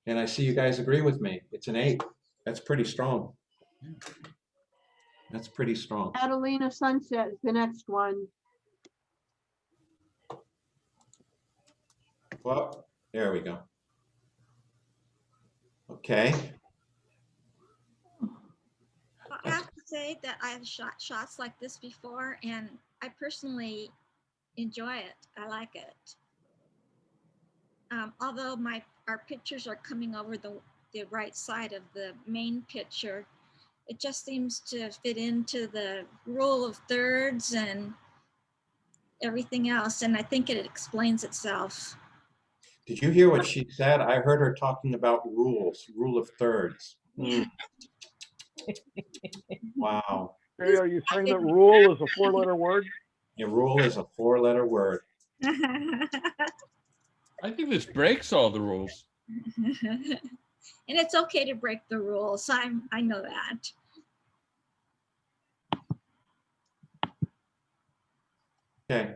A: And I see you guys agree with me. It's an 8. That's pretty strong. That's pretty strong.
E: Catalina Sunset is the next one.
A: Well, there we go. Okay.
Q: Well, I have to say that I've shot shots like this before, and I personally enjoy it. I like it. Although our pictures are coming over the right side of the main picture, it just seems to fit into the rule of thirds and everything else, and I think it explains itself.
A: Did you hear what she said? I heard her talking about rule of thirds. Wow.
V: Hey, are you saying that rule is a 4-letter word?
A: Yeah, rule is a 4-letter word.
J: I think this breaks all the rules.
Q: And it's okay to break the rules. I know that.
A: Okay.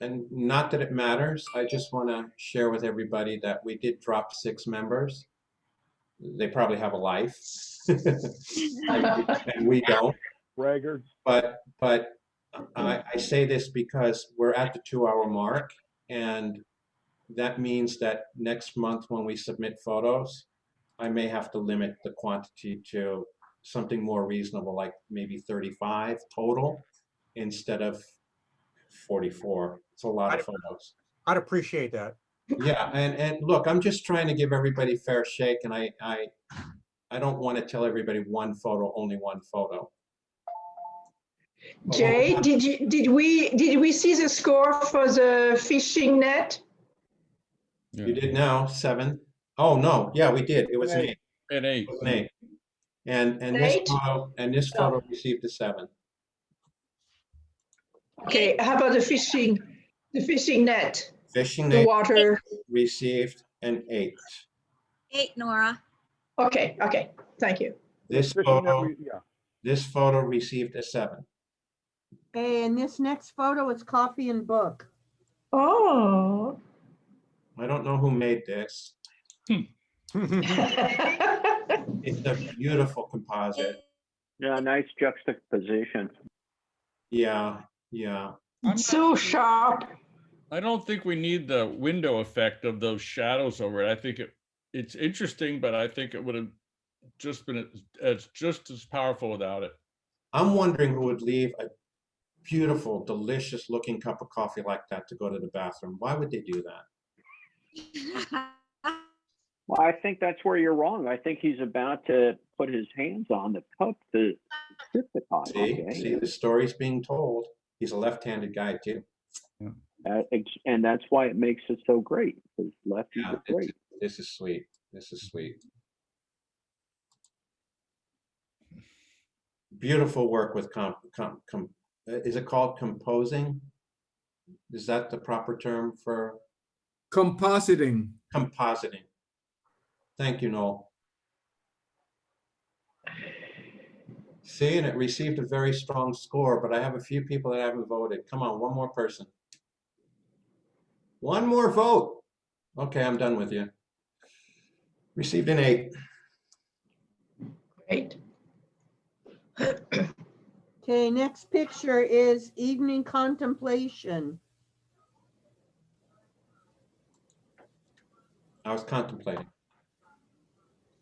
A: And not that it matters. I just want to share with everybody that we did drop 6 members. They probably have a life. And we don't.
V: Braggarts.
A: But I say this because we're at the 2-hour mark, and that means that next month when we submit photos, I may have to limit the quantity to something more reasonable, like maybe 35 total instead of 44. It's a lot of photos.
K: I'd appreciate that.
A: Yeah, and look, I'm just trying to give everybody fair shake, and I don't want to tell everybody one photo, only one photo.
I: Jay, did we see the score for the fishing net?
A: You did now 7. Oh no, yeah, we did. It was an 8.
J: An 8.
A: It was an 8. And this photo received a 7.
I: Okay, how about the fishing net?
A: Fishing
I: The
A: net
I: water.
A: received an 8.
Q: 8, Nora.
I: Okay, thank you.
A: This photo received a 7.
E: Okay, and this next photo is coffee and book.
I: Oh.
A: I don't know who made this. It's a beautiful composite.
N: Yeah, nice juxtaposition.
A: Yeah, yeah.
I: So sharp.
J: I don't think we need the window effect of those shadows over it. I think it's interesting, but I think it would have just been just as powerful without it.
A: I'm wondering who would leave a beautiful, delicious looking cup of coffee like that to go to the bathroom. Why would they do that?
N: Well, I think that's where you're wrong. I think he's about to put his hands on the cup to sip the coffee.
A: See, the story's being told. He's a left-handed guy too.
N: And that's why it makes it so great, because lefties are great.
A: This is sweet. This is sweet. Beautiful work with is it called composing? Is that the proper term for?
F: Compositing.
A: Compositing. Thank you, Noel. See, and it received a very strong score, but I have a few people that haven't voted. Come on, one more person. One more vote. Okay, I'm done with you. Received an 8.
I: Great.
E: Okay, next picture is evening contemplation.
A: I was contemplating.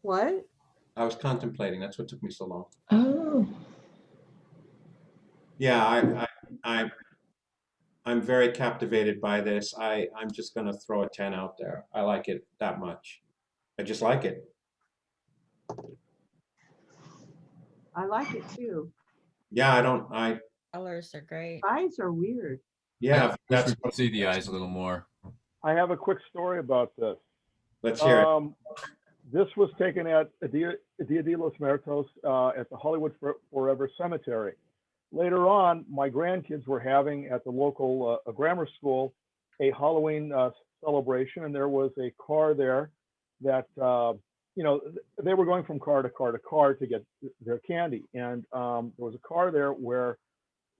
E: What?
A: I was contemplating. That's what took me so long.
I: Oh.
A: Yeah, I'm very captivated by this. I'm just going to throw a 10 out there. I like it that much. I just like it.
E: I like it too.
A: Yeah,
B: Colors are great.
E: Eyes are weird.
A: Yeah,
D: I wish we could see the eyes a little more.
V: I have a quick story about this.
A: Let's hear it.
V: This was taken at Dia de los Muertos at the Hollywood Forever Cemetery. Later on, my grandkids were having at the local grammar school a Halloween celebration, and there was a car there that, you know, they were going from car to car to car to get their candy. And there was a car there where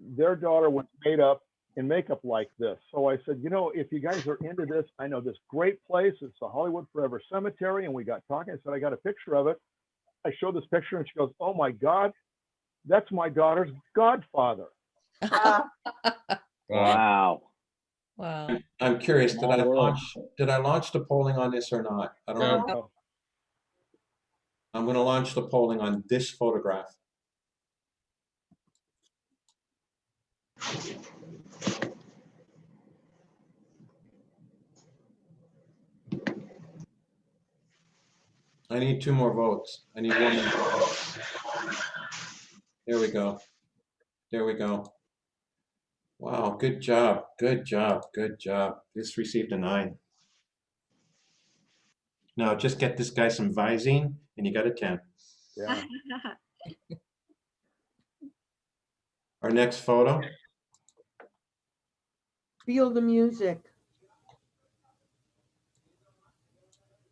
V: their daughter was made up in makeup like this. So I said, you know, if you guys are into this, I know this great place. It's the Hollywood Forever Cemetery. And we got talking. I said, I got a picture of it. I showed this picture and she goes, oh my God, that's my daughter's godfather.
N: Wow.
B: Wow.
A: I'm curious, did I launch the polling on this or not? I don't know. I'm going to launch the polling on this photograph. I need 2 more votes. I need 1 more vote. There we go. There we go. Wow, good job. Good job. Good job. This received a 9. Now just get this guy some Visine and you got a 10.
V: Yeah.
A: Our next photo.
E: Feel the music.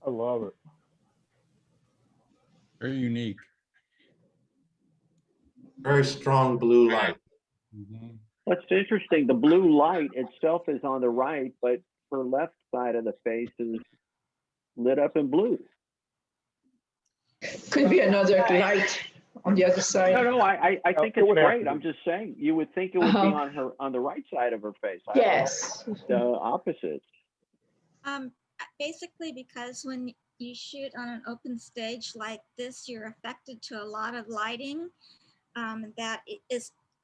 V: I love it.
J: Very unique.
A: Very strong blue light.
N: What's interesting, the blue light itself is on the right, but her left side of the face is lit up in blue.
I: Could be another light on the other side.
N: No, I think
V: It
N: it's
V: would have
N: great.
V: to
N: I'm just saying, you would think it would be on the right side of her face.
I: Yes.
N: The opposite.
Q: Basically, because when you shoot on an open stage like this, you're affected to a lot of lighting that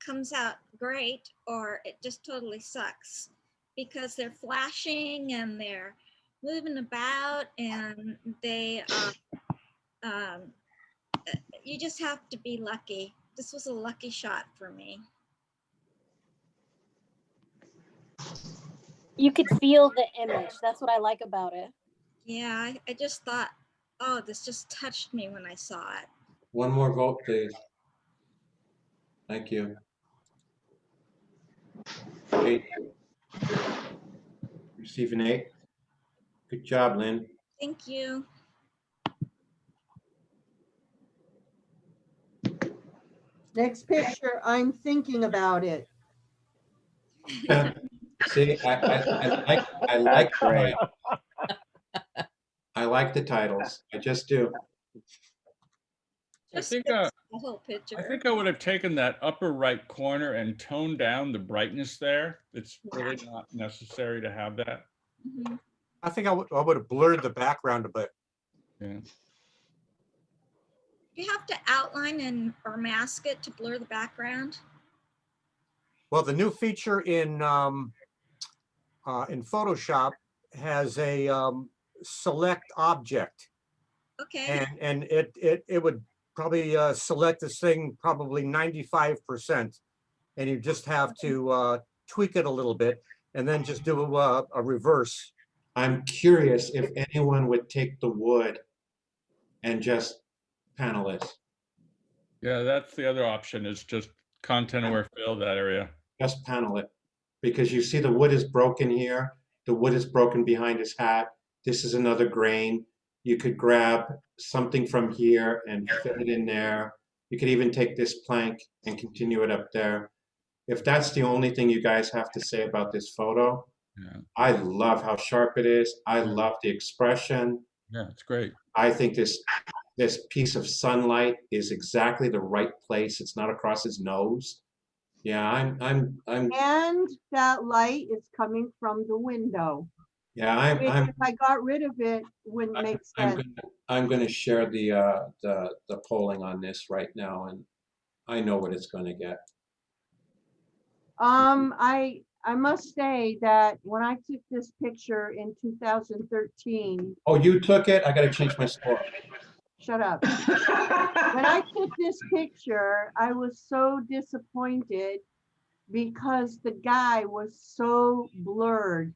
Q: comes out great, or it just totally sucks because they're flashing and they're moving about, and they you just have to be lucky. This was a lucky shot for me.
L: You could feel the image. That's what I like about it.
Q: Yeah, I just thought, oh, this just touched me when I saw it.
A: 1 more vote, please. Thank you. 8. Receive an 8. Good job, Lynn.
Q: Thank you.
E: Next picture, I'm thinking about it.
A: See, I like
N: That's great.
A: I like the titles. I just do.
J: I
Q: Just
J: think
Q: fix the whole picture.
J: I think I would have taken that upper right corner and toned down the brightness there. It's really not necessary to have that.
Q: Mhm.
K: I think I would have blurred the background a bit.
J: Yeah.
Q: You have to outline and or mask it to blur the background.
K: Well, the new feature in Photoshop has a select object,
Q: Okay.
K: and it would probably select this thing probably 95%, and you just have to tweak it a little bit, and then just do a reverse.
A: I'm curious if anyone would take the wood and just panel it.
J: Yeah, that's the other option is just content aware fill that area.
A: Just panel it. Because you see the wood is broken here. The wood is broken behind his hat. This is another grain. You could grab something from here and fit it in there. You could even take this plank and continue it up there. If that's the only thing you guys have to say about this photo,
J: Yeah.
A: I love how sharp it is. I love the expression.
J: Yeah, it's great.
A: I think this piece of sunlight is exactly the right place. It's not across his nose. Yeah, I'm
E: And that light is coming from the window.
A: yeah,
E: Which, if I got rid of it, wouldn't make sense.
A: I'm gonna share the polling on this right now, and I know what it's gonna get.
E: I must say that when I took this picture in 2013,
A: Oh, you took it? I gotta change my score.
E: shut up. When I took this picture, I was so disappointed because the guy was so blurred,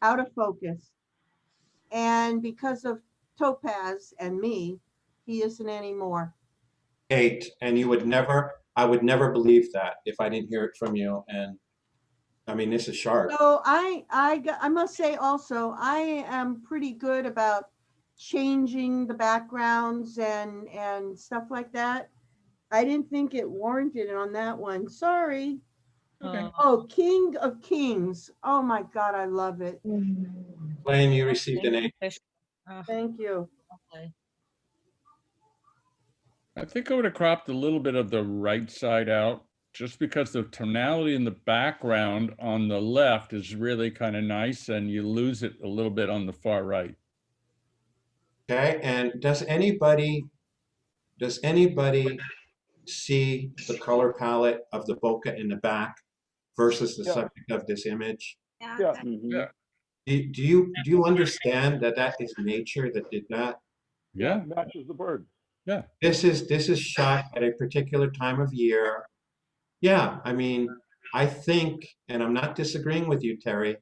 E: out of focus. And because of Topaz and me, he isn't anymore.
A: 8, and I would never believe that if I didn't hear it from you. And I mean, this is sharp.
E: So I must say also, I am pretty good about changing the backgrounds and stuff like that. I didn't think it warranted it on that one. Sorry.
J: Okay.
E: Oh, King of Kings. Oh my God, I love it.
A: Blaine, you received an 8.
E: Thank you.
J: I think I would have cropped a little bit of the right side out just because the tonality in the background on the left is really kind of nice and you lose it a little bit on the far right.
A: Okay, and does anybody see the color palette of the bokeh in the back versus the subject of this image?
J: Yeah.
N: Mhm.
A: Do you understand that is nature that did that?
J: Yeah.
V: Matches the bird.
J: Yeah.
A: This is shot at a particular time of year. Yeah, I mean, I think, and I'm not disagreeing with you, Terry,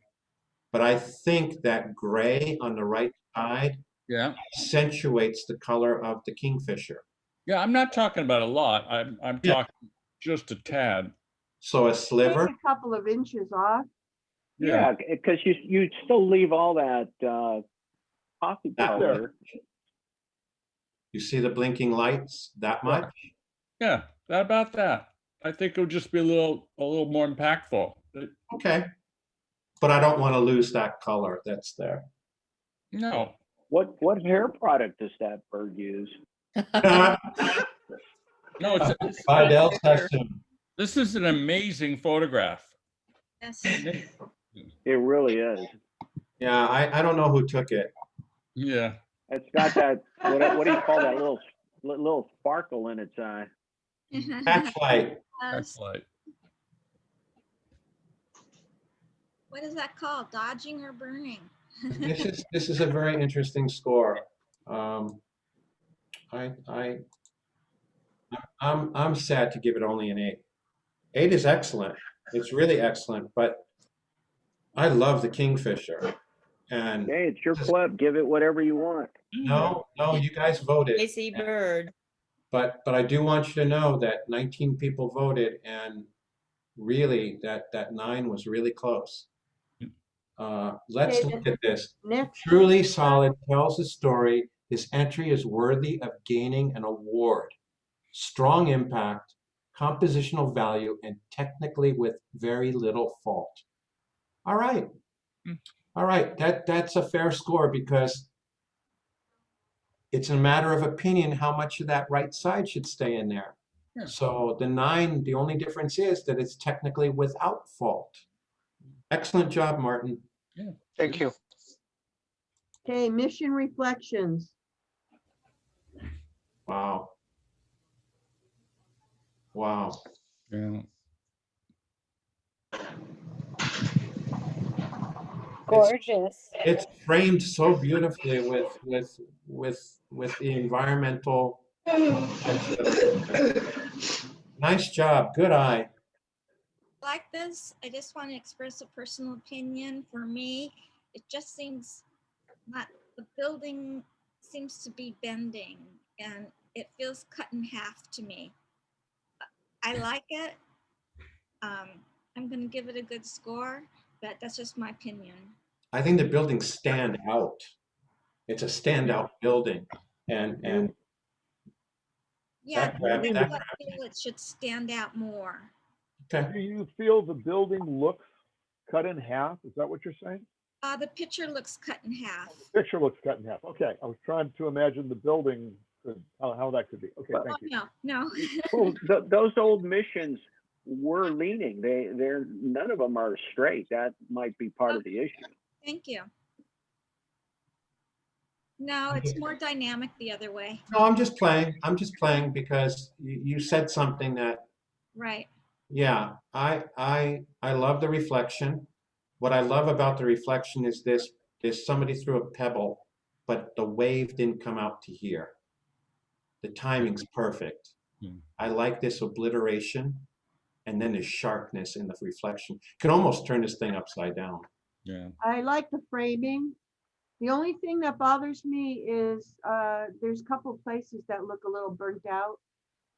A: but I think that gray on the right side accentuates the color of the kingfisher.
J: Yeah, I'm not talking about a lot. I'm talking just a tad.
A: So a sliver?
E: Take a couple of inches off.
N: Yeah, because you still leave all that coffee color.
A: You see the blinking lights that much?
J: Yeah, about that. I think it would just be a little more impactful.
A: Okay. But I don't want to lose that color that's there.
J: No.
N: What hair product does that bird use?
J: No, it's
A: Vidal's custom.
J: This is an amazing photograph.
Q: Yes.
N: It really is.
A: Yeah, I don't know who took it.
J: Yeah.
N: It's got that what do you call that little sparkle in its eye?
A: Catchlight.
J: Catchlight.
Q: What is that called? Dodging or burning?
A: This is a very interesting score. I'm sad to give it only an 8. 8 is excellent. It's really excellent, but I love the kingfisher. And
N: hey, it's your club. Give it whatever you want.
A: No, you guys voted.
B: Lazy bird.
A: But I do want you to know that 19 people voted, and really that 9 was really close. Let's look at this. Truly solid, tells a story. His entry is worthy of gaining an award. Strong impact, compositional value, and technically with very little fault. All right. All right. That's a fair score because it's a matter of opinion how much of that right side should stay in there.
J: Yeah.
A: So the 9, the only difference is that it's technically without fault. Excellent job, Martin.
J: Yeah.
T: Thank you.
E: Okay, mission reflections.
A: Wow. Wow.
J: Yeah.
L: Gorgeous.
A: It's framed so beautifully with the environmental. Nice job. Good eye.
Q: Like this, I just want to express a personal opinion. For me, it just seems not, the building seems to be bending and it feels cut in half to me. I like it. I'm going to give it a good score, but that's just my opinion.
A: I think the buildings stand out. It's a standout building, and
Q: Yeah,
A: that grab, that
Q: I feel it should stand out more.
A: Okay.
V: Do you feel the building looks cut in half? Is that what you're saying?
Q: The picture looks cut in half.
V: Picture looks cut in half. Okay, I was trying to imagine the building, how that could be. Okay, thank you.
Q: No.
N: Well, those old missions were leaning. They're none of them are straight. That might be part of the issue.
Q: Thank you. No, it's more dynamic the other way.
A: No, I'm just playing. I'm just playing because you said something that,
Q: Right.
A: yeah, I love the reflection. What I love about the reflection is this: somebody threw a pebble, but the wave didn't come out to here. The timing's perfect. I like this obliteration, and then the sharpness in the reflection. Could almost turn this thing upside down.
J: Yeah.
E: I like the framing. The only thing that bothers me is there's a couple of places that look a little burnt out.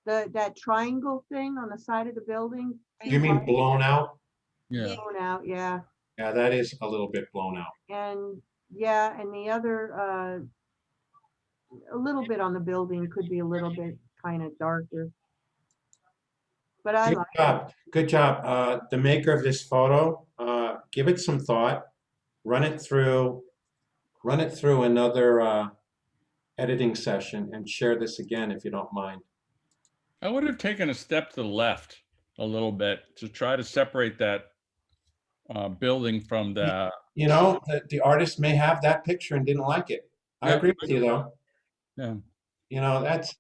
E: That triangle thing on the side of the building.
A: You mean blown out?
J: Yeah.
E: Blown out, yeah.
A: Yeah, that is a little bit blown out.
E: And yeah, and the other a little bit on the building could be a little bit kind of darker. But I
A: Good
E: like
A: job. Good job. The maker of this photo, give it some thought, run it through another editing session and share this again if you don't mind.
J: I would have taken a step to the left a little bit to try to separate that building from the.
A: You know, the artist may have that picture and didn't like it. I agree with you though.
J: Yeah.
A: You know, that's,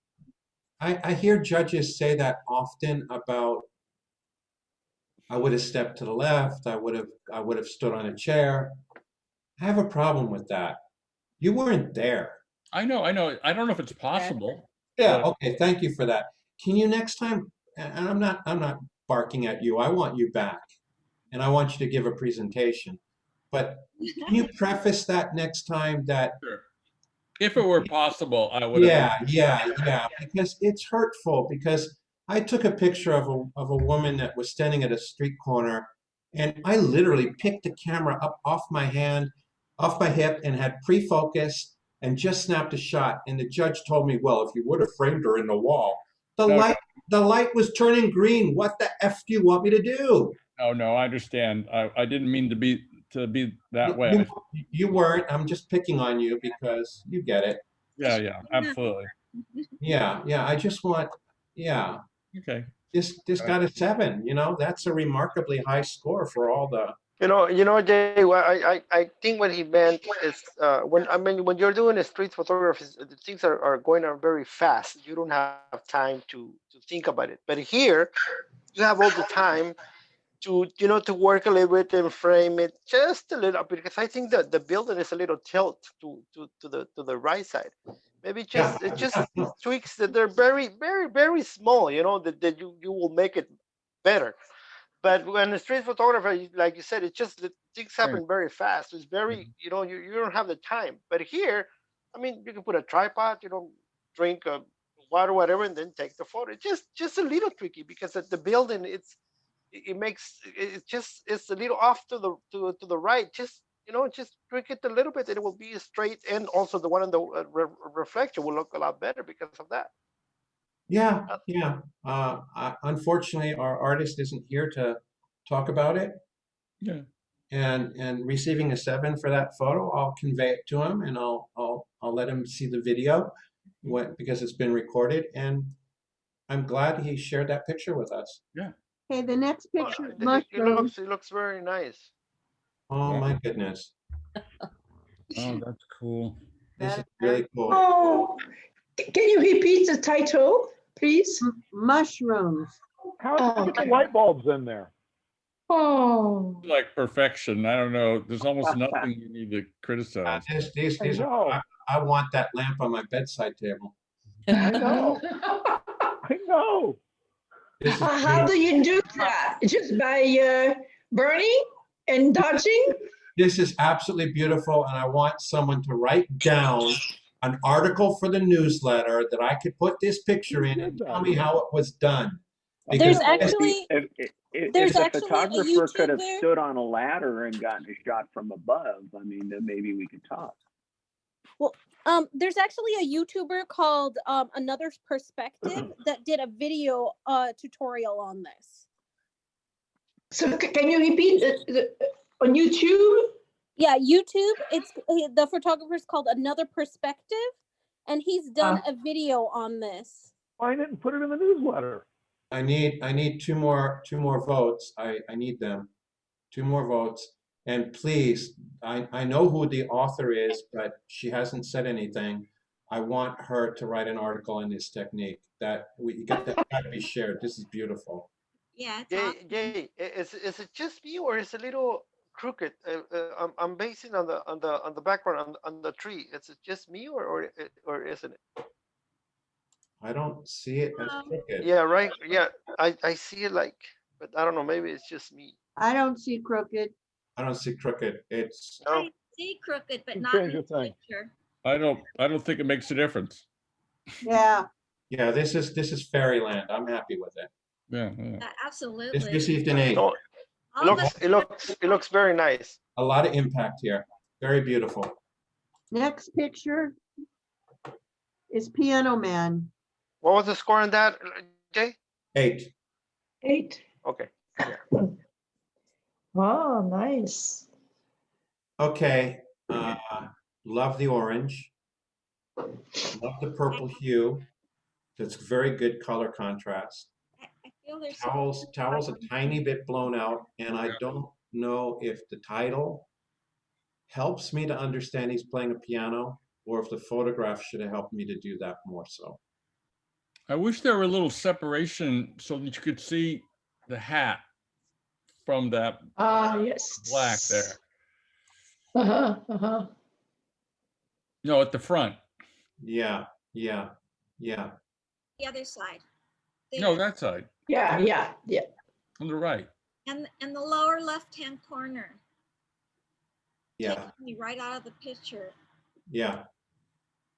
A: I hear judges say that often about, I would have stepped to the left, I would have stood on a chair. I have a problem with that. You weren't there.
J: I know. I don't know if it's possible.
A: Yeah, okay, thank you for that. Can you next time, and I'm not barking at you, I want you back. And I want you to give a presentation. But can you preface that next time that
J: Sure. If it were possible, I would
A: yeah,
J: have.
A: yeah, because it's hurtful, because I took a picture of a woman that was standing at a street corner, and I literally picked the camera up off my hand, off my hip, and had pre-focus and just snapped a shot. And the judge told me, well, if you would have framed her in the wall, the light was turning green. What the F do you want me to do?
J: No, I understand. I didn't mean to be that way.
A: You weren't. I'm just picking on you because you get it.
J: Yeah, absolutely.
A: Yeah, I just want, yeah.
J: Okay.
A: This got a 7. You know, that's a remarkably high score for all the.
T: You know, Jay. I think what he meant is when you're doing a street photography, things are going on very fast. You don't have time to think about it. But here, you have all the time to work a little bit and frame it just a little, because I think that the building is a little tilt to the right side. Maybe it just tweaks that they're very, very, very small, that you will make it better. But when the street photographer, like you said, things happen very fast. It's very, you don't have the time. But here, I mean, you can put a tripod, drink water, whatever, and then take the photo. Just a little tricky because at the building, it's a little off to the right. Just tweak it a little bit, and it will be straight. And also the one in the reflection will look a lot better because of that.
A: Yeah. Unfortunately, our artist isn't here to talk about it.
J: Yeah.
A: and receiving a 7 for that photo, I'll convey it to him and I'll let him see the video because it's been recorded, and I'm glad he shared that picture with us.
J: Yeah.
E: Okay, the next picture is
T: It
E: mushrooms.
T: looks very nice.
A: Oh my goodness.
J: Oh, that's cool.
A: This is really cool.
I: Oh, can you repeat the title, please?
E: Mushrooms.
V: How did you get the light bulbs in there?
I: Oh,
J: Like perfection. I don't know. There's almost nothing you need to criticize.
A: These are, I want that lamp on my bedside table.
V: I know. I know.
I: how do you do that? Just by burning and dodging?
A: This is absolutely beautiful, and I want someone to write down an article for the newsletter that I could put this picture in and tell me how it was done.
L: There's
A: Because
L: actually
N: If
L: there's
N: the
L: actually a
N: photographer could have
L: YouTuber-
N: stood on a ladder and gotten a shot from above, I mean, then maybe we could talk.
L: Well, there's actually a YouTuber called Another Perspective that did a video tutorial on this.
I: So can you repeat on YouTube?
L: Yeah, YouTube. It's the photographer's called Another Perspective, and he's done a video on this.
V: Find it and put it in the newsletter.
A: I need two more votes. I need them. 2 more votes. And please, I know who the author is, but she hasn't said anything. I want her to write an article in this technique that we get that got to be shared. This is beautiful.
Q: Yeah, it's
T: Jay, is it just me or is it a little crooked? I'm basing on the background on the tree. Is it just me or isn't it?
A: I don't see it as crooked.
T: Yeah, right. Yeah, I see it like, but I don't know. Maybe it's just me.
E: I don't see crooked.
A: I don't see crooked. It's
Q: I see crooked, but
V: You
Q: not
V: change
Q: in
V: the
Q: the
V: thing.
Q: picture.
J: I don't think it makes a difference.
E: Yeah.
A: yeah. This is fairyland. I'm happy with it.
J: Yeah.
Q: Yeah,
A: This
Q: absolutely.
A: received an 8.
T: No,
Q: All of us-
T: it looks very nice.
A: A lot of impact here. Very beautiful.
E: Next picture is Piano Man.
T: What was the score on that, Jay?
A: 8.
I: 8.
T: Okay.
I: Oh, nice.
A: Okay. Love the orange. Love the purple hue. That's very good color contrast.
Q: I feel there's
A: Towel's a tiny bit blown out, and I don't know if the title helps me to understand he's playing a piano, or if the photograph should have helped me to do that more so.
J: I wish there were a little separation so that you could see the hat from that
I: Yes.
J: black there.
I: Uh-huh.
J: No, at the front.
A: Yeah.
Q: the other side.
J: No, that side.
I: Yeah.
J: On the right.
Q: And the lower left-hand corner.
A: Yeah.
Q: Taking me right out of the picture.
A: Yeah.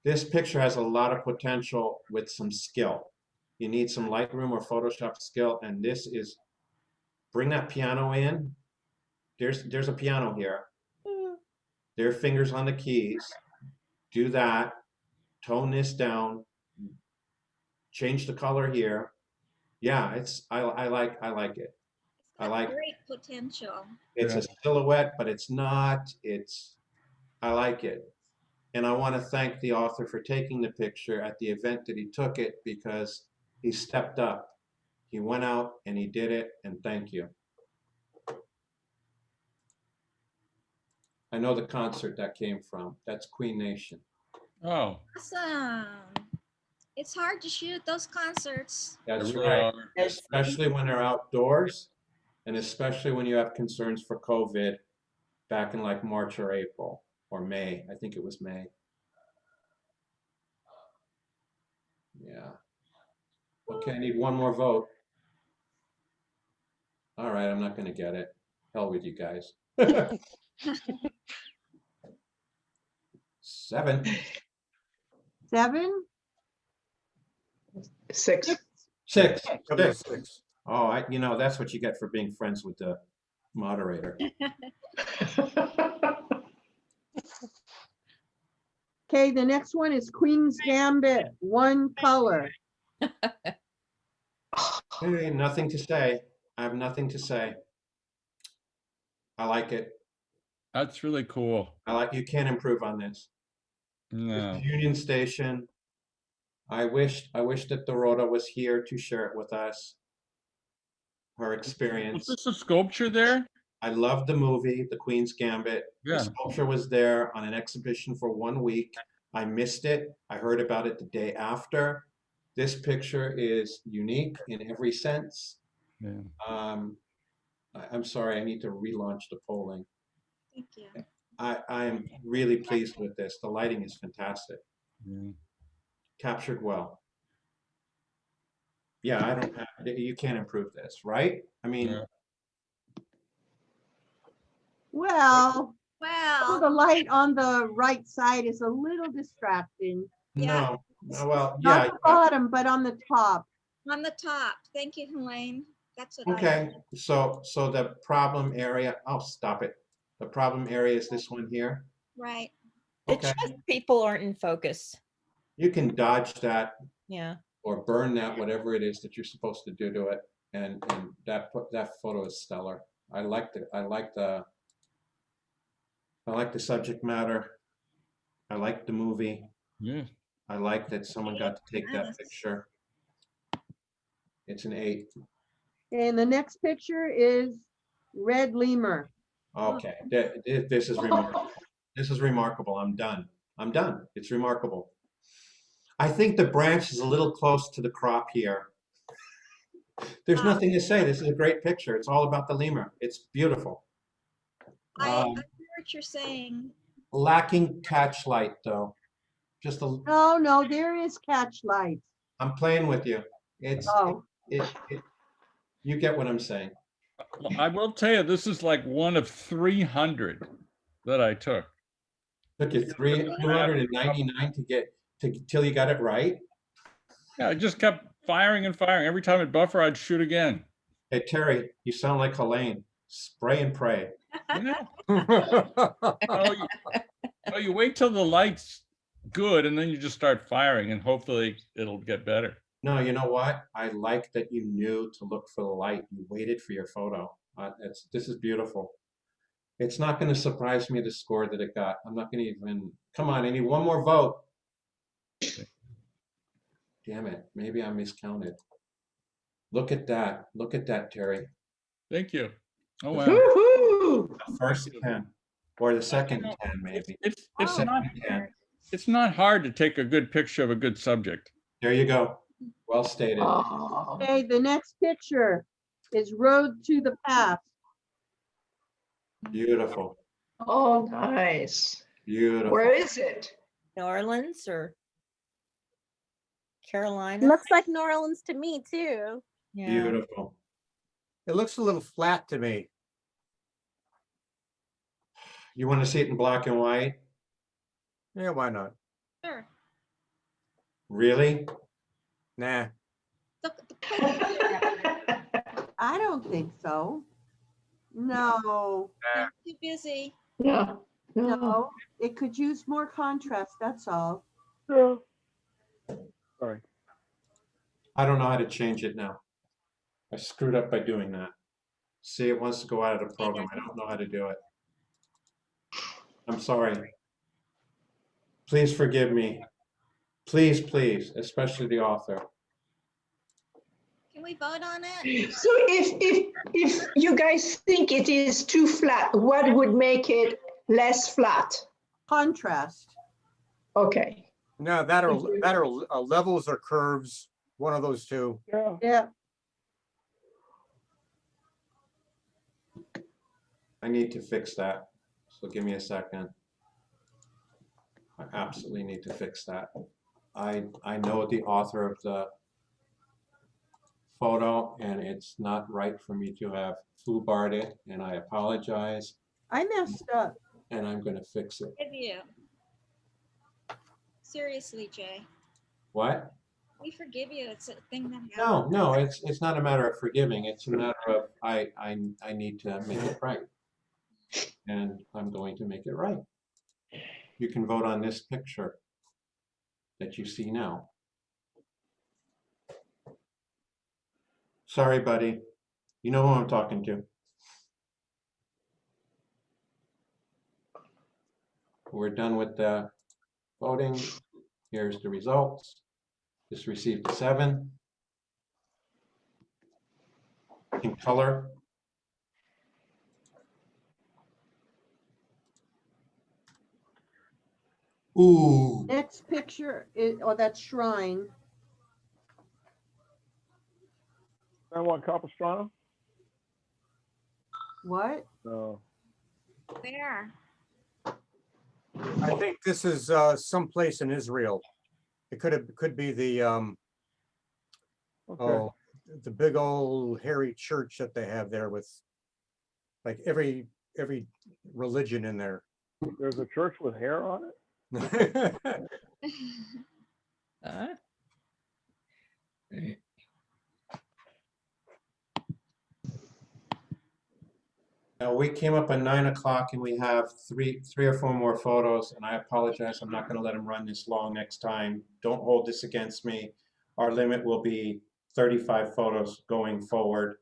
A: This picture has a lot of potential with some skill. You need some Lightroom or Photoshop skill, and this is, bring that piano in. There's a piano here. There are fingers on the keys. Do that. Tone this down. Change the color here. Yeah, I like it. I like
Q: Great potential.
A: it's a silhouette, but it's not. I like it. And I want to thank the author for taking the picture at the event that he took it, because he stepped up. He went out and he did it, and thank you. I know the concert that came from. That's Queen Nation.
J: Oh.
Q: Awesome. It's hard to shoot those concerts.
A: That's right. Especially when they're outdoors, and especially when you have concerns for COVID back in like March or April or May. I think it was May. Yeah. Okay, I need 1 more vote. All right, I'm not going to get it. Hell with you guys. 7.
E: 7?
I: 6.
A: 6.
V: 6.
A: Oh, that's what you get for being friends with the moderator.
E: Okay, the next one is Queen's Gambit, 1 color.
A: Hey, nothing to say. I have nothing to say. I like it.
J: That's really cool.
A: I like, you can't improve on this.
J: No.
A: This is Union Station. I wish that Dorota was here to share it with us. Her
J: Was
A: experience.
J: this a sculpture there?
A: I loved the movie, The Queen's Gambit. The
J: Yeah.
A: sculpture was there on an exhibition for 1 week. I missed it. I heard about it the day after. This picture is unique in every sense.
J: Yeah.
A: I'm sorry, I need to relaunch the polling.
Q: Thank you.
A: I am really pleased with this. The lighting is fantastic.
J: Yeah.
A: Captured well. Yeah, you can't improve this, right? I mean,
J: Yeah.
E: Well,
Q: Well,
E: the light on the right side is a little distracting.
Q: Yeah.
A: no, well,
E: Not
A: yeah,
E: the bottom, but on the top.
Q: on the top. Thank you, Helene. That's what I.
A: okay. So the problem area, oh, stop it. The problem area is this one here.
Q: Right.
B: It's
A: Okay,
B: just people aren't in focus.
A: you can dodge that
B: Yeah.
A: or burn that, whatever it is that you're supposed to do to it. And that photo is stellar. I like the subject matter. I like the movie.
J: Yeah.
A: I like that someone got to take that
Q: Yes.
A: picture. It's an 8.
E: And the next picture is red lemur.
A: Okay, this is remarkable. This is remarkable. I'm done. I'm done. It's remarkable. I think the branch is a little close to the crop here. There's nothing to say. This is a great picture. It's all about the lemur. It's beautiful.
Q: I hear what you're saying.
A: Lacking catch light though. Just a.
E: No, there is catch light.
A: I'm playing with you. It's.
E: Oh.
A: You get what I'm saying.
J: Well, I will tell you, this is like one of 300 that I took.
A: Took you 299 to get till you got it right.
J: Yeah, I just kept firing and firing. Every time it buffer, I'd shoot again.
A: Hey Terry, you sound like Helene. Spray and pray.
J: You wait till the light's good and then you just start firing and hopefully it'll get better.
A: No, you know what? I like that you knew to look for the light. You waited for your photo. This is beautiful. It's not going to surprise me the score that it got. I'm not going to even. Come on, I need one more vote. Damn it! Maybe I miscounted. Look at that! Look at that, Terry.
J: Thank you. Oh wow.
A: The first 10, or the second 10, maybe.
J: It's not hard to take a good picture of a good subject.
A: There you go. Well stated.
E: Okay, the next picture is Road to the Past.
A: Beautiful.
I: Oh, nice.
A: Beautiful.
I: Where is it?
B: New Orleans or Carolina?
L: Looks like New Orleans to me too.
B: Yeah.
A: Beautiful.
K: It looks a little flat to me.
A: You want to see it in black and white?
K: Yeah, why not?
Q: Sure.
A: Really?
K: Nah.
E: I don't think so. No.
Q: Too busy.
I: No.
E: No, it could use more contrast, that's all.
V: Sorry.
A: I don't know how to change it now. I screwed up by doing that. See, it wants to go out of the program. I don't know how to do it. I'm sorry. Please forgive me. Please, please, especially the author.
Q: Can we vote on it?
I: So if you guys think it is too flat, what would make it less flat?
E: Contrast.
I: Okay.
K: No, that are levels or curves. One of those two.
E: Yeah.
A: I need to fix that. So give me a second. I absolutely need to fix that. I know the author of the photo, and it's not right for me to have foobarred it, and I apologize,
E: I messed up.
A: and I'm going to fix it.
Q: Give you. Seriously, Jay.
A: What?
Q: We forgive you. It's a thing that happens.
A: No, it's not a matter of forgiving. It's a matter of I need to make it right, and I'm going to make it right. You can vote on this picture that you see now. Sorry, buddy. You know who I'm talking to. We're done with the voting. Here's the results. This received a 7. In color. Ooh.
E: Next picture is, oh, that's shrine.
V: San Juan Capistrano?
E: What?
V: No.
Q: Where?
K: I think this is someplace in Israel. It could be the oh, the big old hairy church that they have there with like every religion in there.
V: There's a church with hair on it?
A: Now we came up at 9 o'clock and we have three or four more photos, and I apologize. I'm not going to let them run this long next time. Don't hold this against me. Our limit will be 35 photos going forward.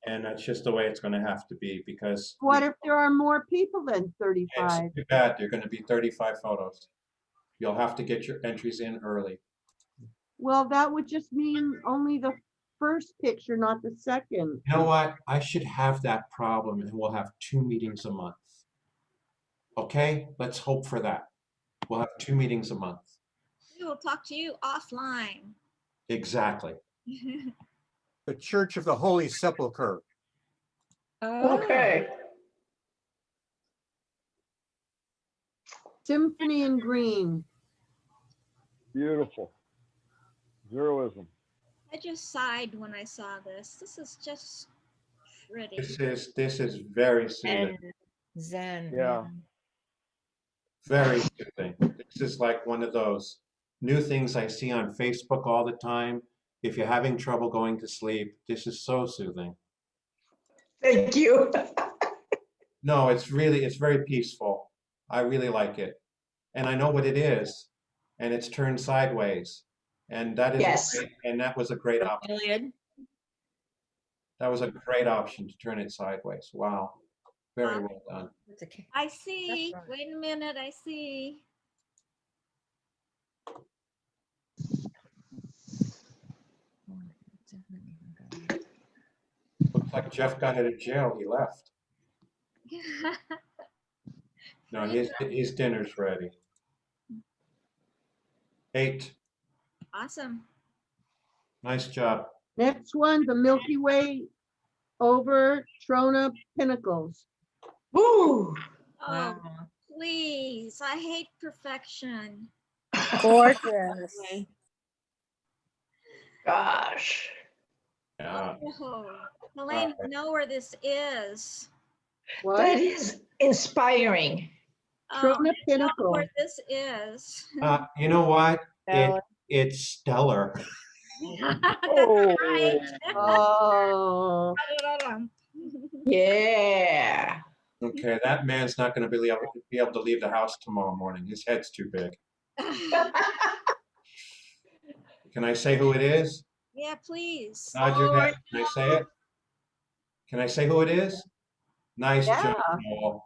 A: And that's just the way it's going to have to be, because
E: What if there are more people than 35?
A: it's too bad. There are going to be 35 photos. You'll have to get your entries in early.
E: Well, that would just mean only the first picture, not the second.
A: You know what? I should have that problem, and we'll have 2 meetings a month. Okay? Let's hope for that. We'll have 2 meetings a month.
Q: We will talk to you offline.
A: Exactly.
K: The Church of the Holy Sepulchre.
I: Okay.
E: Symphony in green.
V: Beautiful. Zeroism.
Q: I just sighed when I saw this. This is just pretty.
A: This is very soothing.
B: Zen.
V: Yeah.
A: Very soothing. This is like one of those new things I see on Facebook all the time. If you're having trouble going to sleep, this is so soothing.
I: Thank you.
A: No, it's very peaceful. I really like it. And I know what it is. And it's turned sideways. And that is
I: Yes.
A: and that was a great option. That was a great option to turn it sideways. Wow. Very well done.
Q: I see. Wait a minute. I see.
A: Looks like Jeff got out of jail. He left. No, his dinner's ready. 8.
Q: Awesome.
A: Nice job.
E: Next one, the Milky Way over Trona Pinnacles.
I: Woo!
Q: Oh, please. I hate perfection.
L: Gorgeous.
I: Gosh.
A: Yeah.
Q: Oh, Elaine, you know where this is.
E: What?
I: That is inspiring.
E: Trona
Q: You know
E: Pinnacle.
Q: where this is.
A: You know what? It's stellar.
V: Oh.
Q: Right.
E: Oh.
I: Yeah.
A: Okay, that man's not going to be able to leave the house tomorrow morning. His head's too big. Can I say who it is?
Q: Yeah, please.
A: Nod your head. Can I say it? Can I say who it is? Nice
E: Yeah.
A: job, Paul.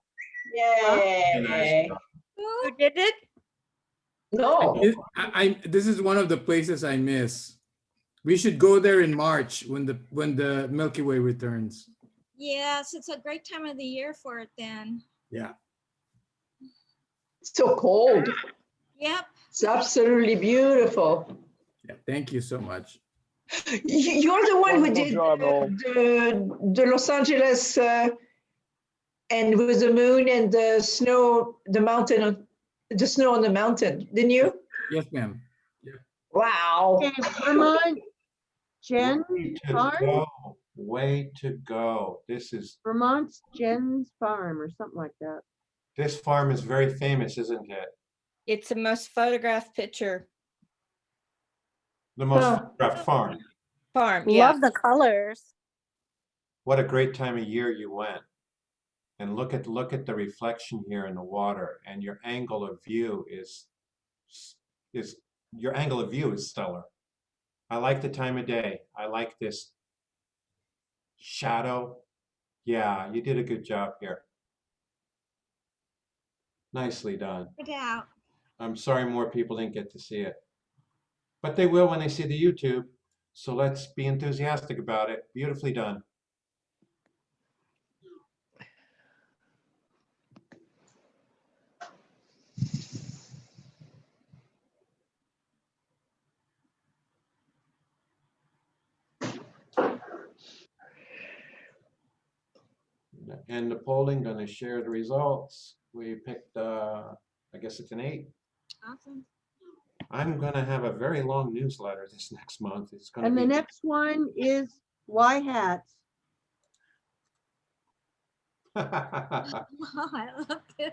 I: Yay.
A: Nice job.
B: Who did it?
I: No.
F: This is one of the places I miss. We should go there in March when the Milky Way returns.
Q: Yes, it's a great time of the year for it then.
F: Yeah.
I: It's so cold.
Q: Yep.
I: It's absolutely beautiful.
F: Yeah. Thank you so much.
I: You're the one who
V: Wonderful
I: did
V: job, Noel.
I: the Los Angeles and with the moon and the snow, the snow on the mountain, didn't you?
F: Yes, ma'am.
I: Wow.
E: Okay, Vermont, Jen Farm?
A: Way to go. This is
E: Vermont's Jen's Farm or something like that.
A: this farm is very famous, isn't it?
B: It's the most photographed picture.
A: The most photographed farm.
B: Farm, yeah.
L: Love the colors.
A: What a great time of year you went. And look at the reflection here in the water, and your angle of view is stellar. I like the time of day. I like this shadow. Yeah, you did a good job here. Nicely done.
Q: No doubt.
A: I'm sorry more people didn't get to see it. But they will when they see the YouTube. So let's be enthusiastic about it. Beautifully done. And the polling, going to share the results. We picked, I guess it's an 8.
Q: Awesome.
A: I'm going to have a very long newsletter this next month. It's going to
E: And
A: be
E: the next one is Y hats.
Q: Oh, I love this.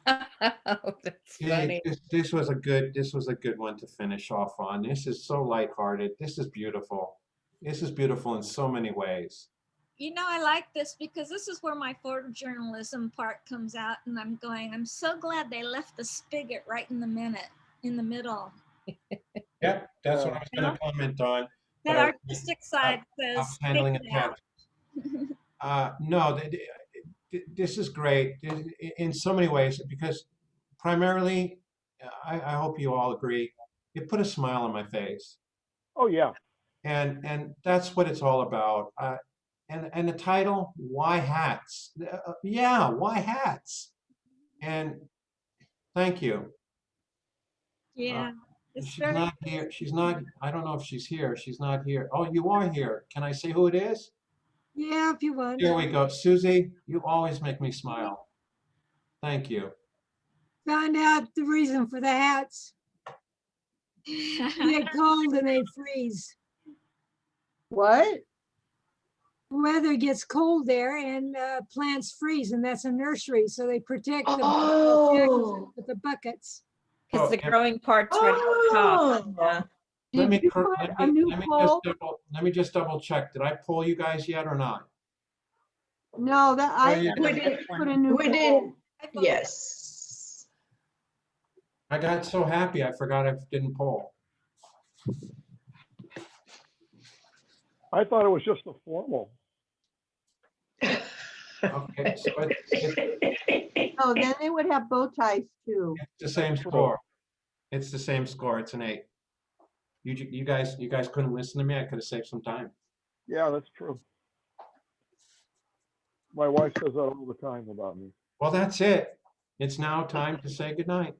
B: Oh, that's funny.
A: This was a good one to finish off on. This is so lighthearted. This is beautiful. This is beautiful in so many ways.
Q: You know, I like this because this is where my photojournalism part comes out, and I'm so glad they left the spigot right in the middle.
A: Yep, that's what I was going to comment on.
Q: That
A: but
Q: artistic side
A: I
Q: says
A: was handling
Q: stick
A: it
Q: it out.
A: no, this is great in so many ways because primarily, I hope you all agree, it put a smile on my face.
V: Oh, yeah.
A: And that's what it's all about. And the title, Why Hats? Yeah, why hats? And thank you.
Q: Yeah. It's
A: She's
Q: very
A: not here. She's not, I don't know if she's here. She's not here. Oh, you are here. Can I say who it is?
O: Yeah, if you want.
A: Here we go. Susie, you always make me smile. Thank you.
O: Found out the reason for the hats. They get cold and they freeze.
E: What?
O: Weather gets cold there and plants freeze, and that's a nursery, so they protect the
I: Oh.
O: with the buckets.
B: Because the growing parts right on top. Yeah.
A: Let me,
E: Did you put a new pole?
A: let me just double check. Did I poll you guys yet or not?
E: No, that I
A: you go.
E: put a new
I: We
E: pole.
I: didn't, yes.
A: I got so happy I forgot I didn't poll.
V: I thought it was just a formal.
A: Okay, so it's
E: Oh, then they would have bow ties too.
A: the same score. It's the same score. It's an 8. You guys couldn't listen to me. I could have saved some time.
V: Yeah, that's true. My wife says that all the time about me.
A: Well, that's it. It's now time to say goodnight.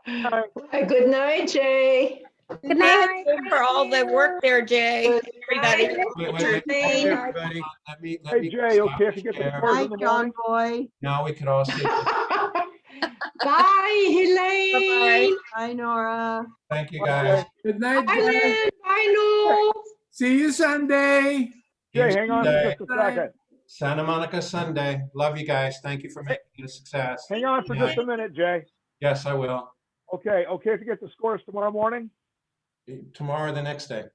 I: Good night, Jay.
B: Good night. For all the work there, Jay. Everybody.
A: Wait, everybody. Let me
V: Hey, Jay,
A: stop
V: okay if you
A: the
V: get the
A: share.
V: scores in the morning?
E: Boy.
A: Now we could all say
I: Bye, Elaine.
E: Bye, Nora.
A: thank you guys.
F: Good night,
I: Bye,
F: Jay.
I: Lynn. Bye, Noel.
F: See you Sunday.
V: Jay, hang on
A: Sunday.
V: for just a second.
A: Santa Monica Sunday. Love you guys. Thank you for making it a success.
V: Hang on for just a minute, Jay.
A: Yes, I will.
V: Okay if you get the scores tomorrow morning?
A: Tomorrow or the next day.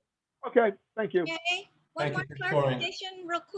V: Okay, thank you.
Q: Okay. One
A: Thank
Q: more
A: you for scoring.
Q: clarification real quick.